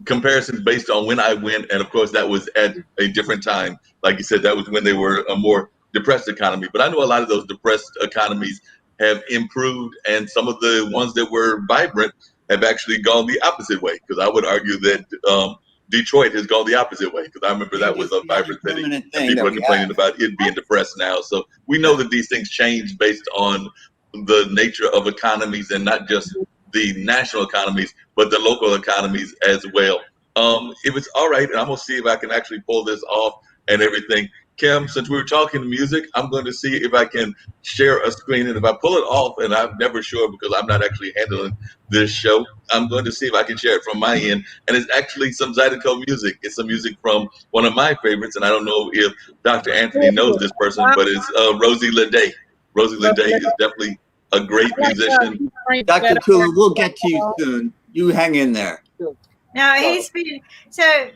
comparisons based on when I went, and of course that was at a different time. Like you said, that was when they were a more depressed economy. But I know a lot of those depressed economies have improved, and some of the ones that were vibrant have actually gone the opposite way. Because I would argue that Detroit has gone the opposite way. Because I remember that was a vibrant city, and people are complaining about it being depressed now. So we know that these things change based on the nature of economies, and not just the national economies, but the local economies as well. If it's all right, and I'm gonna see if I can actually pull this off and everything. Kim, since we were talking music, I'm going to see if I can share a screen, and if I pull it off, and I'm never sure because I'm not actually handling this show, I'm going to see if I can share it from my end. And it's actually some Zydeco music. It's some music from one of my favorites, and I don't know if Dr. Anthony knows this person, but it's Rosie Leday. Rosie Leday is definitely a great musician. Dr. Tula, we'll get to you soon. You hang in there. Now he's been so.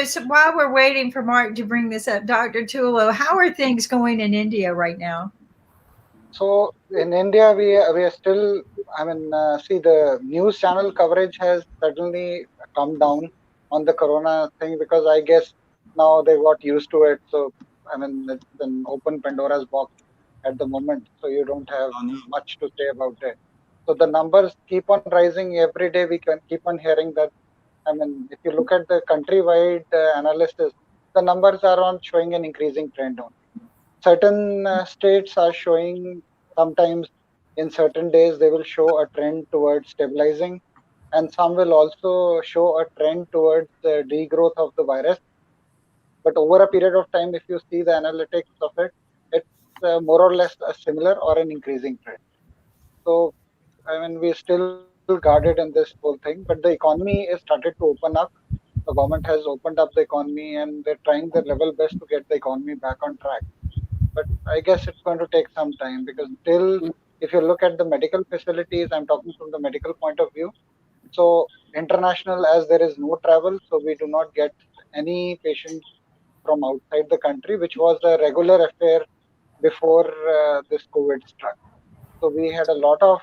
So while we're waiting for Mark to bring this up, Dr. Tulo, how are things going in India right now? So in India, we are still. I mean, see, the news channel coverage has suddenly come down on the corona thing, because I guess now they got used to it. So I mean, it's an open Pandora's box at the moment. So you don't have much to say about it. So the numbers keep on rising every day. We can keep on hearing that. I mean, if you look at the countrywide analysis, the numbers are on showing an increasing trend only. Certain states are showing, sometimes in certain days they will show a trend towards stabilizing, and some will also show a trend towards the degrowth of the virus. But over a period of time, if you see the analytics of it, it's more or less a similar or an increasing trend. So I mean, we're still guarded in this whole thing, but the economy is started to open up. The government has opened up the economy, and they're trying their level best to get the economy back on track. But I guess it's going to take some time, because still, if you look at the medical facilities, I'm talking from the medical point of view. So international, as there is no travel, so we do not get any patients from outside the country, which was a regular affair before this COVID struck. So we had a lot of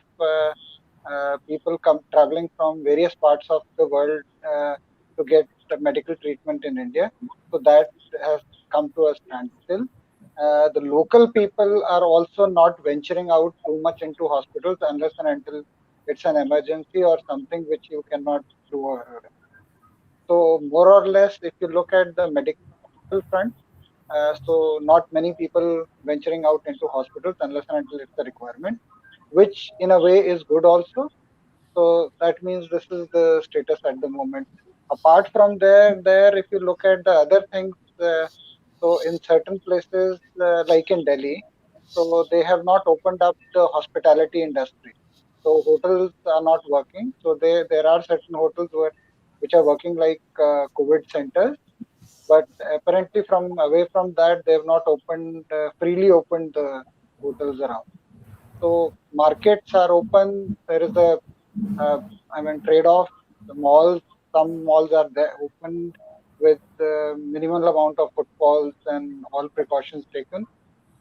people come traveling from various parts of the world to get medical treatment in India. So that has come to a standstill. The local people are also not venturing out too much into hospitals unless and until it's an emergency or something which you cannot do. So more or less, if you look at the medical front, so not many people venturing out into hospitals unless and until it's a requirement, which in a way is good also. So that means this is the status at the moment. Apart from there, if you look at the other things, so in certain places like in Delhi, so they have not opened up the hospitality industry. So hotels are not working. So there are certain hotels which are working like COVID centers, but apparently from away from that, they have not opened freely opened the hotels around. So markets are open. There is a trade-off. The malls, some malls are there opened with minimal amount of footfalls and all precautions taken.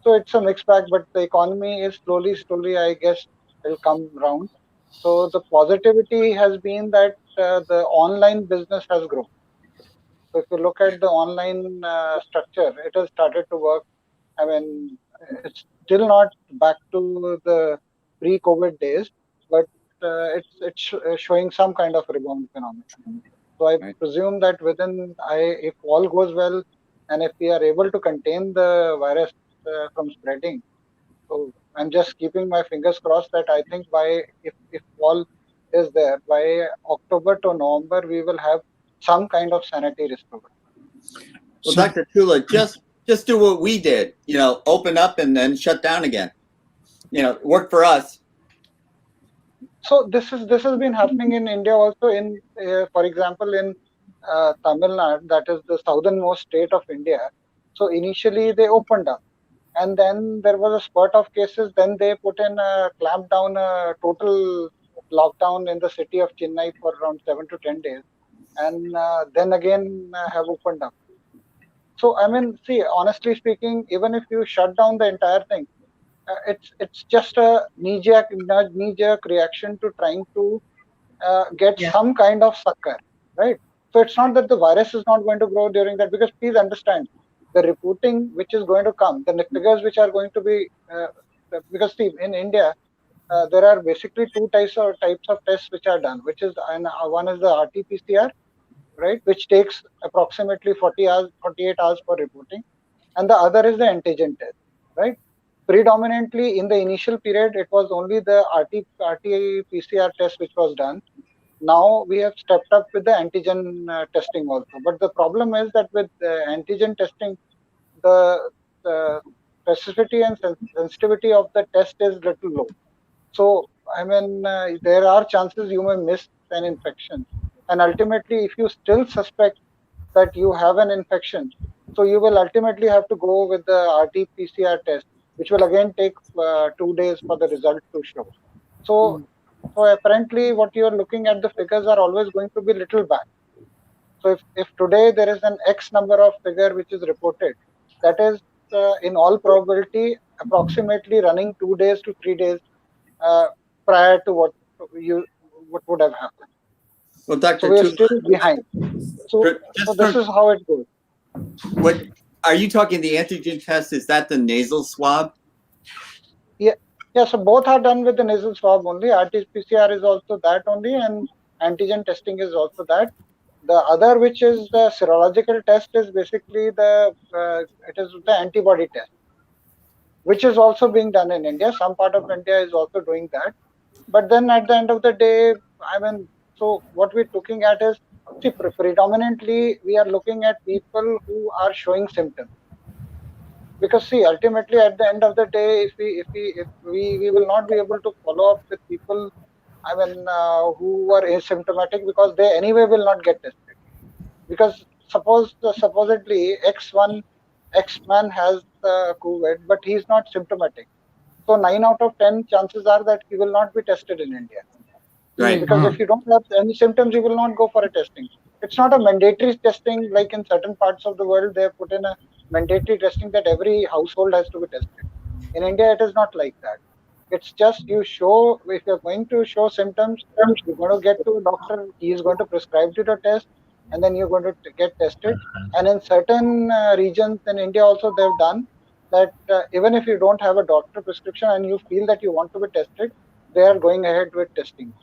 So it's a mixed bag, but the economy is slowly, I guess, will come round. So the positivity has been that the online business has grown. So if you look at the online structure, it has started to work. I mean, it's still not back to the pre-COVID days, but it's showing some kind of rebound phenomenon. So I presume that if all goes well, and if we are able to contain the virus from spreading, so I'm just keeping my fingers crossed that I think if all is there, by October to November, we will have some kind of sanity restored. Well, Dr. Tula, just do what we did, open up and then shut down again. Work for us. So this has been happening in India also. For example, in Tamil Nadu, that is the southernmost state of India. So initially they opened up, and then there was a spurt of cases. Then they put in a clampdown, a total lockdown in the city of Chennai for around 7 to 10 days, and then again have opened up. So I mean, see, honestly speaking, even if you shut down the entire thing, it's just a knee-jerk reaction to trying to get Yeah. some kind of succor, right? So it's not that the virus is not going to grow during that, because please understand, the reporting which is going to come, the figures which are going to be, because see, in India, there are basically two types of tests which are done, which is, and one is the RT-PCR, right, which takes approximately 40 hours, 48 hours for reporting, and the other is the antigen test, right? Predominantly in the initial period, it was only the RT-PCR test which was done. Now we have stepped up with the antigen testing also. But the problem is that with antigen testing, the specificity and sensitivity of the test is little low. So, I mean, there are chances you may miss an infection. And ultimately, if you still suspect that you have an infection, so you will ultimately have to go with the RT-PCR test, which will again take 2 days for the result to show. So, so apparently, what you are looking at, the figures are always going to be little back. So, if today there is an X number of figure which is reported, that is in all probability approximately running 2 days to 3 days prior to what would have happened. Well, Dr. So we are Tula, still behind. So this is how it goes. What are you talking? The antigen test, is that the nasal swab? Yeah. So both are done with the nasal swab only. RT-PCR is also that only, and antigen testing is also that. The other, which is the serological test, is basically it is the antibody test, which is also being done in India. Some part of India is also doing that. But then at the end of the day, I mean, so what we're looking at is, see, predominantly we are looking at people who are showing symptoms. Because see, ultimately at the end of the day, if we will not be able to follow up with people, I mean, who are asymptomatic, because they anyway will not get tested. Because supposedly X man has COVID, but he's not symptomatic. So 9 out of 10 chances are that he will not be tested in India. Right. Because if you don't have any symptoms, you will not go for a testing. It's not a mandatory testing like in certain parts of the world. They have put in a mandatory testing that every household has to be tested. In India, it is not like that. It's just you show, if you're going to show symptoms, you're going to get to a doctor. He is going to prescribe you the test, and then you're going to get tested. And in certain regions in India also, they've done that even if you don't have a doctor prescription and you feel that you want to be tested, they are going ahead with testing.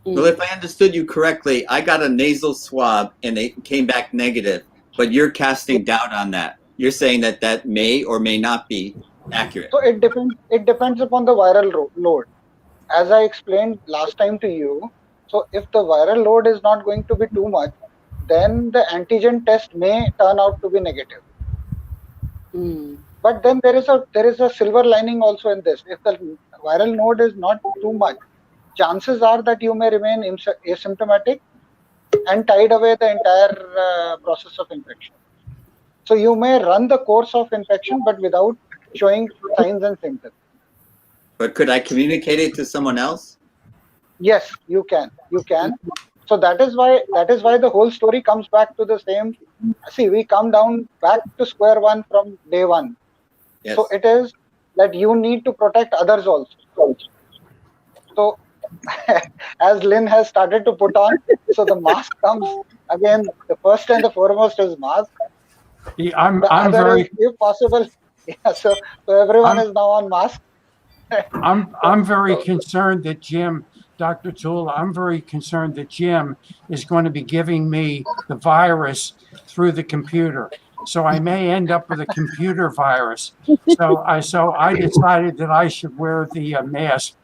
Well, if I understood you correctly, I got a nasal swab and it came back negative, but you're casting doubt on that. You're saying that that may or may not be accurate. So it depends. It depends upon the viral load. As I explained last time to you, so if the viral load is not going to be too much, then the antigen test may turn out to be negative. But then there is a silver lining also in this. If the viral load is not too much, chances are that you may remain asymptomatic and tide away the entire process of infection. So you may run the course of infection, but without showing signs and symptoms. But could I communicate it to someone else? Yes, you can. So that is why the whole story comes back to the same. See, we come down back to square one from day one. Yes. So it is that you need to protect others also. So as Lynn has started to put on, so the mask comes again. The first and the foremost is mask. Yeah, I'm Other very, is, if possible, yeah. So everyone is now on mask. I'm very concerned that Dr. Tula, I'm very concerned that Jim is going to be giving me the virus through the computer. So I may end up with a computer virus. So I decided that I should wear the mask.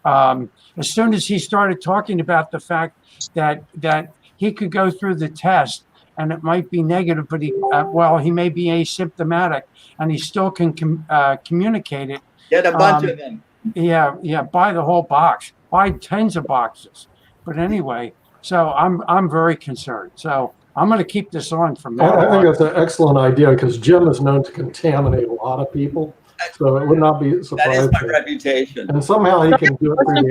As soon as he started talking about the fact that he could go through the test and it might be negative, but he may be asymptomatic and he still can communicate it. Get a bunch of them. Yeah, buy the whole box. Buy tens of boxes. But anyway, so I'm very concerned. So I'm going to keep this on from now I think on. that's an excellent idea because Jim is known to contaminate a lot of people. So it would not be That is surprising. my reputation. And somehow he can do it through the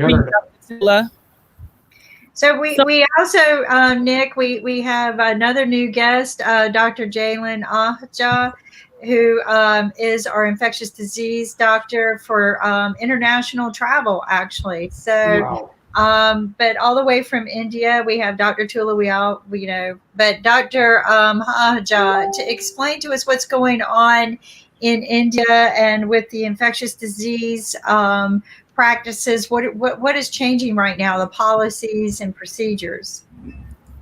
internet. So we also, Nick, we have another new guest, Dr. Jalen Ahja, who is our infectious disease doctor for international travel, actually. So, Wow. but all the way from India, we have Dr. Tula. But Dr. Ahja, to explain to us what's going on in India and with the infectious disease practices, what is changing right now, the policies and procedures.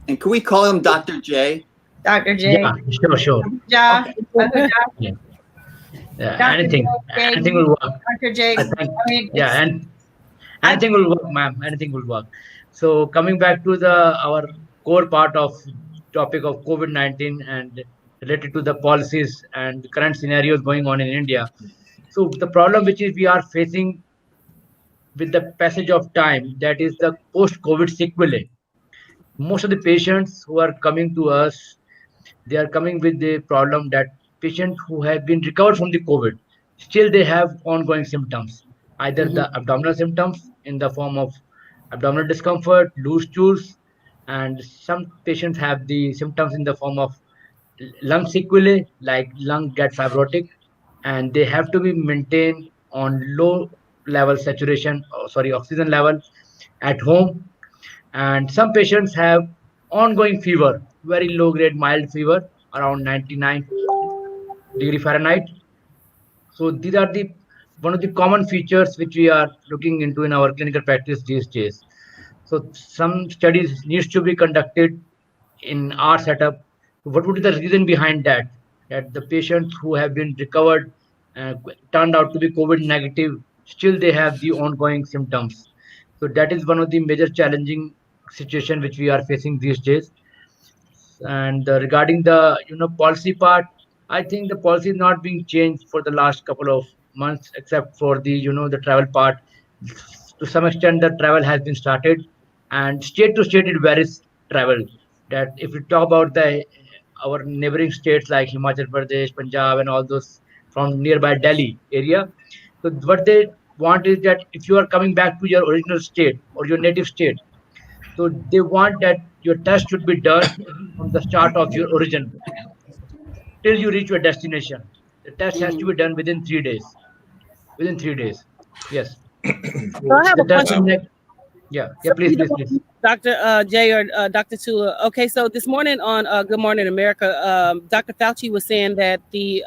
And can we call him Dr. J? Dr. J. Yeah, sure. Ja, Okay. Yeah, anything will work. Dr. J. Yeah, and anything will work, ma'am. Anything will work. So coming back to our core part of topic of COVID-19 and related to the policies and the current scenarios going on in India. So the problem which is we are facing with the passage of time, that is the post-COVID sequelae. Most of the patients who are coming to us, they are coming with the problem that patients who have been recovered from the COVID, still they have ongoing symptoms, either the abdominal symptoms in the form of abdominal discomfort, loose stools, and some patients have the symptoms in the form of lung sequelae, like lung get fibrotic, and they have to be maintained on low level oxygen level at home. And some patients have ongoing fever, very low grade mild fever, around 99 degree Fahrenheit. So these are the one of the common features which we are looking into in our clinical practice these days. So some studies needs to be conducted in our setup. What would be the reason behind that? That the patients who have been recovered turned out to be COVID negative, still they have the ongoing symptoms. So that is one of the major challenging situation which we are facing these days. And regarding the policy part, I think the policy is not being changed for the last couple of months, except for the the travel part. To some extent, the travel has been started, and state to state it varies travel. That if we talk about the our neighboring states like Himachal Pradesh, Punjab, and all those from nearby Delhi area, so what they want is that if you are coming back to your original state or your native state, so they want that your test should be done from the start of your origin till you reach your destination. The test has to be done within 3 days. Within 3 days. Yes. So I have The a test question. yeah, please, please. Dr. J or Dr. Tula. Okay, so this morning on Good Morning America, Dr. Fauci was saying that the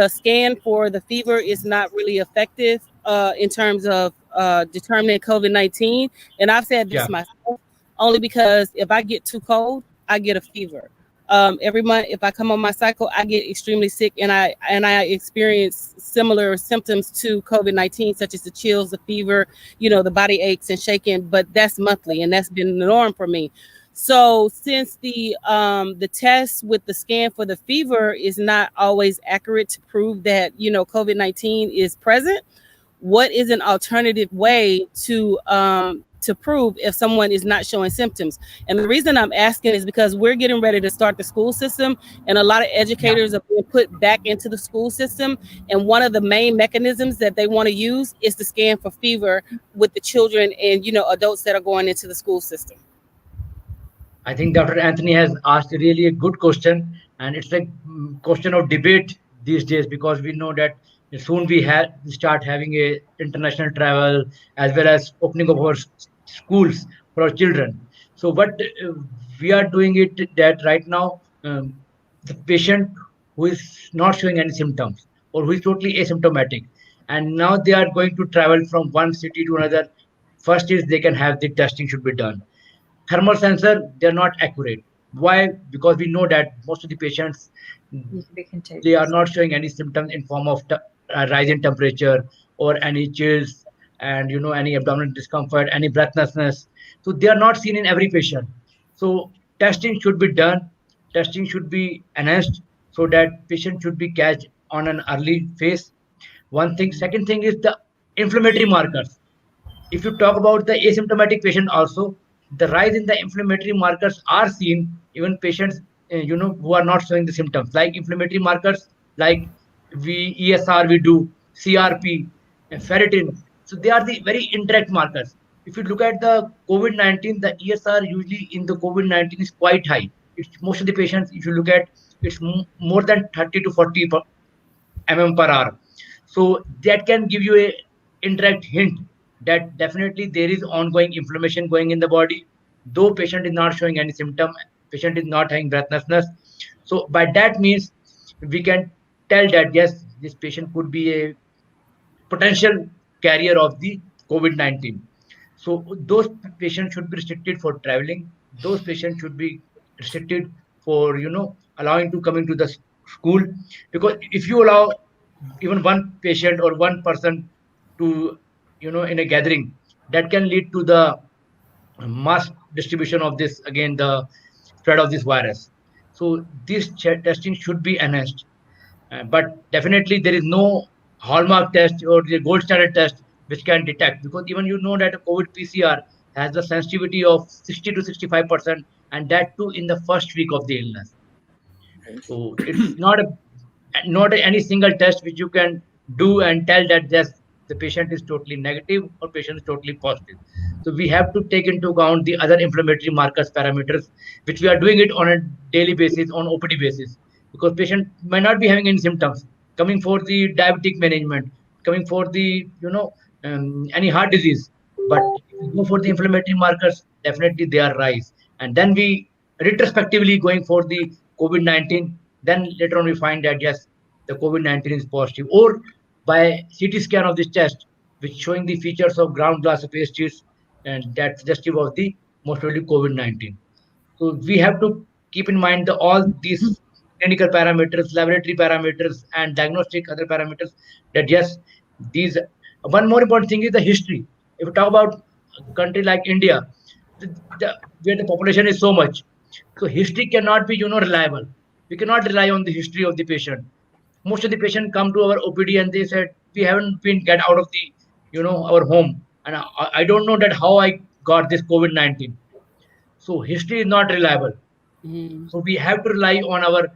scan for the fever is not really effective in terms of determining COVID-19. And I've said this myself, only because if I get too cold, I get a fever. Every month, if I come on my cycle, I get extremely sick, and I experience similar symptoms to COVID-19, such as the chills, the fever, the body aches and shaking. But that's monthly, and that's been the norm for me. So since the test with the scan for the fever is not always accurate to prove that COVID-19 is present, what is an alternative way to prove if someone is not showing symptoms? And the reason I'm asking is because we're getting ready to start the school system, and a lot of educators are being put back into the school system. And one of the main mechanisms that they want to use is the scan for fever with the children and adults that are going into the school system. I think Dr. Anthony has asked really a good question, and it's a question of debate these days, because we know that soon we start having a international travel as well as opening of our schools for our children. So what we are doing it that right now, the patient who is not showing any symptoms or who is totally asymptomatic, and now they are going to travel from one city to another, first is they can have the testing should be done. Thermal sensor, they're not accurate. Why? Because we know that most of the patients, they are not showing any symptoms in form of rise in temperature or any chills and any abdominal discomfort, any breathlessness. So they are not seen in every patient. So testing should be done. Testing should be enhanced so that patient should be catched on an early phase. One thing. Second thing is the inflammatory markers. If you talk about the asymptomatic patient also, the rise in the inflammatory markers are seen even patients who are not showing the symptoms, like inflammatory markers like we ESR we do, CRP, and ferritin. So they are the very indirect markers. If you look at the COVID-19, the ESR usually in the COVID-19 is quite high. It's most of the patients, if you look at, it's more than 30 to 40 per hour. So that can give you a indirect hint that definitely there is ongoing inflammation going in the body, though patient is not showing any symptom, patient is not having breathlessness. So by that means we can tell that yes, this patient could be a potential carrier of the COVID-19. So those patients should be restricted for traveling. Those patients should be restricted for allowing to coming to the school, because if you allow even one patient or one person to in a gathering, that can lead to the mass distribution of this, again the spread of this virus. So this testing should be enhanced. But definitely there is no hallmark test or the gold standard test which can detect, because even that a COVID PCR has the sensitivity of 60 to 65%, and that too in the first week of the illness. So it's not any single test which you can do and tell that yes, the patient is totally negative or patient is totally positive. So we have to take into account the other inflammatory markers parameters, which we are doing it on a daily basis, on OPD basis, because patient might not be having any symptoms, coming for the diabetic management, coming for the any heart disease, but if we go for the inflammatory markers, definitely they are rise, and then we retrospectively going for the COVID-19, then later on we find that yes, the COVID-19 is positive, or by CT scan of this chest, which showing the features of ground glass opacities, and that's suggestive of the most probably COVID-19. So we have to keep in mind all these clinical parameters, laboratory parameters, and diagnostic other parameters. That yes, these one more important thing is the history. If we talk about a country like India, where the population is so much, so history cannot be reliable. We cannot rely on the history of the patient. Most of the patient come to our OPD and they said we haven't been get out of the our home, and I don't know that how I got this COVID-19. So history is not reliable. Mhm. So we have to rely on our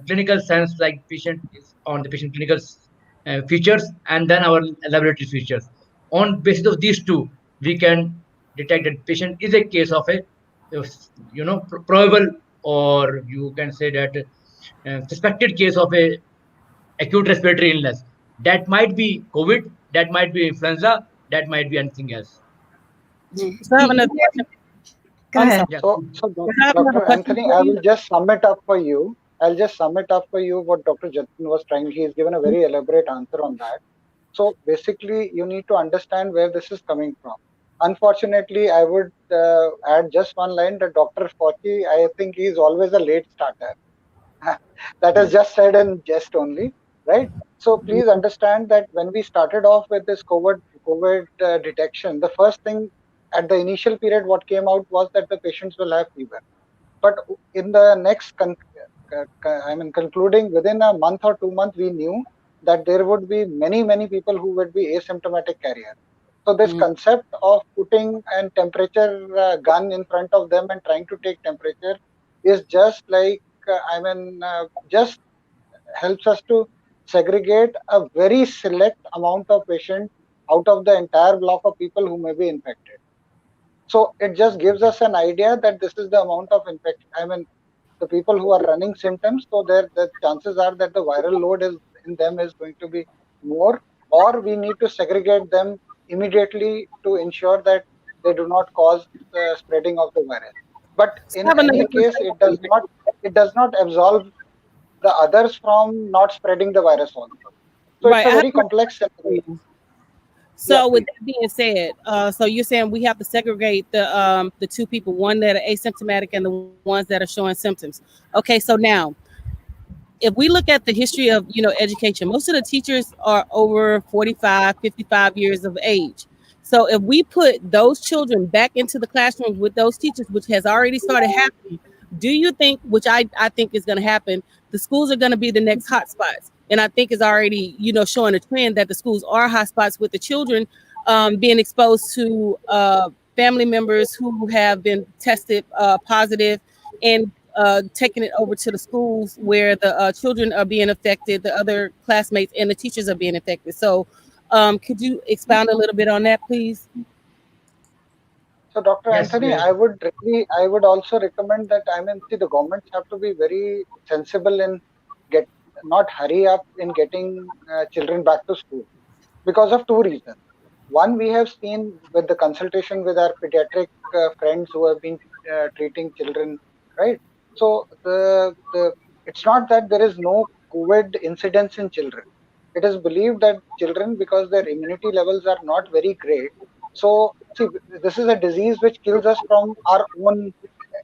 clinical sense, like patient is on the patient clinical features, and then our laboratory features. On basis of these two, we can detect that patient is a case of a probable, or you can say that suspected case of a acute respiratory illness. That might be COVID, that might be influenza, that might be anything else. So I have another question. Go I'm ahead. sorry. Yeah. I have another Dr. question Anthony, for I you. will just sum it up for you. I'll just sum it up for you what Dr. Jatin was trying. He's given a very elaborate answer on that. So basically, you need to understand where this is coming from. Unfortunately, I would add just one line that Dr. Fauci, I think he's always a late starter. That is just said in jest only, right? So please understand that when we started off with this COVID detection, the first thing at the initial period, what came out was that the patients will have fever. But in the next, concluding within a month or 2 months, we knew that there would be many people who would be asymptomatic carriers. So this concept of putting a temperature gun in front of them and trying to take temperature is just like just helps us to segregate a very select amount of patients out of the entire block of people who may be infected. So it just gives us an idea that this is the amount of infection. The people who are running symptoms, so the chances are that the viral load is in them is going to be more, or we need to segregate them immediately to ensure that they do not cause the spreading of the virus. But So I in have another any case, question for you. it does not absolve the others from not spreading the virus also. So it's Right. a I have very another complex question for scenario. you. Yeah, So with please. that being said, so you're saying we have to segregate the two people, one that are asymptomatic and the ones that are showing symptoms. Okay, so now if we look at the history of education, most of the teachers are over 45, 55 years of age. So if we put those children back into the classroom with those teachers, which has already started happening, do you think, which I think is going to happen, the schools are going to be the next hotspots? And I think is already showing a trend that the schools are hotspots with the children being exposed to family members who have been tested positive, and taking it over to the schools where the children are being affected, the other classmates and the teachers are being affected. So could you expound a little bit on that, please? So, Dr. Yes, Anthony, I would also recommend that, I mean, see, the governments have to be very sensible in not hurry up in getting children back to school because of two reasons. One, we have seen with the consultation with our pediatric friends who have been treating children, right? So it's not that there is no COVID incidence in children. It is believed that children, because their immunity levels are not very great, so see, this is a disease which kills us from our own.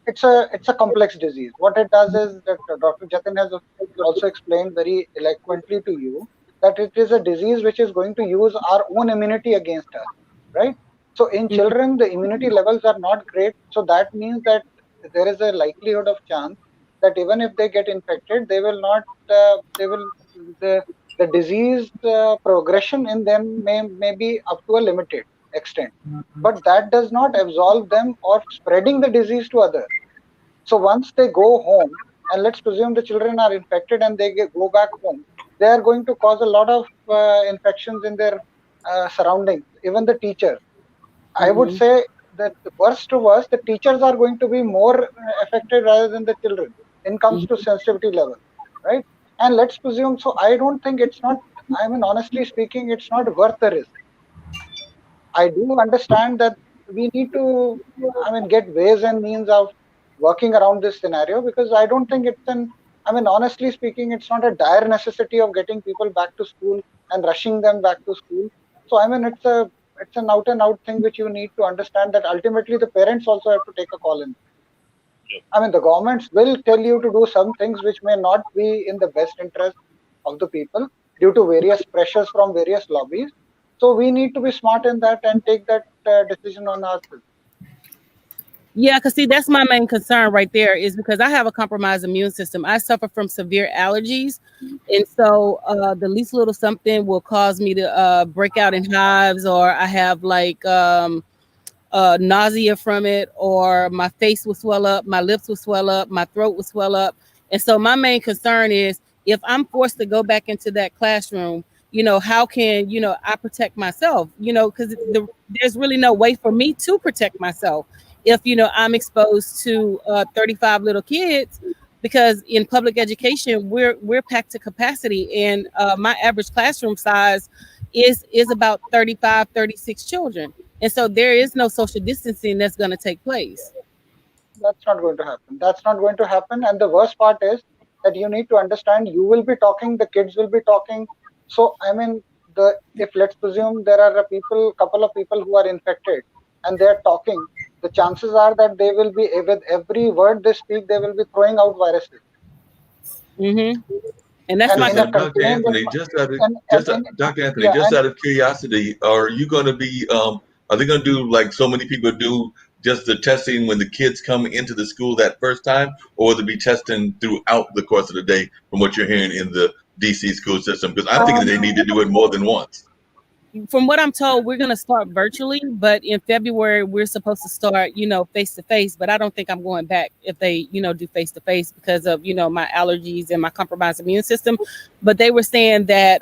It's a complex disease. What it does is that Dr. Jatin has also explained very eloquently to you that it is a disease which is going to use our own immunity against us, right? So in children, the immunity levels are not great. So that means that there is a likelihood of chance that even if they get infected, they will not. They will the disease progression in them may be up to a limited extent, but that does not absolve them of spreading the disease to others. So once they go home, and let's presume the children are infected and they go back home, they are going to cause a lot of infections in their surroundings, even the teachers. I would say that worst to worst, the teachers are going to be more affected rather than the children in comes to sensitivity level, right? And let's presume, so I don't think it's not, I mean, honestly speaking, it's not worth the risk. I do understand that we need to, I mean, get ways and means of working around this scenario, because I don't think it's I mean, honestly speaking, it's not a dire necessity of getting people back to school and rushing them back to school. So, I mean, it's an out and out thing which you need to understand that ultimately the parents also have to take a call in. I mean, the governments will tell you to do some things which may not be in the best interest of the people due to various pressures from various lobbies. So we need to be smart in that and take that decision on ourselves. Yeah, because see, that's my main concern right there, is because I have a compromised immune system. I suffer from severe allergies. And so the least little something will cause me to break out in hives, or I have like nausea from it, or my face will swell up, my lips will swell up, my throat will swell up. And so my main concern is, if I'm forced to go back into that classroom, how can, I protect myself, because there's really no way for me to protect myself if, I'm exposed to 35 little kids, because in public education, we're packed to capacity. And my average classroom size is about 35, 36 children. And so there is no social distancing that's going to take place. That's not going to happen. That's not going to happen. And the worst part is that you need to understand, you will be talking, the kids will be talking. So, I mean, if let's presume there are couple of people who are infected and they're talking, the chances are that they will be, with every word they speak, they will be throwing out viruses. And that's my Dr. Anthony, Dr. Anthony, just out of curiosity, are you going to be, are they going to do like so many people do, just the testing when the kids come into the school that first time, or will they be testing throughout the course of the day from what you're hearing in the DC school system? Because I'm thinking they need to do it more than once. From what I'm told, we're going to start virtually, but in February, we're supposed to start, face to face. But I don't think I'm going back if they, do face to face because of, my allergies and my compromised immune system. But they were saying that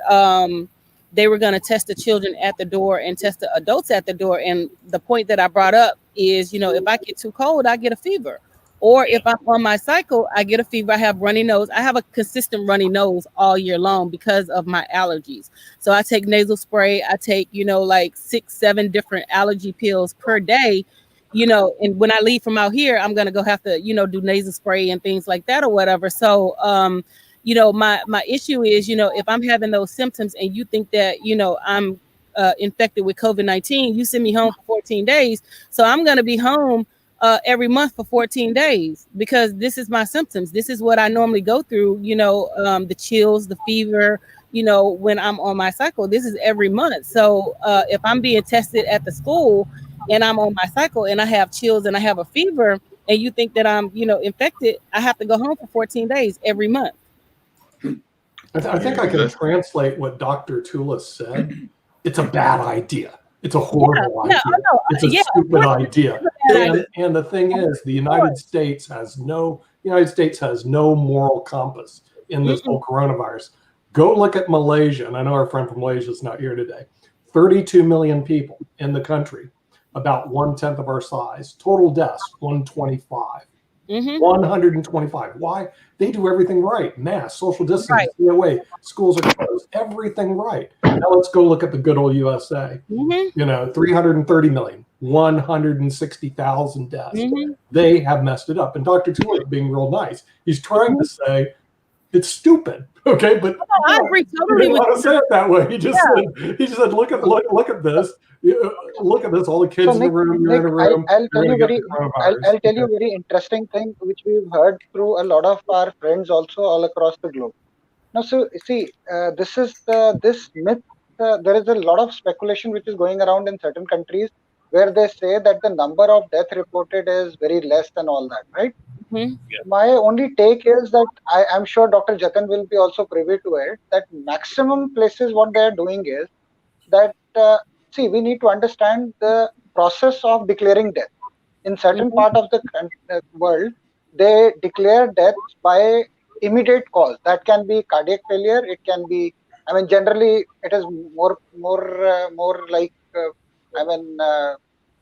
they were going to test the children at the door and test the adults at the door. And the point that I brought up is, if I get too cold, I get a fever. Or if I'm on my cycle, I get a fever, I have runny nose. I have a consistent runny nose all year long because of my allergies. So I take nasal spray. I take, like 6-7 different allergy pills per day, and when I leave from out here, I'm going to go have to, do nasal spray and things like that or whatever. So, my issue is, if I'm having those symptoms and you think that, I'm infected with COVID-19, you send me home for 14 days. So I'm going to be home every month for 14 days because this is my symptoms. This is what I normally go through, the chills, the fever, when I'm on my cycle. This is every month. So if I'm being tested at the school and I'm on my cycle and I have chills and I have a fever and you think that I'm, infected, I have to go home for 14 days every month. I think I can translate what Dr. Tula said. It's a bad idea. It's a horrible idea. It's a stupid idea. And the thing is, the United States has no The United States has no moral compass in this whole coronavirus. Go look at Malaysia, and I know our friend from Malaysia is not here today. 32 million people in the country, about 1/10 of our size. Total deaths, 125. 125. Why? They do everything right. Mask, social distancing, stay away. Schools are closed. Everything right. Now let's go look at the good old USA. 330 million, 160,000 deaths. They have messed it up. And Dr. Tour is being real nice. He's trying to say it's stupid. Okay, but I agree totally he didn't with want to you. say it that way. He just said, look at this. Look at this. All the kids So in the Nick, room, you're in a room. I'll tell you're you going to get very, the coronavirus. I'll tell you a very interesting thing which we've heard through a lot of our friends also all across the globe. Now, so see, this is this myth. There is a lot of speculation which is going around in certain countries where they say that the number of death reported is very less and all that, right? My only take is that I'm sure Dr. Jatin will be also privy to it, that maximum places what they are doing is that, see, we need to understand the process of declaring death. In certain part of the world, they declare deaths by immediate cause. That can be cardiac failure. It can be, I mean, generally it is more like,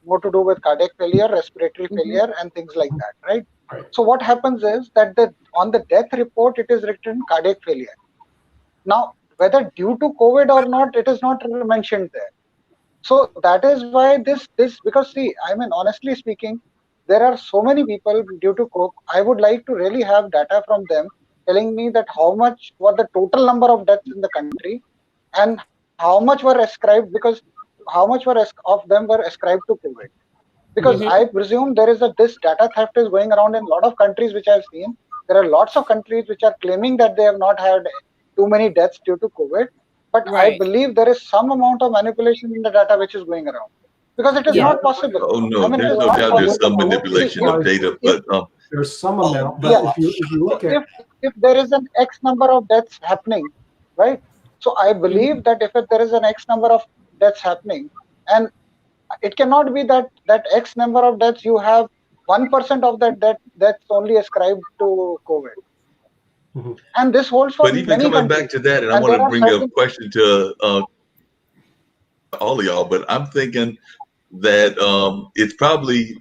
more to do with cardiac failure, respiratory failure, and things like that, right? So what happens is that on the death report, it is written cardiac failure. Now, whether due to COVID or not, it is not mentioned there. So that is why this because see, I mean, honestly speaking, there are so many people due to COVID. I would like to really have data from them telling me that how much was the total number of deaths in the country and how much were ascribed, because how much of them were ascribed to COVID. Because I presume there is this data theft is going around in a lot of countries which I've seen. There are lots of countries which are claiming that they have not had too many deaths due to COVID. But I believe there is some amount of manipulation in the data which is going around, because it is not possible. Oh no, I mean, there's it's no not doubt there's some possible. manipulation of data, but there's some amount. But Yeah. if you look at If there is an X number of deaths happening, right? So I believe that if there is an X number of deaths happening, and it cannot be that X number of deaths you have 1% of that's only ascribed to COVID. And this holds for but even many coming countries. back to that, and I And want there to are bring a certain question to all of y'all, but I'm thinking that it's probably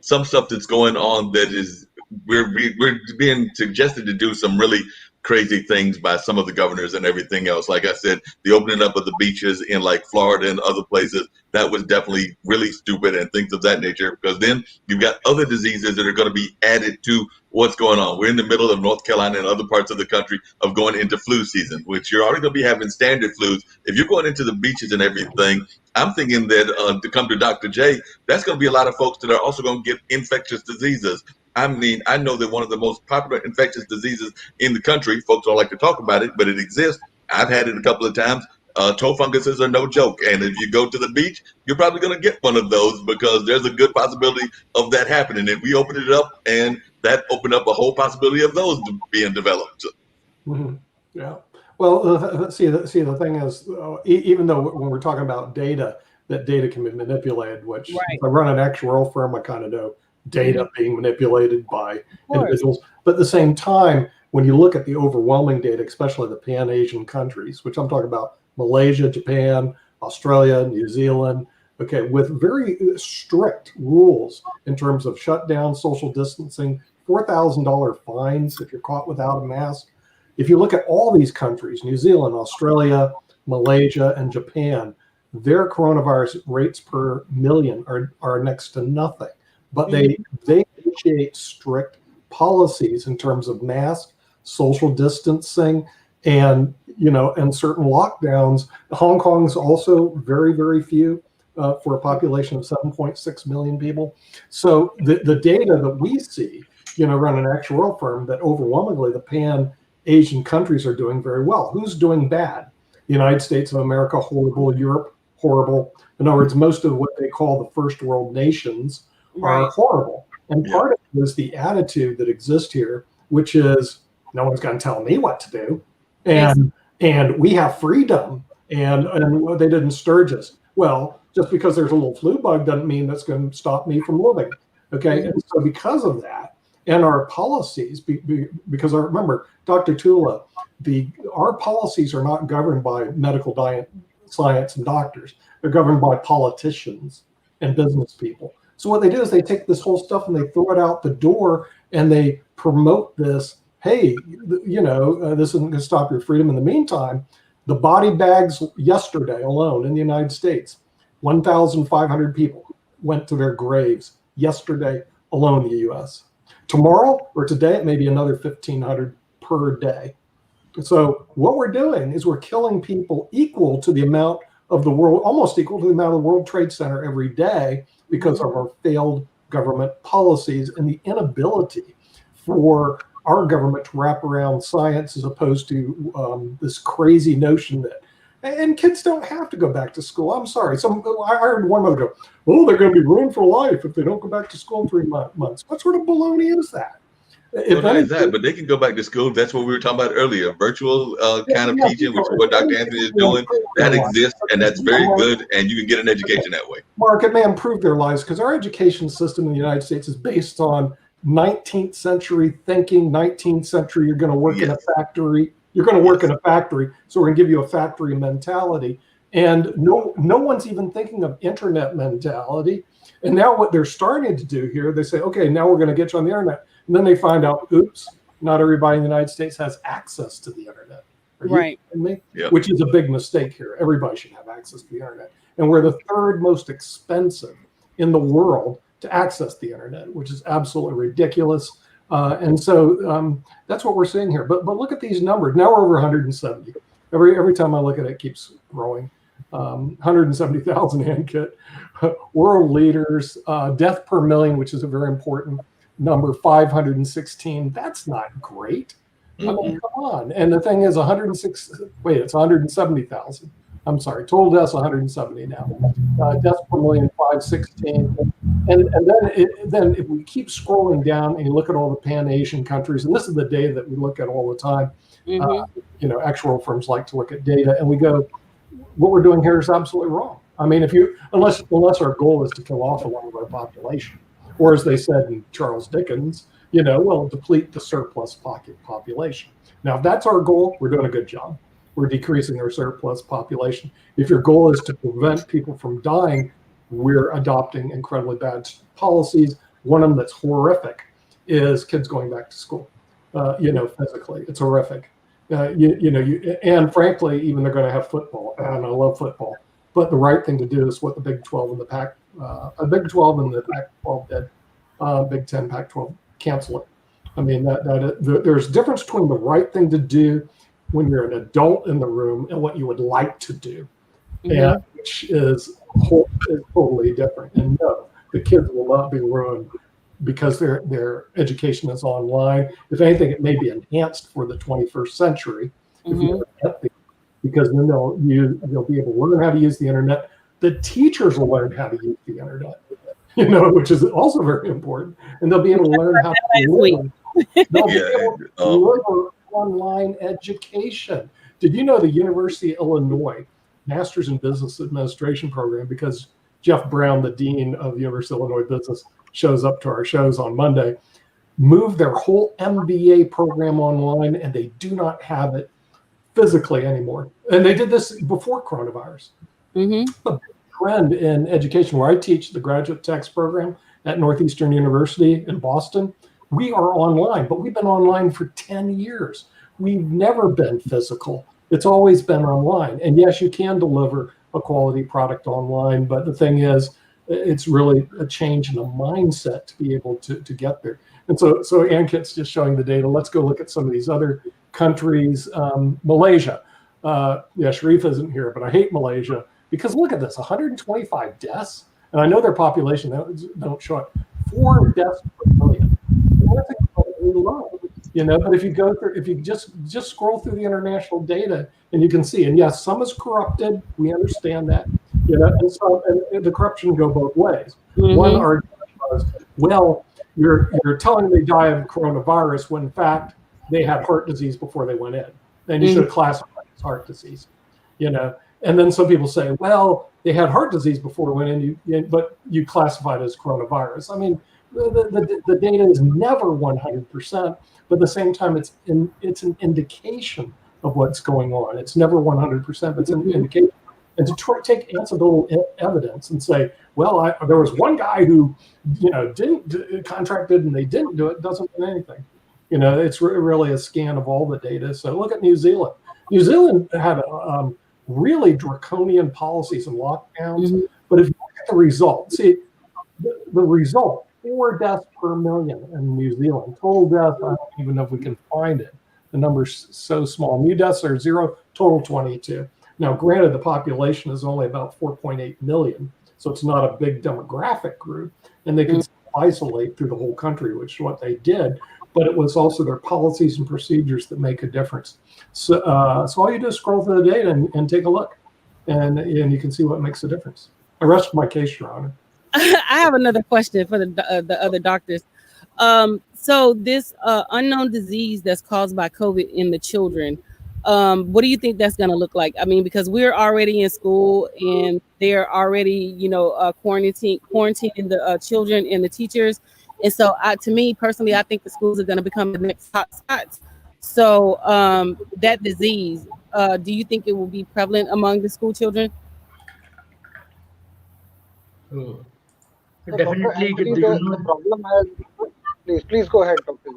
some stuff that's going on that is we're being suggested to do some really crazy things by some of the governors and everything else. Like I said, the opening up of the beaches in like Florida and other places, that was definitely really stupid and things of that nature, because then you've got other diseases that are going to be added to what's going on. We're in the middle of North Carolina and other parts of the country of going into flu season, which you're already going to be having standard flus. If you're going into the beaches and everything, I'm thinking that to come to Dr. J, that's going to be a lot of folks that are also going to get infectious diseases. I mean, I know that one of the most popular infectious diseases in the country, folks don't like to talk about it, but it exists. I've had it a couple of times. Toe funguses are no joke. And if you go to the beach, you're probably going to get one of those, because there's a good possibility of that happening. And we opened it up, and that opened up a whole possibility of those being developed. Yeah. Well, see, the thing is, even though when we're talking about data, that data can be manipulated, which if I run an actuarial firm, I kind of know data being manipulated by individuals. But at the same time, when you look at the overwhelming data, especially the Pan-Asian countries, which I'm talking about, Malaysia, Japan, Australia, New Zealand, okay, with very strict rules in terms of shutdown, social distancing, $4,000 fines if you're caught without a mask. If you look at all these countries, New Zealand, Australia, Malaysia, and Japan, their coronavirus rates per million are next to nothing. But they initiate strict policies in terms of masks, social distancing, and and certain lockdowns. Hong Kong's also very, very few for a population of 7.6 million people. So the data that we see, run an actuarial firm, that overwhelmingly the Pan-Asian countries are doing very well. Who's doing bad? The United States of America, horrible. Europe, horrible. In other words, most of what they call the first world nations are horrible. And part of it is the attitude that exists here, which is no one's going to tell me what to do. And we have freedom, and they didn't sturge us. Well, just because there's a little flu bug doesn't mean that's going to stop me from living. Okay. And so because of that, and our policies, because I remember, Dr. Tula, our policies are not governed by medical science and doctors. They're governed by politicians and business people. So what they do is they take this whole stuff and they throw it out the door, and they promote this. Hey, this isn't going to stop your freedom. In the meantime, the body bags yesterday alone in the United States, 1,500 people went to their graves yesterday alone in the U.S. Tomorrow or today, it may be another 1,500 per day. So what we're doing is we're killing people equal to the amount of the world, almost equal to the amount of the World Trade Center every day, because of our failed government policies and the inability for our government to wrap around science, as opposed to this crazy notion that, and kids don't have to go back to school. I'm sorry. I heard one mother go, oh, they're going to be ruined for life if they don't go back to school in 3 months. What sort of baloney is that? Well, not that, but they can go back to school. That's what we were talking about earlier. Virtual kind of teaching, which is what Dr. Anthony is doing. That exists, and that's very good, and you can get an education that way. Mark, it may improve their lives, because our education system in the United States is based on 19th century thinking. 19th century, you're going to work in a factory. You're going to work in a factory, so we're going to give you a factory mentality. And no one's even thinking of internet mentality. And now what they're starting to do here, they say, okay, now we're going to get you on the internet. And then they find out, oops, not everybody in the United States has access to the internet. Right. Yep. Which is a big mistake here. Everybody should have access to the internet. And we're the third most expensive in the world to access the internet, which is absolutely ridiculous. And so that's what we're seeing here. But look at these numbers. Now we're over 170. Every time I look at it, it keeps growing. 170,000 Ankit. World leaders, death per million, which is a very important number, 516. That's not great. I mean, come on. And the thing is, it's 170,000. I'm sorry, total deaths 170 now. Deaths per million, 516. And then if we keep scrolling down and you look at all the Pan-Asian countries, and this is the data that we look at all the time. Actuarial firms like to look at data, and we go, what we're doing here is absolutely wrong. I mean, unless our goal is to kill off a lot of our population, or as they said in Charles Dickens, deplete the surplus population. Now, if that's our goal, we're doing a good job. We're decreasing our surplus population. If your goal is to prevent people from dying, we're adopting incredibly bad policies. One of them that's horrific is kids going back to school. Physically, it's horrific. And frankly, even they're going to have football, and I love football. But the right thing to do is what the Big 12 and the Big 12 and the Pac-12 did. Big 10, Pac-12, cancel it. I mean, there's a difference between the right thing to do when you're an adult in the room and what you would like to do, and which is totally different. And no, the kids will not be ruined because their education is online. If anything, it may be enhanced for the 21st century, because then they'll be able to learn how to use the internet. The teachers will learn how to use the internet, which is also very important, and they'll be able to learn how to live. They'll be able to deliver online education. Did you know the University of Illinois Masters in Business Administration program, because Jeff Brown, the dean of the University of Illinois Business, shows up to our shows on Monday, moved their whole MBA program online, and they do not have it physically anymore. And they did this before coronavirus. A big trend in education, where I teach the graduate tax program at Northeastern University in Boston, we are online, but we've been online for 10 years. We've never been physical. It's always been online. And yes, you can deliver a quality product online, but the thing is, it's really a change in the mindset to be able to get there. And so Ankit's just showing the data. Let's go look at some of these other countries. Malaysia. Sharif isn't here, but I hate Malaysia because look at this, 125 deaths. And I know their population, don't show it, 4 deaths per million. That's incredibly low. But if you just scroll through the international data, and you can see, and yes, some is corrupted. We understand that. And so and the corruption go both ways. One argument was, well, you're telling them they die of coronavirus when in fact they had heart disease before they went in. Then you should have classified it as heart disease. And then some people say, well, they had heart disease before they went in, but you classified it as coronavirus. I mean, the data is never 100%, but at the same time, it's an indication of what's going on. It's never 100%, but it's an indication. And to take anecdotal evidence and say, well, there was one guy who, didn't contracted and they didn't do it, doesn't mean anything. It's really a scan of all the data. So look at New Zealand. New Zealand had really draconian policies and lockdowns. But if you look at the result, see, the result, 4 deaths per million in New Zealand. Total deaths, I don't even know if we can find it. The number's so small. New deaths are 0, total 22. Now, granted, the population is only about 4.8 million, so it's not a big demographic group, and they can isolate through the whole country, which is what they did. But it was also their policies and procedures that make a difference. So all you do is scroll through the data and take a look, and you can see what makes a difference. I rest my case, Your Honor. I have another question for the other doctors. So this unknown disease that's caused by COVID in the children, what do you think that's going to look like? I mean, because we're already in school and they're already, quarantining the children and the teachers. And so to me personally, I think the schools are going to become the next hot spots. So that disease, do you think it will be prevalent among the school children? So So Dr. definitely, Anthony, the problem has, please go ahead, Dr.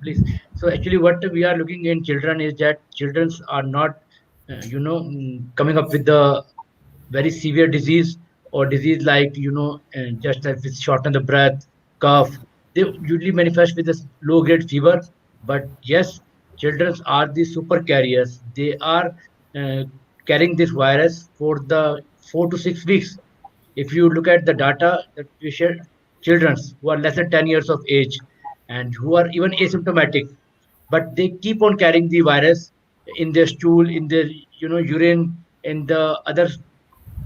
please. So actually, what we are looking in children is that children are not, coming up with the very severe disease or disease like, just as with shorten the breath, cough. They usually manifest with a low grade fever. But yes, children are the super carriers. They are carrying this virus for the 4 to 6 weeks. If you look at the data that we share, children who are less than 10 years of age and who are even asymptomatic, but they keep on carrying the virus in their stool, in their urine, in the other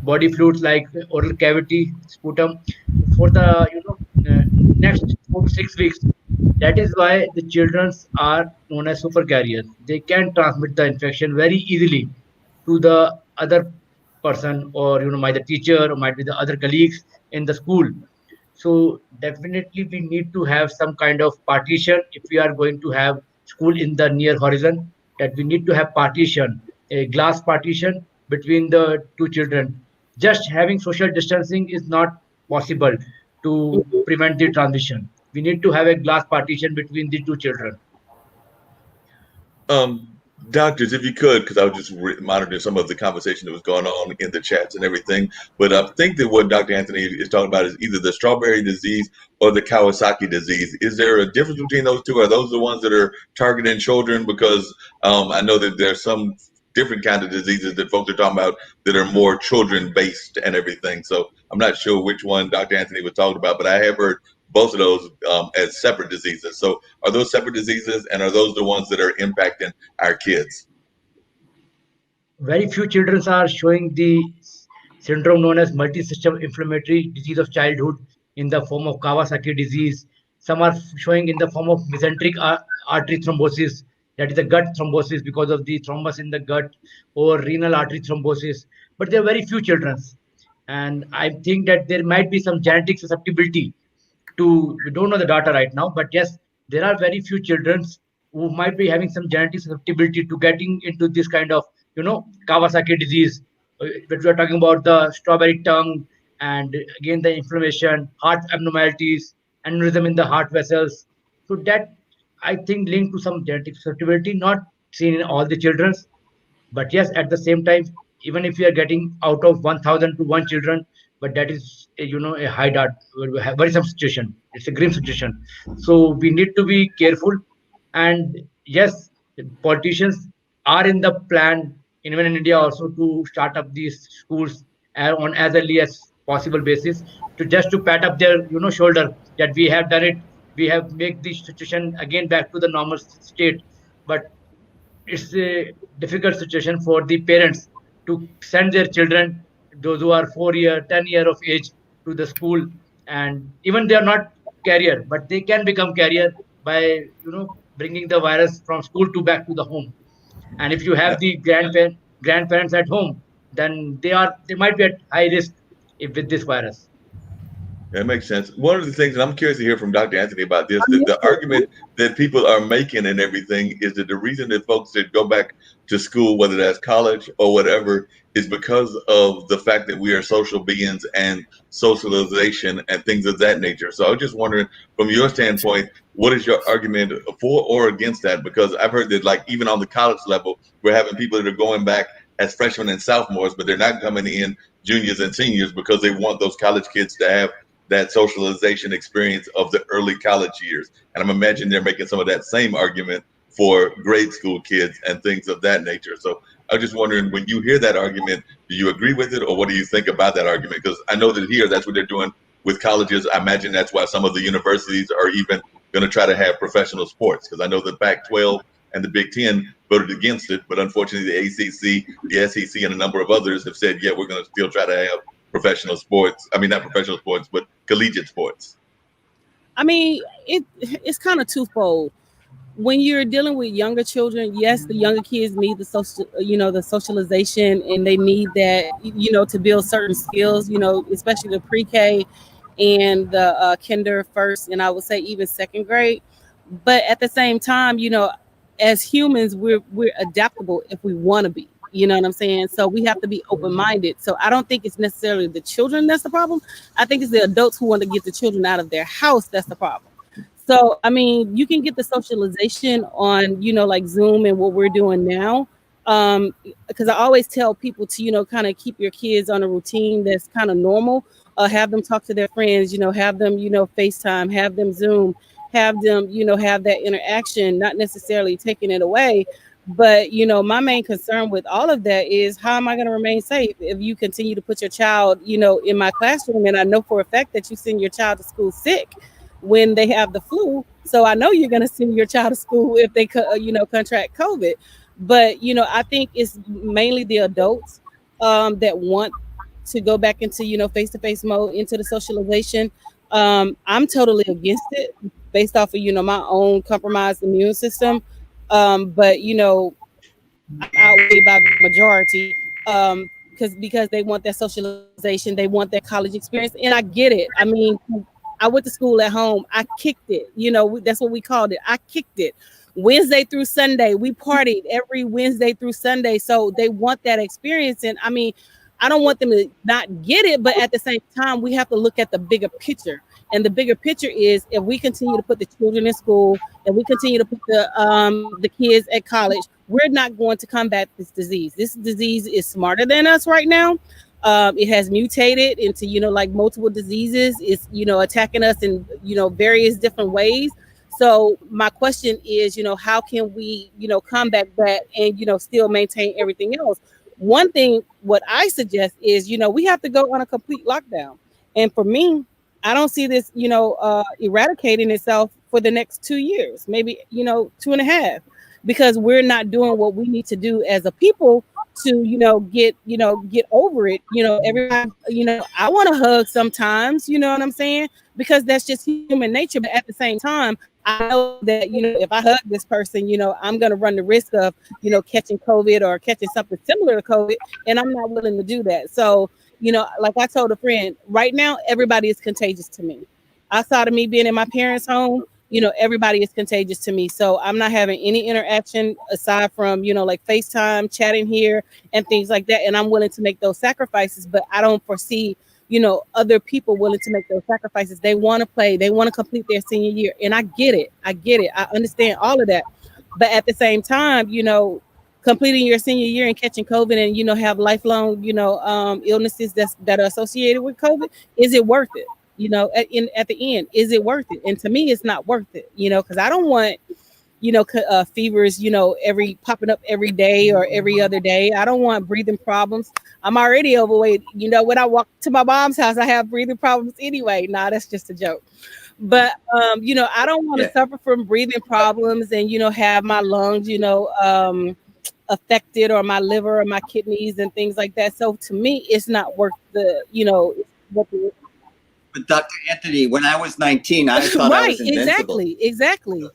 body fluids like oral cavity, sputum, for the next 4 to 6 weeks. That is why the children are known as super carriers. They can transmit the infection very easily to the other person, or might the teacher or might be the other colleagues in the school. So definitely we need to have some kind of partition if we are going to have school in the near horizon, that we need to have partition, a glass partition between the two children. Just having social distancing is not possible to prevent the transmission. We need to have a glass partition between the two children. Doctors, if you could, because I was just monitoring some of the conversation that was going on in the chats and everything. But I think that what Dr. Anthony is talking about is either the strawberry disease or the Kawasaki disease. Is there a difference between those two? Are those the ones that are targeting children? Because I know that there's some different kind of diseases that folks are talking about that are more children based and everything. So I'm not sure which one Dr. Anthony was talking about, but I have heard both of those as separate diseases. So are those separate diseases, and are those the ones that are impacting our kids? Very few children are showing the syndrome known as multi-system inflammatory disease of childhood in the form of Kawasaki disease. Some are showing in the form of mesenteric artery thrombosis, that is the gut thrombosis because of the thrombus in the gut, or renal artery thrombosis. But there are very few children. And I think that there might be some genetic susceptibility to, we don't know the data right now, but yes, there are very few children who might be having some genetic susceptibility to getting into this kind of Kawasaki disease. But we are talking about the strawberry tongue, and again the inflammation, heart abnormalities, aneurysm in the heart vessels. So that, I think, linked to some genetic susceptibility, not seen in all the children. But yes, at the same time, even if we are getting out of 1,000 to 1 children, but that is a high dot, very some situation. It's a grim situation. So we need to be careful. And yes, politicians are in the plan, even in India also, to start up these schools on as early as possible basis, to just to pat up their shoulder that we have done it, we have make the situation again back to the normal state. But it's a difficult situation for the parents to send their children, those who are 4 year 10 year of age, to the school. And even they are not carrier, but they can become carrier by bringing the virus from school to back to the home. And if you have the grandparents at home, then they might be at high risk if with this virus. That makes sense. One of the things, and I'm curious to hear from Dr. Anthony about this, the argument that people are making and everything is that the reason that folks should go back to school, whether that's college or whatever, is because of the fact that we are social beings and socialization and things of that nature. So I was just wondering, from your standpoint, what is your argument for or against that? Because I've heard that, like, even on the college level, we're having people that are going back as freshmen and sophomores, but they're not coming in juniors and seniors because they want those college kids to have that socialization experience of the early college years. And I'm imagining they're making some of that same argument for grade school kids and things of that nature. So I'm just wondering, when you hear that argument, do you agree with it, or what do you think about that argument? Because I know that here, that's what they're doing with colleges. I imagine that's why some of the universities are even going to try to have professional sports, because I know the Pac-12 and the Big Ten voted against it, but unfortunately the ACC, the SEC, and a number of others have said, yeah, we're going to still try to have professional sports. I mean, not professional sports, but collegiate sports. I mean, it's kind of twofold. When you're dealing with younger children, yes, the younger kids need the social, the socialization, and they need that, to build certain skills, especially the pre-K and the kinder, first, and I would say even second grade. But at the same time, as humans, we're adaptable if we want to be. You know what I'm saying? So we have to be open-minded. So I don't think it's necessarily the children that's the problem. I think it's the adults who want to get the children out of their house that's the problem. So, I mean, you can get the socialization on, like Zoom and what we're doing now. Because I always tell people to, kind of keep your kids on a routine that's kind of normal. Have them talk to their friends, have them, FaceTime, have them Zoom, have them, have that interaction, not necessarily taking it away. But, my main concern with all of that is, how am I going to remain safe if you continue to put your child, in my classroom? And I know for a fact that you send your child to school sick when they have the flu. So I know you're going to send your child to school if they, contract COVID. But, I think it's mainly the adults that want to go back into, face-to-face mode, into the socialization. I'm totally against it based off of, my own compromised immune system. But outweighed by the majority, because they want that socialization, they want that college experience, and I get it. I mean, I went to school at home. I kicked it. That's what we called it. I kicked it. Wednesday through Sunday, we partied every Wednesday through Sunday. So they want that experience, and I mean, I don't want them to not get it, but at the same time, we have to look at the bigger picture. And the bigger picture is, if we continue to put the children in school and we continue to put the kids at college, we're not going to combat this disease. This disease is smarter than us right now. It has mutated into, like multiple diseases. It's, attacking us in, various different ways. So my question is, how can we, combat that and, still maintain everything else? One thing, what I suggest is, we have to go on a complete lockdown. And for me, I don't see this, eradicating itself for the next 2 years, maybe, 2.5, because we're not doing what we need to do as a people to, get over it. Everybody, I want to hug sometimes, you know what I'm saying? Because that's just human nature. But at the same time, I know that, if I hug this person, I'm going to run the risk of, catching COVID or catching something similar to COVID. And I'm not willing to do that. So, like I told a friend, right now, everybody is contagious to me. Outside of me being in my parents' home, everybody is contagious to me. So I'm not having any interaction aside from, like FaceTime, chatting here and things like that. And I'm willing to make those sacrifices, but I don't foresee, other people willing to make those sacrifices. They want to play. They want to complete their senior year. And I get it. I understand all of that. But at the same time, completing your senior year and catching COVID and, have lifelong, illnesses that are associated with COVID, is it worth it? At the end, is it worth it? And to me, it's not worth it, because I don't want, fevers, every popping up every day or every other day. I don't want breathing problems. I'm already overweight. When I walk to my mom's house, I have breathing problems anyway. Nah, that's just a joke. But, I don't want to suffer from breathing problems and, have my lungs, affected, or my liver or my kidneys and things like that. So to me, it's not worth the, what the. But Dr. Anthony, when I was 19, I thought I was invincible. Exactly.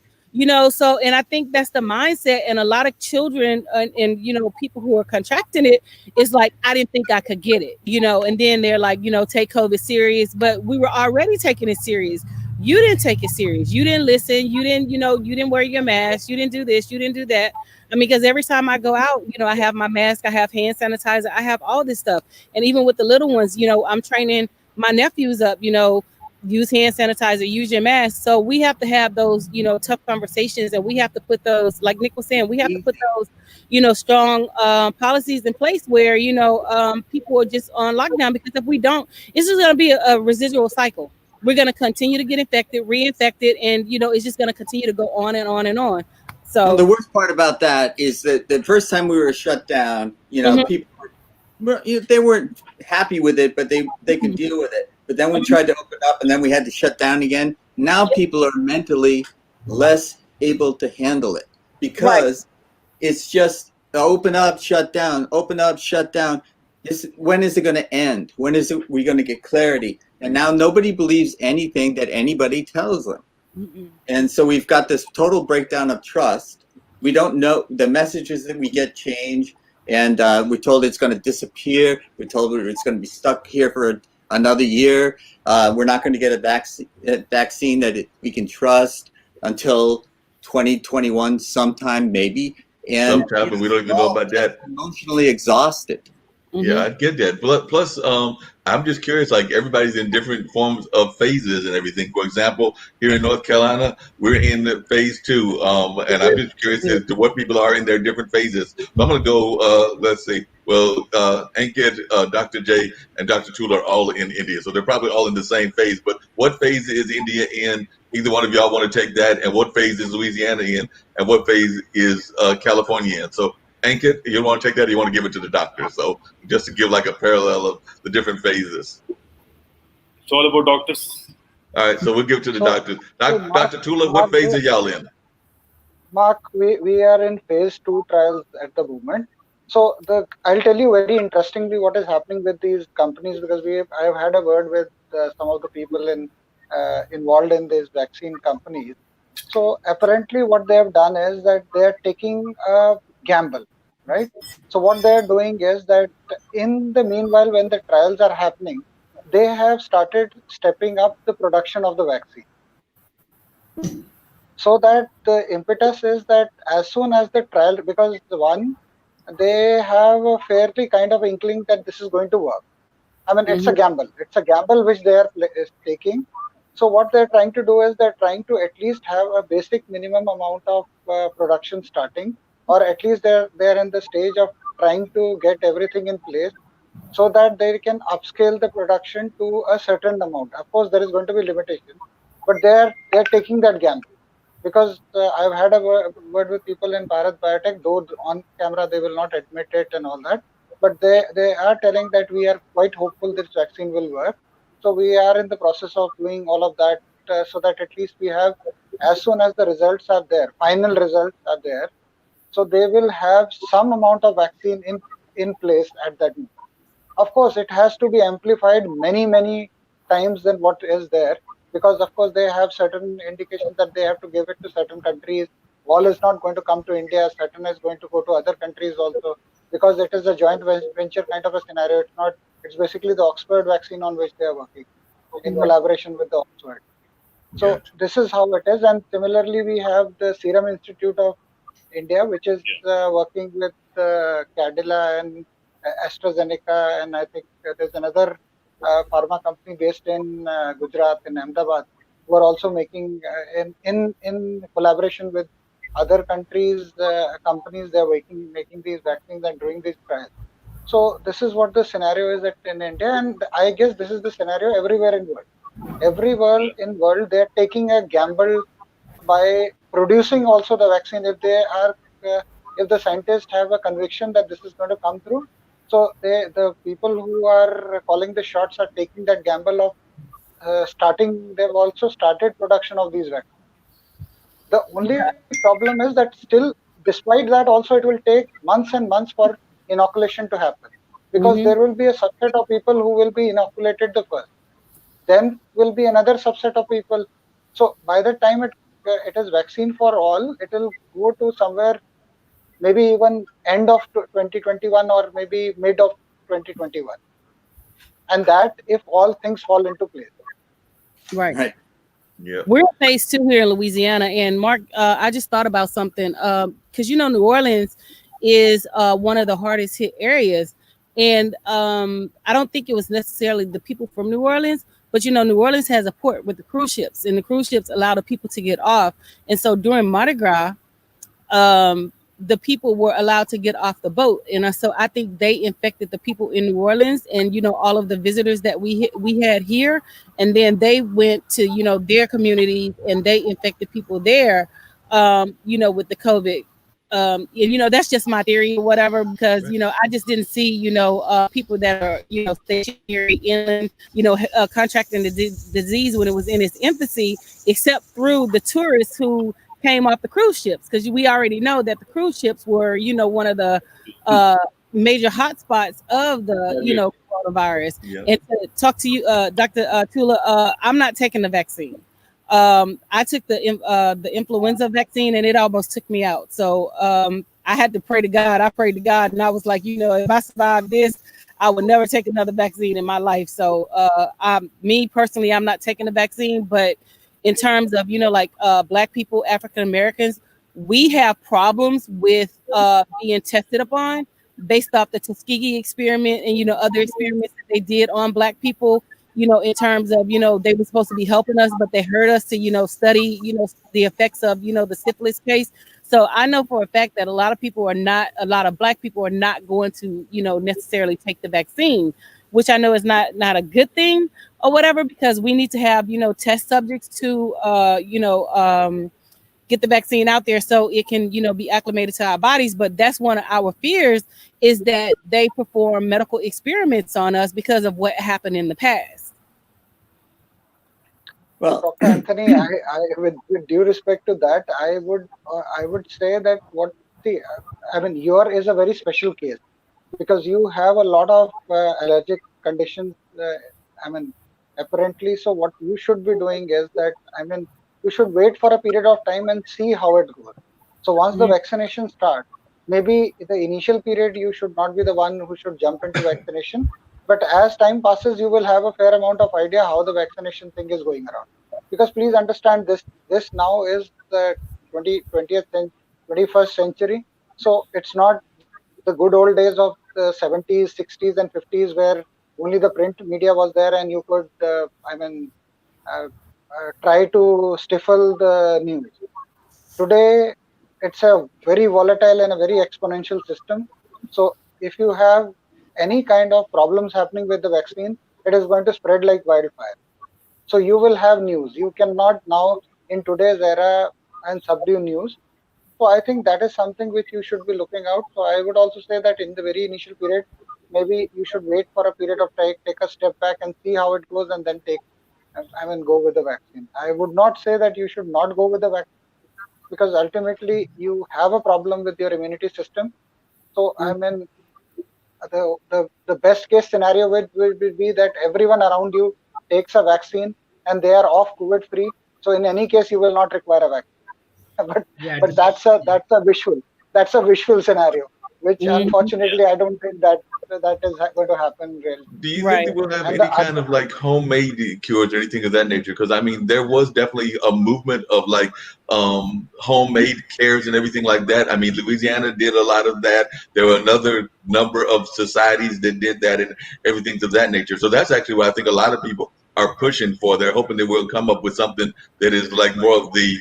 So, and I think that's the mindset, and a lot of children and people who are contracting it is like, I didn't think I could get it, and then they're like, take COVID serious, but we were already taking it serious. You didn't take it serious. You didn't listen. You didn't, you didn't wear your mask. You didn't do this. You didn't do that. I mean, because every time I go out, I have my mask, I have hand sanitizer, I have all this stuff. And even with the little ones, I'm training my nephews up, use hand sanitizer, use your mask. So we have to have those, tough conversations, and we have to put those, like Nick was saying, we have to put those, strong policies in place where, people are just on lockdown, because if we don't, it's just going to be a residual cycle. We're going to continue to get infected, reinfected, and, it's just going to continue to go on and on and on. So the worst part about that is that the first time we were shut down, people they weren't happy with it, but they could deal with it. But then we tried to open up, and then we had to shut down again. Now people are mentally less able to handle it, because it's just open up, shut down, open up, shut down. When is it going to end? When is we going to get clarity? And now nobody believes anything that anybody tells them. And so we've got this total breakdown of trust. We don't know, the messages that we get change, and we're told it's going to disappear. We're told it's going to be stuck here for another year. We're not going to get a vaccine that we can trust until 2021 sometime, maybe. And sometime, and we don't even know about that. Emotionally exhausted. Yeah, I get that. Plus, I'm just curious, like everybody's in different forms of phases and everything. For example, here in North Carolina, we're in the phase 2. And I'm just curious as to what people are in their different phases. So I'm going to go, let's see. Well, Ankit, Dr. J, and Dr. Tool are all in India. So they're probably all in the same phase. But what phase is India in? Either one of y'all want to take that? And what phase is Louisiana in? And what phase is California in? So Ankit, you want to take that, or you want to give it to the doctor? So just to give like a parallel of the different phases. It's all about doctors. All right, so we'll give it to the doctor. Dr. Tula, what phase are y'all in? Mark, we are in phase 2 trials at the moment. So I'll tell you very interestingly what is happening with these companies, because I have had a word with some of the people involved in these vaccine companies. So apparently what they have done is that they are taking a gamble, right? So what they are doing is that in the meanwhile, when the trials are happening, they have started stepping up the production of the vaccine. So that the impetus is that as soon as the trial, because they have a fairly kind of inkling that this is going to work. I mean, it's a gamble. It's a gamble which they are taking. So what they're trying to do is they're trying to at least have a basic minimum amount of production starting, or at least they're in the stage of trying to get everything in place so that they can upscale the production to a certain amount. Of course, there is going to be limitations, but they're taking that gamble. Because I've had a word with people in Bharat Biotech, though on camera they will not admit it and all that, but they are telling that we are quite hopeful this vaccine will work. So we are in the process of doing all of that so that at least we have, as soon as the results are there, final results are there, so they will have some amount of vaccine in place at that moment. Of course, it has to be amplified many times than what is there, because of course they have certain indications that they have to give it to certain countries. All is not going to come to India. Certain is going to go to other countries also, because it is a joint venture kind of a scenario. It's not. It's basically the Oxford vaccine on which they are working in collaboration with the Oxford. So this is how it is. And similarly, we have the Serum Institute of India, which is working with Cadila and AstraZeneca, and I think there's another pharma company based in Gujarat, in Ahmedabad, who are also making in collaboration with other countries, companies. They're making these vaccines and doing these trials. So this is what the scenario is in India, and I guess this is the scenario everywhere in the world. Everywhere in the world, they're taking a gamble by producing also the vaccine. If they are, if the scientists have a conviction that this is going to come through, so the people who are calling the shots are taking that gamble of starting. They've also started production of these vaccines. The only problem is that still, despite that, also it will take months and months for inoculation to happen, because there will be a subset of people who will be inoculated the first. Then will be another subset of people. So by the time it it is vaccine for all, it will go to somewhere maybe even end of 2021 or maybe mid of 2021, and that if all things fall into place. Right. Right. Yeah. We're in phase 2 here in Louisiana, and Mark, I just thought about something because New Orleans is one of the hardest hit areas, and I don't think it was necessarily the people from New Orleans, but New Orleans has a port with the cruise ships, and the cruise ships allow the people to get off, and so during Mardi Gras, the people were allowed to get off the boat, and so I think they infected the people in New Orleans, and all of the visitors that we had here, and then they went to their communities and they infected people there, with the COVID. And, that's just my theory or whatever, because I just didn't see people that are stationary inland, contracting the disease when it was in its infancy, except through the tourists who came off the cruise ships, because we already know that the cruise ships were one of the major hotspots of the coronavirus. Yeah. And to talk to you, Dr. Tula, I'm not taking the vaccine. I took the influenza vaccine and it almost took me out. So I had to pray to God. I prayed to God and I was like, if I survive this, I would never take another vaccine in my life. So me personally, I'm not taking the vaccine, but in terms of like Black people, African Americans, we have problems with being tested upon based off the Tuskegee experiment and other experiments that they did on Black people, in terms of they were supposed to be helping us, but they hurt us to study the effects of the syphilis case. So I know for a fact that a lot of Black people are not going to necessarily take the vaccine, which I know is not a good thing or whatever, because we need to have test subjects to get the vaccine out there so it can be acclimated to our bodies. But that's one of our fears, is that they perform medical experiments on us because of what happened in the past. Well, Dr. Anthony, with due respect to that, I would say that your is a very special case, because you have a lot of allergic conditions. Apparently, so what you should be doing is that you should wait for a period of time and see how it goes. So once the vaccination starts, maybe the initial period you should not be the one who should jump into vaccination, but as time passes, you will have a fair amount of idea how the vaccination thing is going around. Because please understand this now is the 21st century, so it's not the good old days of the 70s, 60s, and 50s, where only the print media was there and you could, try to stifle the news. Today, it's a very volatile and a very exponential system. So if you have any kind of problems happening with the vaccine, it is going to spread like wildfire. So you will have news. You cannot now, in today's era, and subdue news. So I think that is something which you should be looking out. So I would also say that in the very initial period, maybe you should wait for a period of time, take a step back and see how it goes, and then go with the vaccine. I would not say that you should not go with the vaccine, because ultimately you have a problem with your immunity system. So the best case scenario will be that everyone around you takes a vaccine and they are off COVID free. So in any case, you will not require a vaccine. but that's a wishful scenario, which unfortunately I don't think that is going to happen really. Do you think that we'll have any kind of like homemade cures or anything of that nature? Because I mean, there was definitely a movement of like homemade cares and everything like that. I mean, Louisiana did a lot of that. There were another number of societies that did that and everything of that nature. So that's actually what I think a lot of people are pushing for. They're hoping that we'll come up with something that is like more of the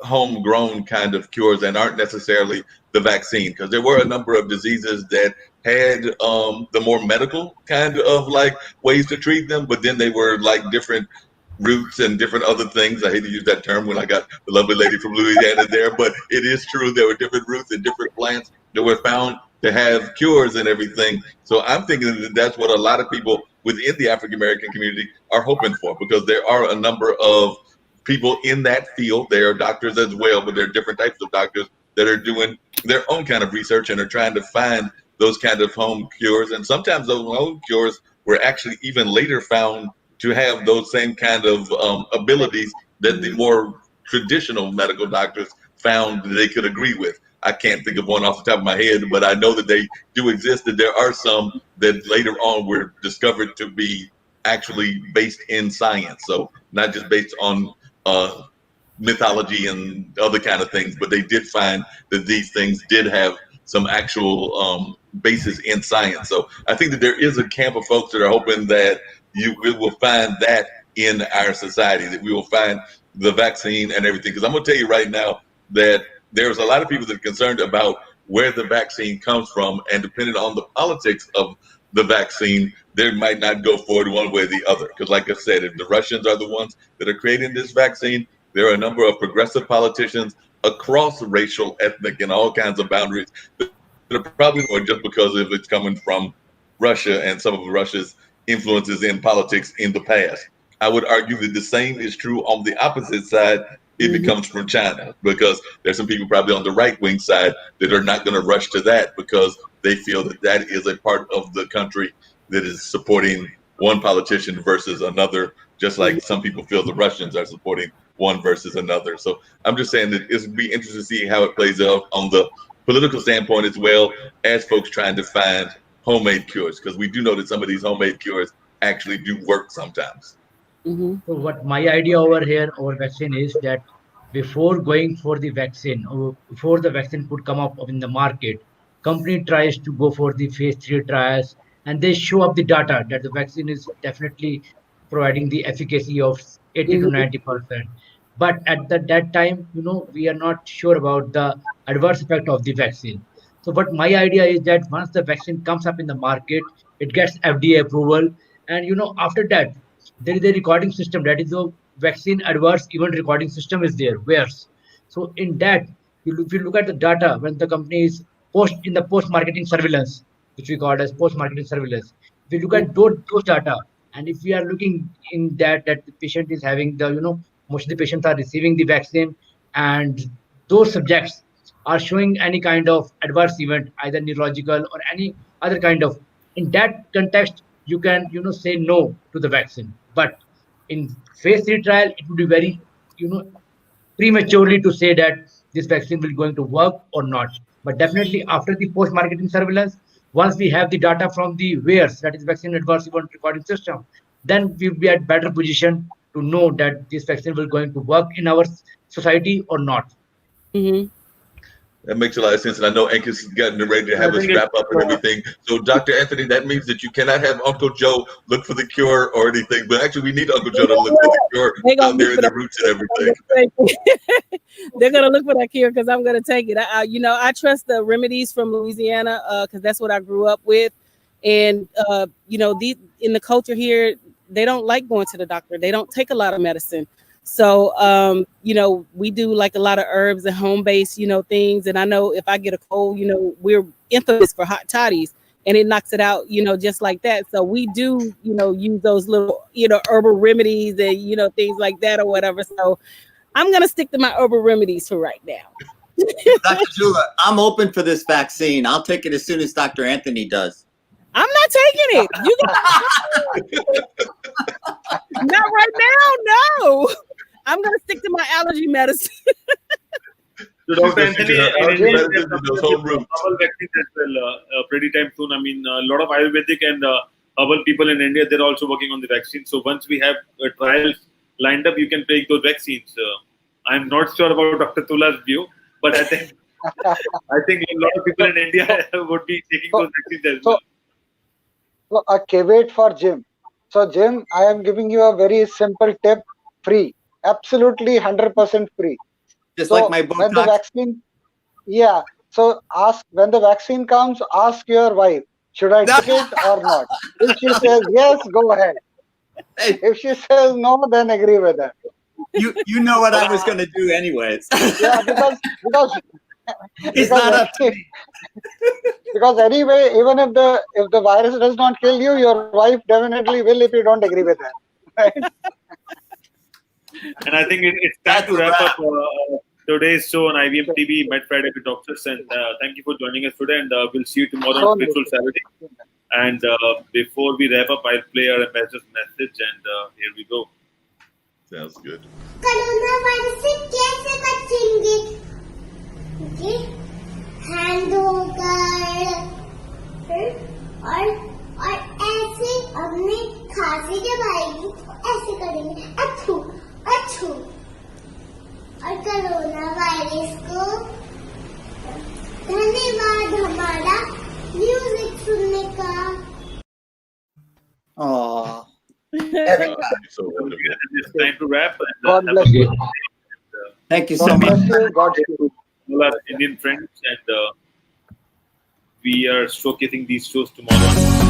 homegrown kind of cures and aren't necessarily the vaccine, because there were a number of diseases that had the more medical kind of like ways to treat them, but then they were like different roots and different other things. I hate to use that term when I got the lovely lady from Louisiana there, but it is true. There were different roots and different plants that were found to have cures and everything. So I'm thinking that that's what a lot of people within the African American community are hoping for, because there are a number of people in that field. There are doctors as well, but there are different types of doctors that are doing their own kind of research and are trying to find those kind of home cures. And sometimes those home cures were actually even later found to have those same kind of abilities that the more traditional medical doctors found that they could agree with. I can't think of one off the top of my head, but I know that they do exist, and there are some that later on were discovered to be actually based in science. So not just based on mythology and other kind of things, but they did find that these things did have some actual basis in science. So I think that there is a camp of folks that are hoping that we will find that in our society, that we will find the vaccine and everything. Because I'm going to tell you right now that there's a lot of people that are concerned about where the vaccine comes from, and depending on the politics of the vaccine, they might not go forward one way or the other. Because like I said, if the Russians are the ones that are creating this vaccine, there are a number of progressive politicians across racial, ethnic, and all kinds of boundaries that are probably, or just because of it's coming from Russia and some of Russia's influences in politics in the past. I would argue that the same is true on the opposite side if it comes from China, because there's some people probably on the right wing side that are not going to rush to that because they feel that that is a part of the country that is supporting one politician versus another, just like some people feel the Russians are supporting one versus another. So I'm just saying that it'll be interesting to see how it plays out on the political standpoint, as well as folks trying to find homemade cures, because we do know that some of these homemade cures actually do work sometimes. So what my idea over here over vaccine is that before going for the vaccine, or before the vaccine could come up in the market, company tries to go for the phase 3 trials, and they show up the data that the vaccine is definitely providing the efficacy of 80 to 90%. But at that time, we are not sure about the adverse effect of the vaccine. So what my idea is that once the vaccine comes up in the market, it gets FDA approval, and after that there is a recording system, that is the vaccine adverse event recording system is there, where's. So in that, if you look at the data when the company is in the post marketing surveillance, which we call as post marketing surveillance, if you look at those data, and if we are looking in that the patient is having the most of the patients are receiving the vaccine, and those subjects are showing any kind of adverse event, either neurological or any other kind of, in that context you can say no to the vaccine. But in phase 3 trial, it would be very prematurely to say that this vaccine will going to work or not. But definitely after the post marketing surveillance, once we have the data from the where's, that is vaccine adverse event recording system, then we'll be at better position to know that this vaccine will going to work in our society or not. That makes a lot of sense, and I know Ankus is getting ready to have us wrap up and everything. So, Dr. Anthony, that means that you cannot have Uncle Joe look for the cure or anything, but actually we need Uncle Joe to look for the cure out there in the roots and everything. They're gonna look for that cure because I'm gonna take it. I trust the remedies from Louisiana because that's what I grew up with, and in the culture here, they don't like going to the doctor. They don't take a lot of medicine. So, we do like a lot of herbs and home-based, things. And I know if I get a cold, we're infamous for hot toddies, and it knocks it out, just like that. So we do, use those little, herbal remedies and, things like that or whatever. So I'm going to stick to my herbal remedies for right now. Dr. Jula, I'm open for this vaccine. I'll take it as soon as Dr. Anthony does. I'm not taking it. Not right now, no. I'm going to stick to my allergy medicine. So, Dr. Anthony, in India, there's herbal vaccines as well. Pretty time soon. I mean, a lot of Ayurvedic and herbal people in India, they're also working on the vaccine. So once we have trials lined up, you can take those vaccines. I'm not sure about Dr. Tula's view, but I think a lot of people in India would be taking those vaccines as well. So a caveat for Jim. So Jim, I am giving you a very simple tip, free. Absolutely 100% free. Just so like my Botox. When the vaccine, so when the vaccine comes, ask your wife, should I take it or not? If she says yes, go ahead. If she says no, then agree with her. You know what I was going to do anyways. Yeah, because it's not up to me. Because anyway, even if the virus does not kill you, your wife definitely will if you don't agree with her. Right? And I think it's time to wrap up today's show on IVM TV, Med Friday with Doctors. And thank you for joining us today. And we'll see you tomorrow on Spiritual Saturday. And before we wrap up, I'll play our ambassador's message. And here we go. Sounds good. Corona virus से कैसे बचेंगे? ये hand होकर और ऐसे अपने खांसी जब आएगी तो ऐसे करेंगे अच्छू अच्छू और कोरोना वायरस को धन्यवाद हमारा म्यूजिक सुनने का. Aw. So wonderful. It's time to wrap. And, God bless you. Thank you so God much. bless you. Godspeed. all our Indian friends, and we are showcasing these shows tomorrow.